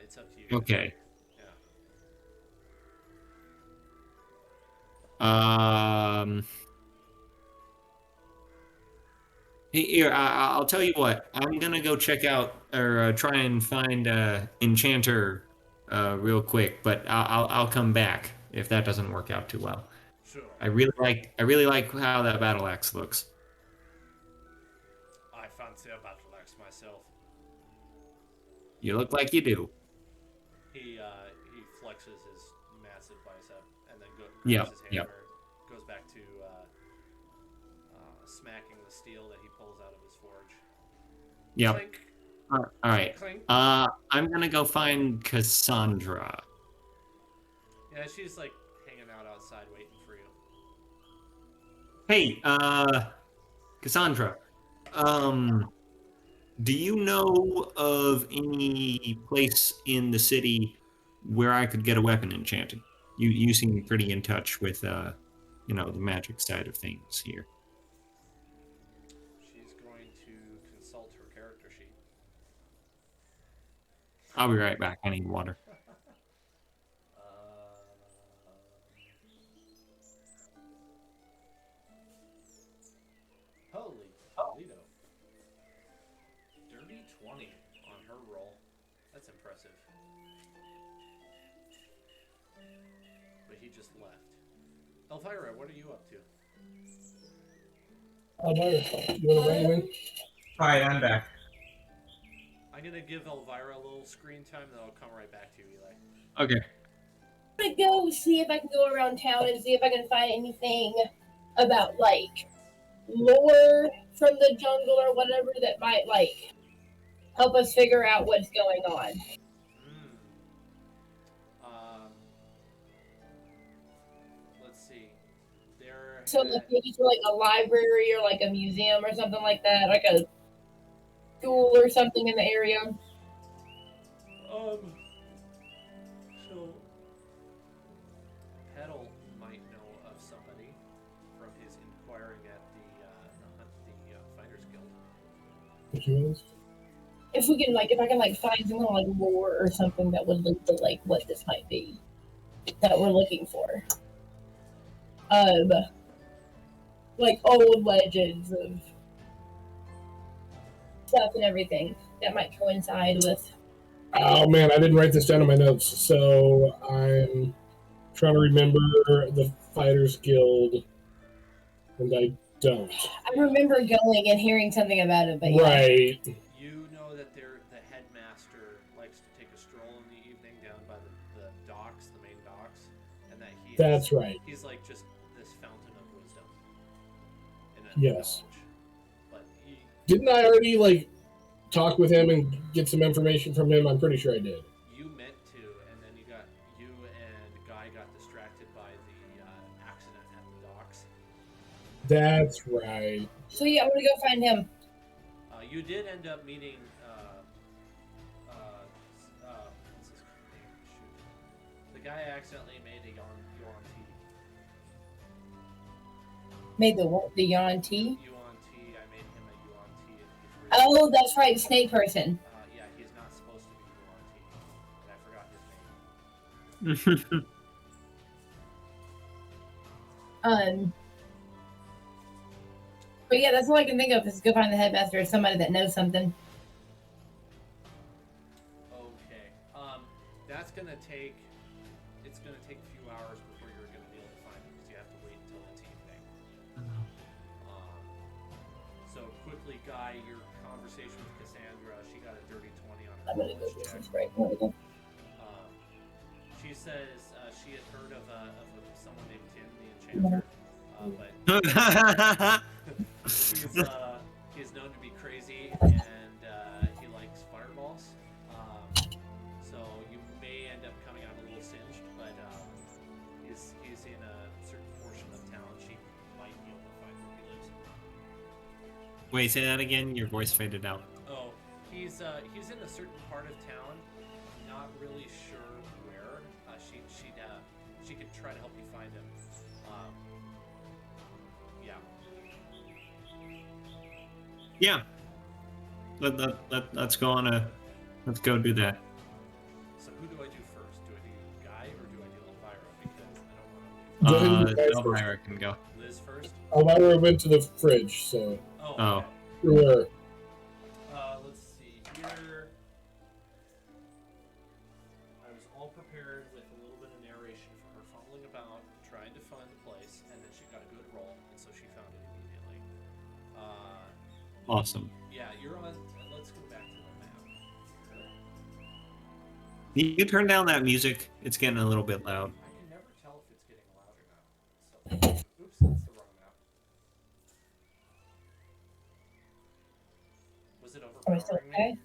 S1: It's up to you.
S3: Okay.
S1: Yeah.
S3: Here, I'll tell you what. I'm gonna go check out or try and find Enchanter real quick, but I'll come back if that doesn't work out too well.
S1: Sure.
S3: I really like how that battle axe looks.
S1: I fancy a battle axe myself.
S3: You look like you do.
S1: He flexes his massive bicep and then grabs
S3: Yep,
S1: his
S3: yep.
S1: hammer, goes back to smacking the steel that he pulls out of his forge.
S3: Yep.
S1: Clink.
S3: All right.
S1: Clink.
S3: I'm gonna go find Cassandra.
S1: Yeah, she's like hanging out outside waiting for you.
S3: Hey, Cassandra. Do you know of any place in the city where I could get a weapon enchanted? You seem pretty in touch with the magic side of things here.
S1: She's going to consult her character sheet.
S3: I'll be right back. I need water.
S1: he just left. Elvira, what are you up to?
S4: Elvira, you want to bring him in?
S5: Alright, I'm back.
S1: I'm gonna give Elvira a little screen time, then I'll come right back to you, Eli.
S3: Okay.
S2: I'm gonna go see if I can go around town and see if I can find anything about like lore from the jungle or whatever that might like help us figure out what's going on.
S1: Um, let's see. There.
S2: So like maybe to like a library or like a museum or something like that, like a school or something in the area.
S1: So Petal might know of somebody from his inquiring at the Fighters Guild.
S4: What you ask?
S2: If we can like, if I can like find some like lore or something that would lead to like what this might be that we're looking for. Like old legends of stuff and everything that might coincide with.
S4: Oh man, I didn't write this down in my notes, so I'm trying to remember the Fighters Guild, and I don't.
S2: I remember going and hearing something about it, but yeah.
S4: Right.
S1: You know that the headmaster likes to take a stroll in the evening down by the docks, the main docks, and that
S4: That's right.
S1: He's like just this fountain of wisdom.
S4: Yes.
S1: Knowledge. But
S4: Didn't I already like talk with him and get some information from him? I'm pretty sure I did.
S1: you meant to, and then you and Guy got distracted by the accident at the docks.
S4: That's right.
S2: So yeah, I'm gonna go find him.
S1: You did end up meeting. What's his name? Shoot. The guy accidentally made a Yuan-Ti.
S2: Made the Yuan-Ti.
S1: Yuan-Ti. I made him a Yuan-Ti. And he's really,
S2: Oh, that's right, snake person.
S1: yeah, he's not supposed to be Yuan-Ti, and I forgot his name.
S2: But yeah, that's all I can think of is go find the headmaster or somebody that knows something.
S1: Okay. That's gonna take. It's gonna take a few hours before you're gonna be able to find him because you have to wait until it's evening. So quickly, Guy, your conversation with Cassandra, she got a dirty 20 on her
S2: I'm gonna go
S1: knowledge
S2: get
S1: check.
S2: some spray. I'm gonna go.
S1: She says she had heard of someone named Tim the Enchanter, but he's known to be crazy and he likes fireballs. So you may end up coming out a little singed, but he's in a certain portion of town. She might be able to find where he lives.
S3: Wait, say that again. Your voice faded out.
S1: Oh, he's in a certain part of town. Not really sure where. She could try to help you find him. Yeah.
S3: Yeah. Let's go on a. Let's go do that.
S1: So who do I do first? Do I do Guy or do I do Elvira? Because I don't want to.
S4: Go ahead and do guys first.
S3: Elvira can go.
S1: Liz first.
S4: Elvira went to the fridge, so
S1: Oh.
S3: Oh.
S1: Okay.
S4: through her.
S1: Let's see here. I was all prepared with a little bit of narration for her fumbling about, trying to find the place, and then she got a good roll, and so she found it immediately.
S3: Awesome.
S1: Yeah, you're on. Let's go back to the map.
S3: You turn down that music. It's getting a little bit loud.
S1: I can never tell if it's getting loud or not. So, oops, that's the wrong map. Was it
S2: Are we still
S1: overpowering
S2: okay?
S1: me?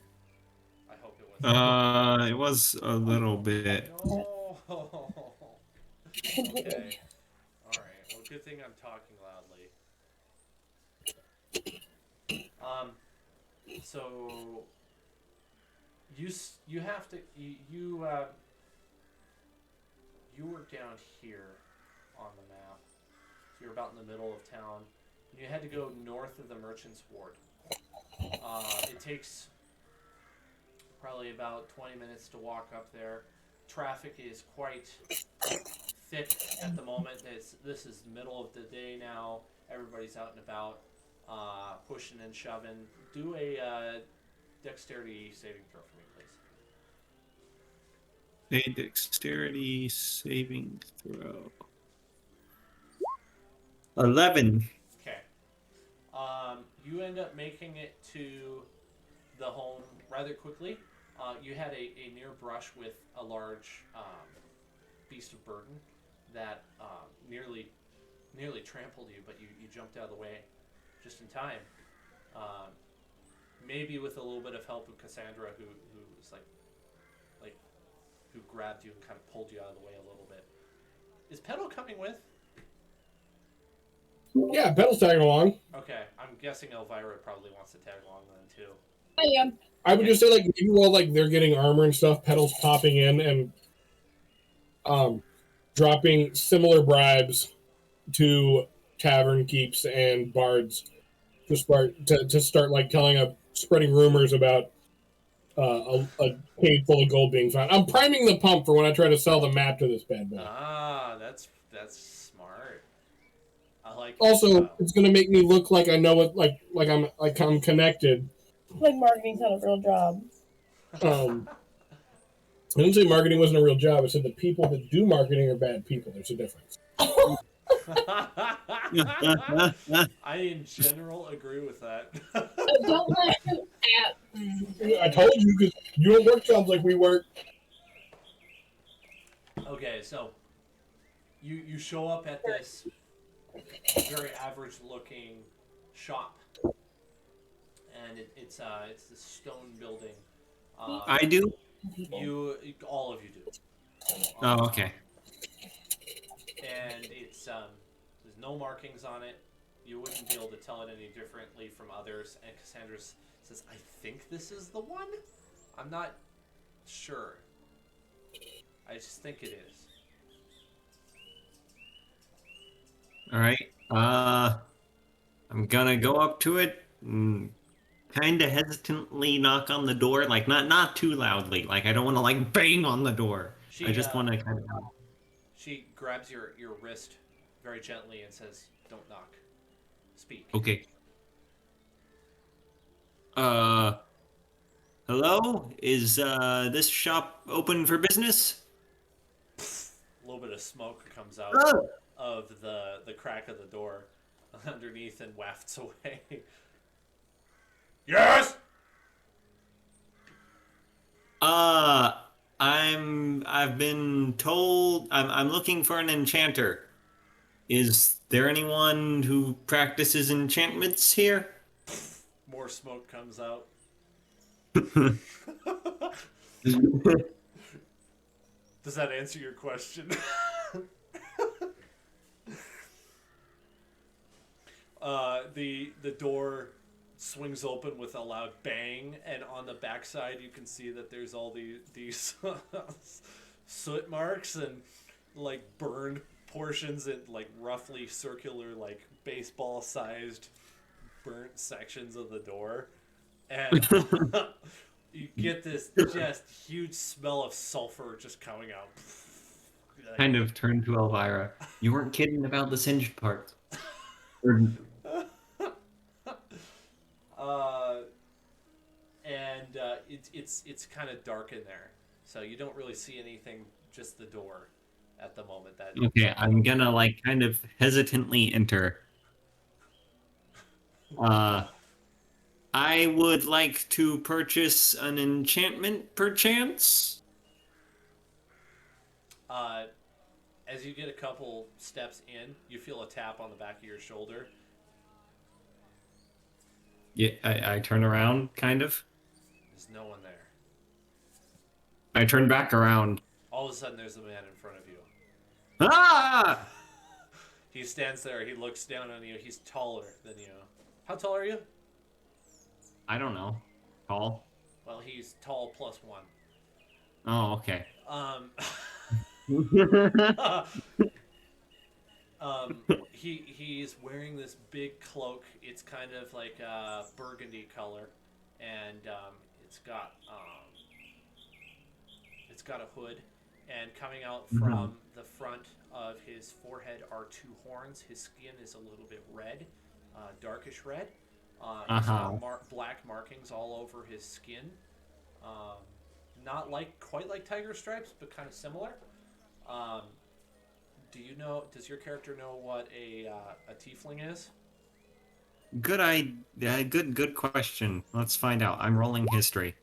S1: I hope it was.
S3: It was a little bit.
S1: No. Okay. All right. Well, good thing I'm talking loudly. So you have to you were down here on the map. So you're about in the middle of town. You had to go north of the Merchant's Ward. It takes probably about 20 minutes to walk up there. Traffic is quite thick at the moment. This is the middle of the day now. Everybody's out and about, pushing and shoving. Do a dexterity saving throw for me, please.
S3: A dexterity saving throw. 11.
S1: Okay. You end up making it to the home rather quickly. You had a near brush with a large beast of burden that nearly trampled you, but you jumped out of the way just in time. Um, Maybe with a little bit of help of Cassandra, who was like who grabbed you and kind of pulled you out of the way a little bit. Is Petal coming with?
S4: Yeah, Petal's tagging along.
S1: Okay, I'm guessing Elvira probably wants to tag along then too.
S2: I am.
S4: I would just say, like, maybe while like they're getting armor and stuff, Petal's popping in and dropping similar bribes to tavern keeps and bards to start like spreading rumors about a cave full of gold being found. I'm priming the pump for when I try to sell the map to this bad boy.
S1: Ah, that's smart. I like.
S4: Also, it's gonna make me look like I know what I'm connected.
S2: Like marketing's not a real job.
S4: I didn't say marketing wasn't a real job. I said the people that do marketing are bad people. There's a difference.
S1: I in general agree with that.
S2: Don't let you
S4: I told you because you don't work jobs like we work.
S1: Okay, so you show up at this very average looking shop, and it's this stone building.
S3: I do?
S1: All of you do.
S3: Oh, okay.
S1: And it's there's no markings on it. You wouldn't be able to tell it any differently from others. And Cassandra says, "I think this is the one. I'm not sure. I just think it is."
S3: All right. I'm gonna go up to it and kind of hesitantly knock on the door, like not too loudly. Like I don't want to like bang on the door. I just want to kind of.
S1: She grabs your wrist very gently and says, "Don't knock. Speak."
S3: Okay. Hello? Is this shop open for business?
S1: A little bit of smoke comes out of the crack of the door underneath and wafts away. Yes.
S3: I've been told I'm looking for an enchanter. Is there anyone who practices enchantments here?
S1: More smoke comes out. Does that answer your question? The door swings open with a loud bang, and on the backside you can see that there's all these soot marks and like burned portions and like roughly circular, like baseball sized burnt sections of the door, and you get this just huge smell of sulfur just coming out.
S3: Kind of turn to Elvira. You weren't kidding about the singed part.
S1: It's kind of dark in there, so you don't really see anything. Just the door at the moment.
S3: Okay, I'm gonna like kind of hesitantly enter. I would like to purchase an enchantment, perchance.
S1: As you get a couple steps in, you feel a tap on the back of your shoulder.
S3: Yeah, I turn around, kind of.
S1: There's no one there.
S3: I turn back around.
S1: All of a sudden, there's a man in front of you.
S3: Ah!
S1: He stands there. He looks down on you. He's taller than you. How tall are you?
S3: I don't know. Tall?
S1: Well, he's tall plus one.
S3: Oh, okay.
S1: He's wearing this big cloak. It's kind of like a burgundy color, and it's got a hood, and coming out from the front of his forehead are two horns. His skin is a little bit red, darkish red. He's got black markings all over his skin. not like quite like tiger stripes, but kind of similar. Um, do you know? Does your character know what a tiefling is?
S3: Good question. Let's find out. I'm rolling history.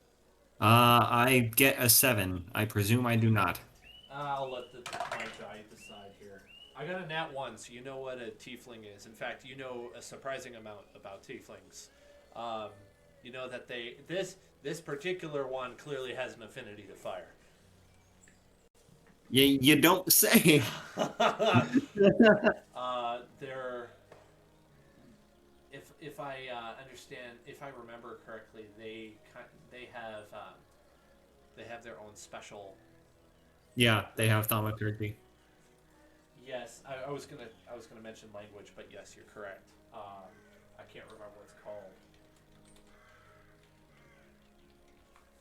S3: I get a 7. I presume I do not.
S1: I'll let my die decide here. I got a nat 1, so you know what a tiefling is. In fact, you know a surprising amount about tieflings. Um, you know that this particular one clearly has an affinity to fire.
S3: You don't say.
S1: They're if I understand, if I remember correctly, they have their own special.
S3: Yeah, they have thaumaturgy.
S1: Yes, I was gonna mention language, but yes, you're correct. I can't remember what it's called.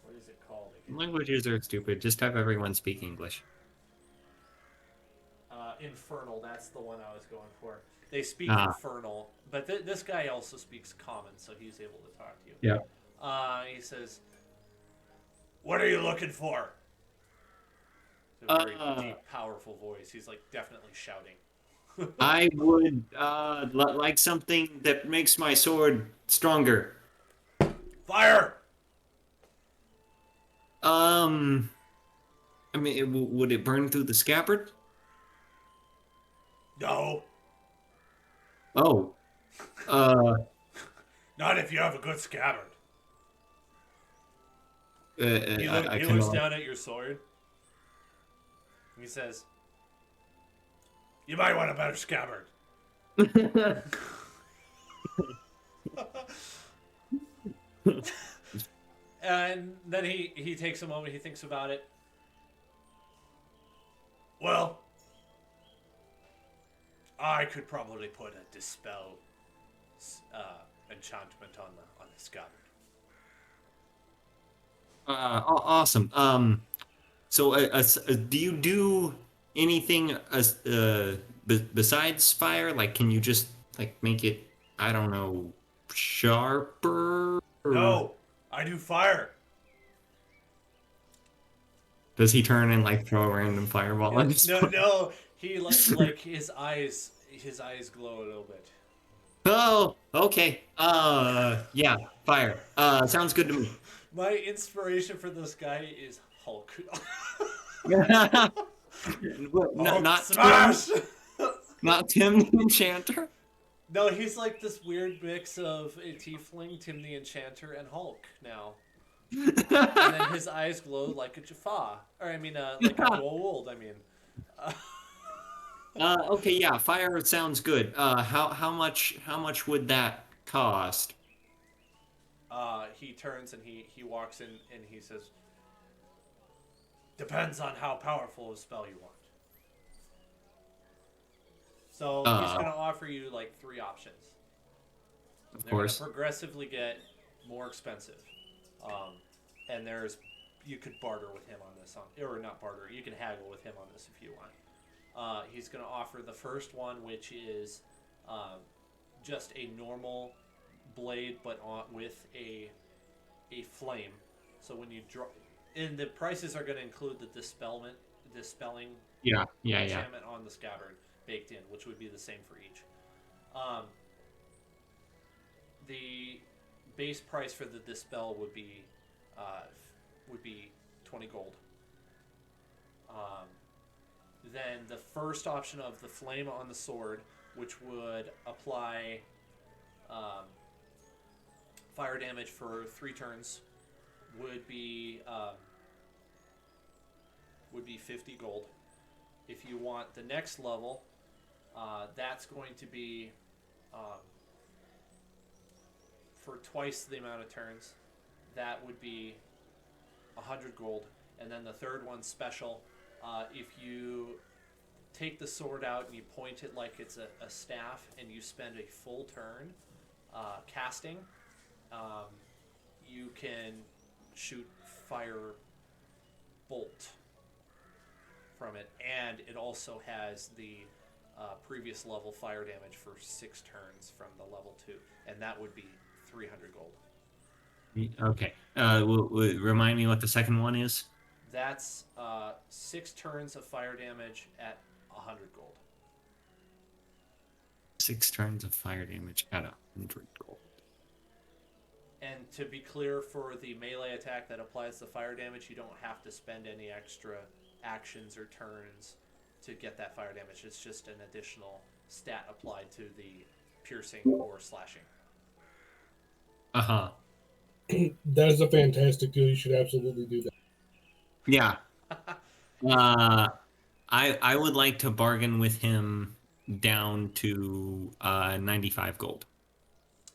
S1: What is it called again?
S3: Languages are stupid. Just have everyone speak English.
S1: Infernal. That's the one I was going for. They speak
S3: Ah,
S1: Infernal, but this guy also speaks Common, so he's able to talk to you.
S3: yeah.
S1: He says, "What are you looking for?" It's a very deep, powerful voice. He's like definitely shouting.
S3: I would like something that makes my sword stronger.
S1: Fire!
S3: I mean, would it burn through the scabbard?
S1: No,
S3: Oh, uh,
S1: not if you have a good scabbard.
S3: I
S1: He
S3: kind
S1: looks
S3: of
S1: down at your sword. He says, "You might want a better scabbard."
S3: like.
S1: And then he takes a moment. He thinks about it. Well, I could probably put a dispel enchantment on the scabbard.
S3: Awesome. So, do you do anything besides fire? Like, can you just like make it, I don't know, sharper? Or
S1: No, I do fire.
S3: does he turn and like throw a random fireball at his foot?
S1: No. He like his eyes glow a little bit.
S3: Oh, okay. Yeah, fire. Sounds good to me.
S1: My inspiration for this guy is Hulk. Hulk
S3: Not
S1: smash.
S3: Tim, not Tim the Enchanter.
S1: No, he's like this weird mix of a tiefling, Tim the Enchanter, and Hulk now. And then his eyes glow like a Jaffa, or I mean, like a gold. I mean,
S3: Okay, yeah, fire sounds good. How much would that cost?
S1: he turns and he walks in and he says, "Depends on how powerful a spell you want." So he's
S3: Uh,
S1: going to offer you like 3 options.
S3: of
S1: They're going to
S3: course.
S1: progressively get more expensive, and you could barter with him on this, or not barter. You can haggle with him on this if you want. He's going to offer the first one, which is just a normal blade, but with a flame. So when you draw, and the prices are going to include the dispelling
S3: Yeah.
S1: enchantment on the scabbard baked in, which would be the same for each. The base price for the dispel would be 20 gold. Then the first option of the flame on the sword, which would apply fire damage for 3 turns, would be 50 gold. If you want the next level, that's going to be for twice the amount of turns. That would be 100 gold. And then the third one's special. If you take the sword out and you point it like it's a staff and you spend a full turn casting, you can shoot fire bolt from it, and it also has the previous level fire damage for 6 turns from the level 2, and that would be 300 gold.
S3: Okay. Remind me what the second one is.
S1: That's 6 turns of fire damage at 100 gold.
S3: 6 turns of fire damage at 100 gold.
S1: And to be clear, for the melee attack that applies the fire damage, you don't have to spend any extra actions or turns to get that fire damage. It's just an additional stat applied to the piercing or slashing.
S3: Uh-huh.
S4: That is a fantastic deal. You should absolutely do that.
S3: Yeah. I would like to bargain with him down to 95 gold.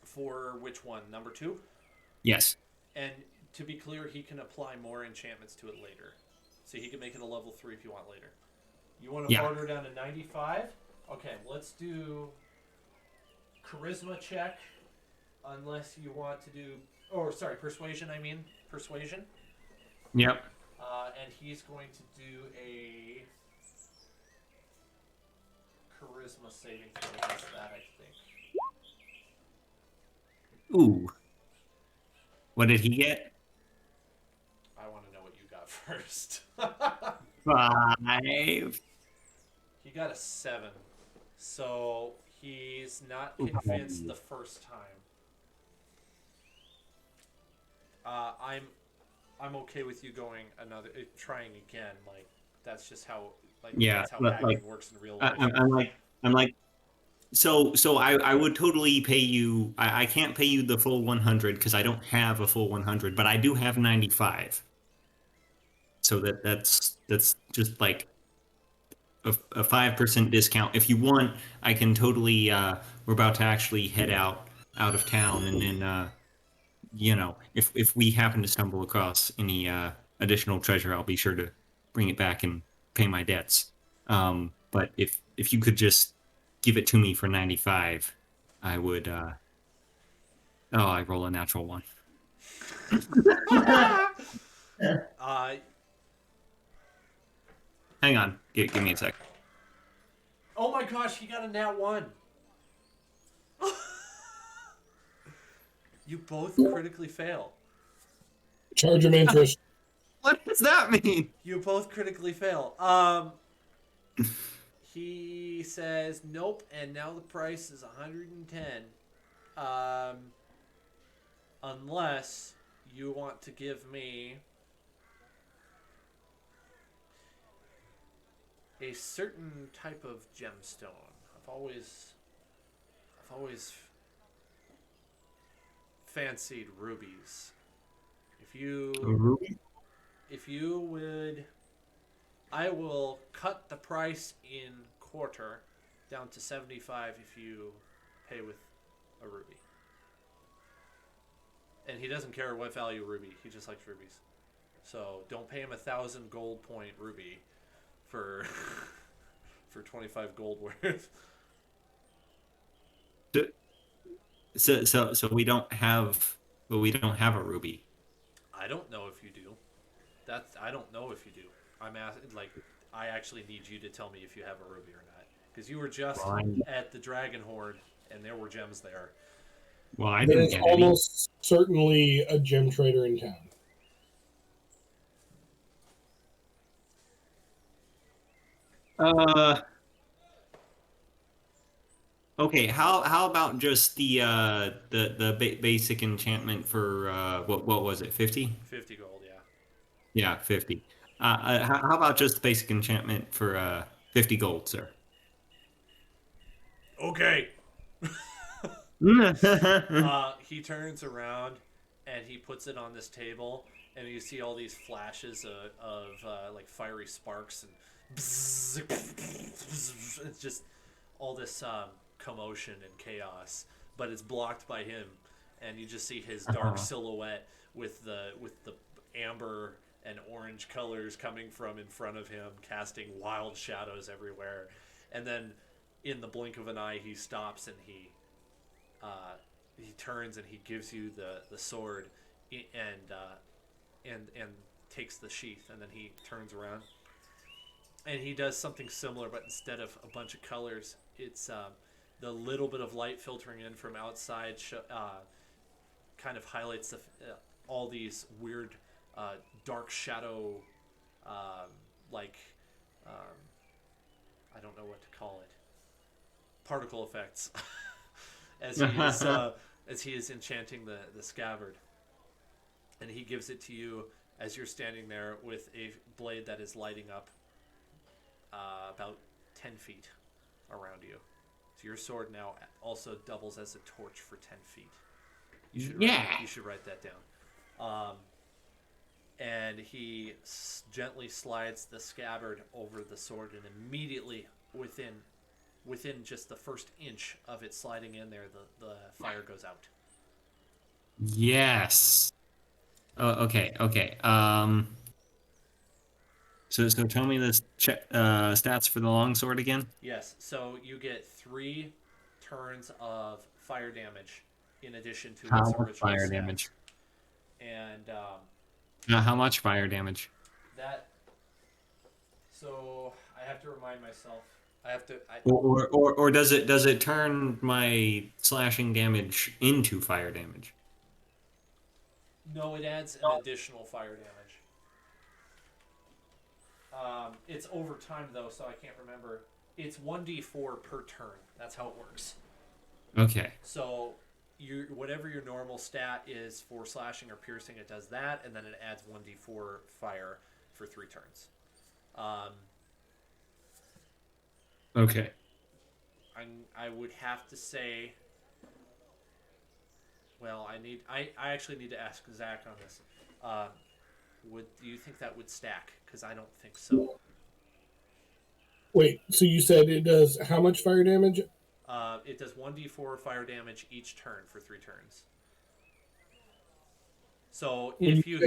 S1: For which one? Number 2?
S3: Yes.
S1: And to be clear, he can apply more enchantments to it later. So he can make it a level 3 if you want later. You want to barter down to 95? Okay, let's do charisma check. Unless you want to do... Or, sorry, persuasion, I mean. Persuasion.
S3: Yep.
S1: And he's going to do a charisma saving throw against that, I think.
S3: Ooh. What did he get?
S1: I want to know what you got first.
S3: 5.
S1: He got a 7. So he's not convinced the first time. I'm okay with you going trying again. Like that's just how that's how hacking works in real life.
S3: I'm like. So I would totally pay you. I can't pay you the full 100 because I don't have a full 100, but I do have 95. So that's just like a 5% discount. If you want, I can totally. We're about to actually head out of town, and then if we happen to stumble across any additional treasure, I'll be sure to bring it back and pay my debts. But if you could just give it to me for 95, I would. I roll a natural 1. Hang on, give me a sec.
S1: Oh my gosh, he got a nat 1. You both critically fail.
S4: Charge him interest.
S3: What does that mean?
S1: You both critically fail. He says nope, and now the price is 110. Unless you want to give me a certain type of gemstone. I've always fancied rubies. If you would, I will cut the price in quarter down to 75 if you pay with a ruby. And he doesn't care what value ruby, he just likes rubies. So don't pay him 1,000 gold point ruby for 25 gold worth.
S3: So we don't have a ruby.
S1: I don't know if you do. I don't know if you do. I'm asking, I actually need you to tell me if you have a ruby or not, because you were just at the Dragon Hoard and there were gems there.
S3: Well, I
S4: There
S3: didn't
S4: is
S3: get
S4: almost certainly a gem trader in town.
S3: Okay, how about just the basic enchantment for what was it, 50?
S1: 50 gold, yeah.
S3: Yeah, 50. How about just the basic enchantment for 50 gold, sir?
S1: Okay. He turns around and he puts it on this table, and you see all these flashes of like fiery sparks and bzz, bzz, it's just all this commotion and chaos, but it's blocked by him, and you just see his dark silhouette with the amber and orange colors coming from in front of him, casting wild shadows everywhere. And then in the blink of an eye, he stops and he turns and he gives you the sword and takes the sheath, and then he turns around and he does something similar, but instead of a bunch of colors, it's the little bit of light filtering in from outside kind of highlights all these weird dark shadow, like I don't know what to call it, particle effects, as he is enchanting the scabbard, and he gives it to you as you're standing there with a blade that is lighting up about 10 feet around you. So your sword now also doubles as a torch for 10 feet. You should write that down. And he gently slides the scabbard over the sword, and immediately within just the first inch of it sliding in there, the fire goes out.
S3: Yes. Oh, okay. So tell me the stats for the longsword again.
S1: Yes, so you get 3 turns of fire damage in addition to
S3: How
S1: its
S3: much
S1: original
S3: fire
S1: stats.
S3: damage?
S1: And
S3: How much fire damage?
S1: that. So I have to remind myself.
S3: Or does it turn my slashing damage into fire damage?
S1: No, it adds an additional fire damage. It's over time though, so I can't remember. It's 1d4 per turn. That's how it works.
S3: Okay.
S1: So whatever your normal stat is for slashing or piercing, it does that, and then it adds 1d4 fire for 3 turns.
S3: Okay.
S1: I would have to say. Well, I actually need to ask Zach on this. Do you think that would stack? Because I don't think so.
S4: Wait, so you said it does how much fire damage?
S1: It does 1d4 fire damage each turn for 3 turns. So if you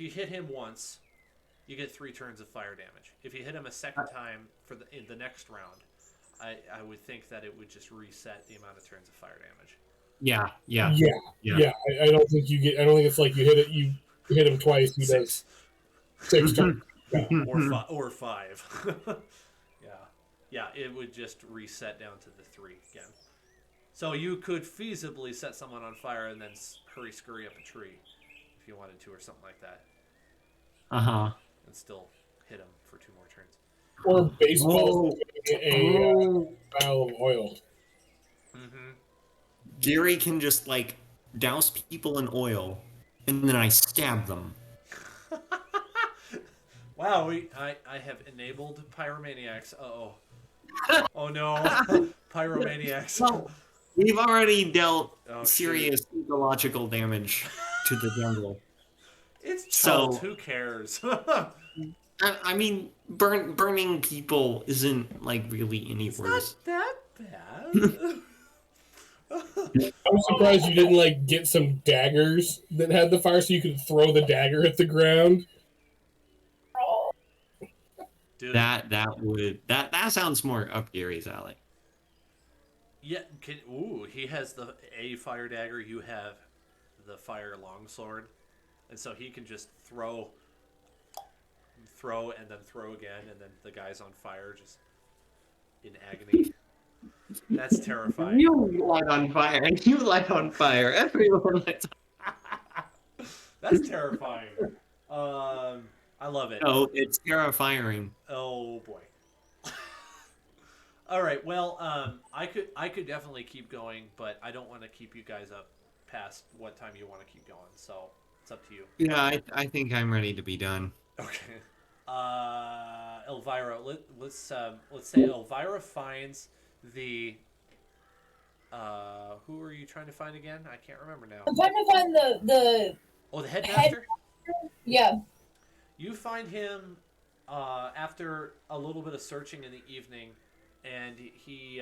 S1: hit him once, you get 3 turns of fire damage. If you hit him a second time in the next round, I would think that it would just reset the amount of turns of fire damage.
S3: Yeah.
S4: I don't think you get. I don't think it's like you hit him twice. He
S1: 6.
S4: does 6 turns. Yeah.
S1: or 5. Yeah. It would just reset down to the 3 again. So you could feasibly set someone on fire and then scurry up a tree if you wanted to, or something like that. And still hit him for 2 more turns.
S4: Or baseball a vial of oil.
S1: Mm-hmm.
S3: Gary can just like douse people in oil, and then I stab them.
S1: Wow, I have enabled pyromaniacs. Uh-oh. Oh no. Pyromaniacs.
S3: Well, we've already dealt serious
S1: shoot.
S3: ecological damage to the jungle.
S1: It's Chult. Who cares?
S3: I mean, burning people isn't like really any worse.
S1: Not that bad.
S4: I'm surprised you didn't like get some daggers that had the fire so you could throw the dagger at the ground.
S1: Dude.
S3: That sounds more up Gary's alley.
S1: Yeah, he has a fire dagger, you have the fire longsword. And so he can just throw and then throw again, and then the guy's on fire just in agony. That's terrifying.
S3: You light on fire, and you light on fire. Everyone lights on
S1: That's terrifying. I love it.
S3: Oh, it's terrifying.
S1: Oh boy. All right. Well, I could definitely keep going, but I don't want to keep you guys up past what time you want to keep going. So it's up to you.
S3: Yeah, I think I'm ready to be done.
S1: Okay. Elvira, let's say Elvira finds the. Who are you trying to find again? I can't remember now.
S2: I'm trying to find
S1: the headmaster.
S2: Yeah.
S1: You find him after a little bit of searching in the evening, and he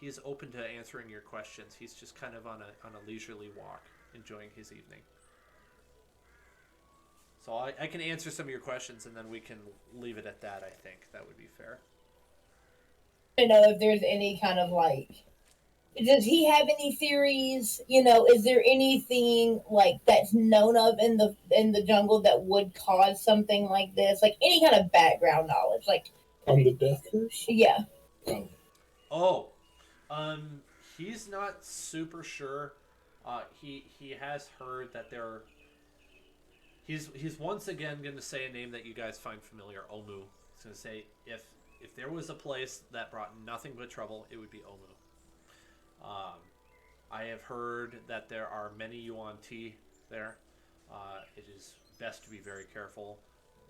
S1: is open to answering your questions. He's just kind of on a leisurely walk, enjoying his evening. So I can answer some of your questions, and then we can leave it at that. I think that would be fair.
S2: I don't know if there's any kind of like, does he have any theories? Is there anything like that's known of in the jungle that would cause something like this? Like any kind of background knowledge, like
S4: on the death curse?
S2: Yeah.
S1: Oh, he's not super sure. He has heard that there. He's once again going to say a name that you guys find familiar, Omu. He's going to say if there was a place that brought nothing but trouble, it would be Omu. I have heard that there are many Yuan Ti there. It is best to be very careful,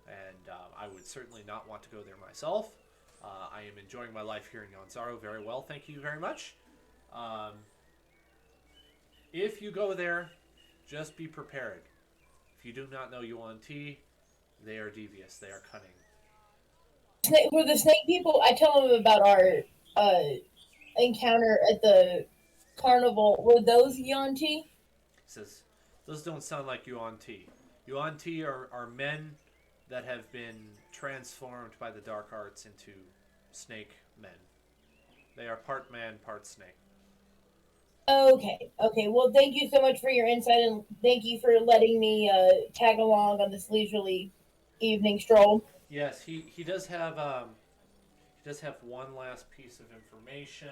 S1: and I would certainly not want to go there myself. I am enjoying my life here in Yonzaro very well, thank you very much. If you go there, just be prepared. If you do not know Yuan Ti, they are devious, they are cunning.
S2: Were the snake people? I tell them about our encounter at the carnival. Were those Yuan Ti?
S1: He says, those don't sound like Yuan Ti. Yuan Ti are men that have been transformed by the dark arts into snake men. They are part man, part snake.
S2: Okay. Well, thank you so much for your insight, and thank you for letting me tag along on this leisurely evening stroll.
S1: Yes, he does have one last piece of information.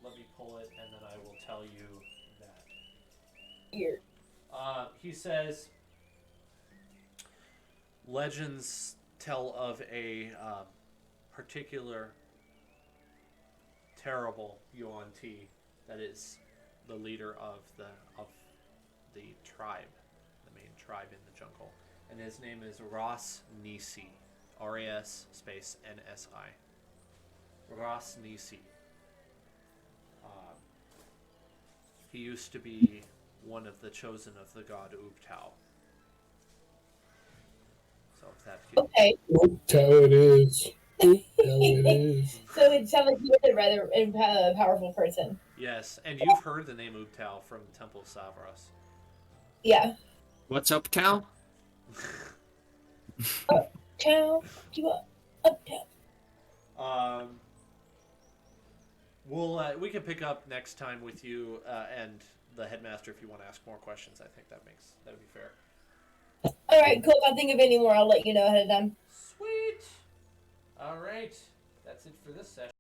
S1: Let me pull it, and then I will tell you that.
S2: Here.
S1: He says, legends tell of a particular terrible Yuan Ti that is the leader of the tribe, the main tribe in the jungle, and his name is Ras Nisi, R-A-S space N-S-I. Ras Nisi. He used to be one of the chosen of the god Ubtao. So if that
S2: Okay.
S4: Ubtao it is. Ubtao it is.
S2: So it sounds like you're a rather powerful person.
S1: Yes, and you've heard the name Ubtao from the Temple of Savras.
S2: Yeah.
S3: What's up, Cal?
S2: Uptown. Uptown.
S1: We can pick up next time with you and the headmaster if you want to ask more questions. I think that'd be fair.
S2: All right, cool. If I think of any more, I'll let you know ahead of time.
S1: Sweet. All right, that's it for this session.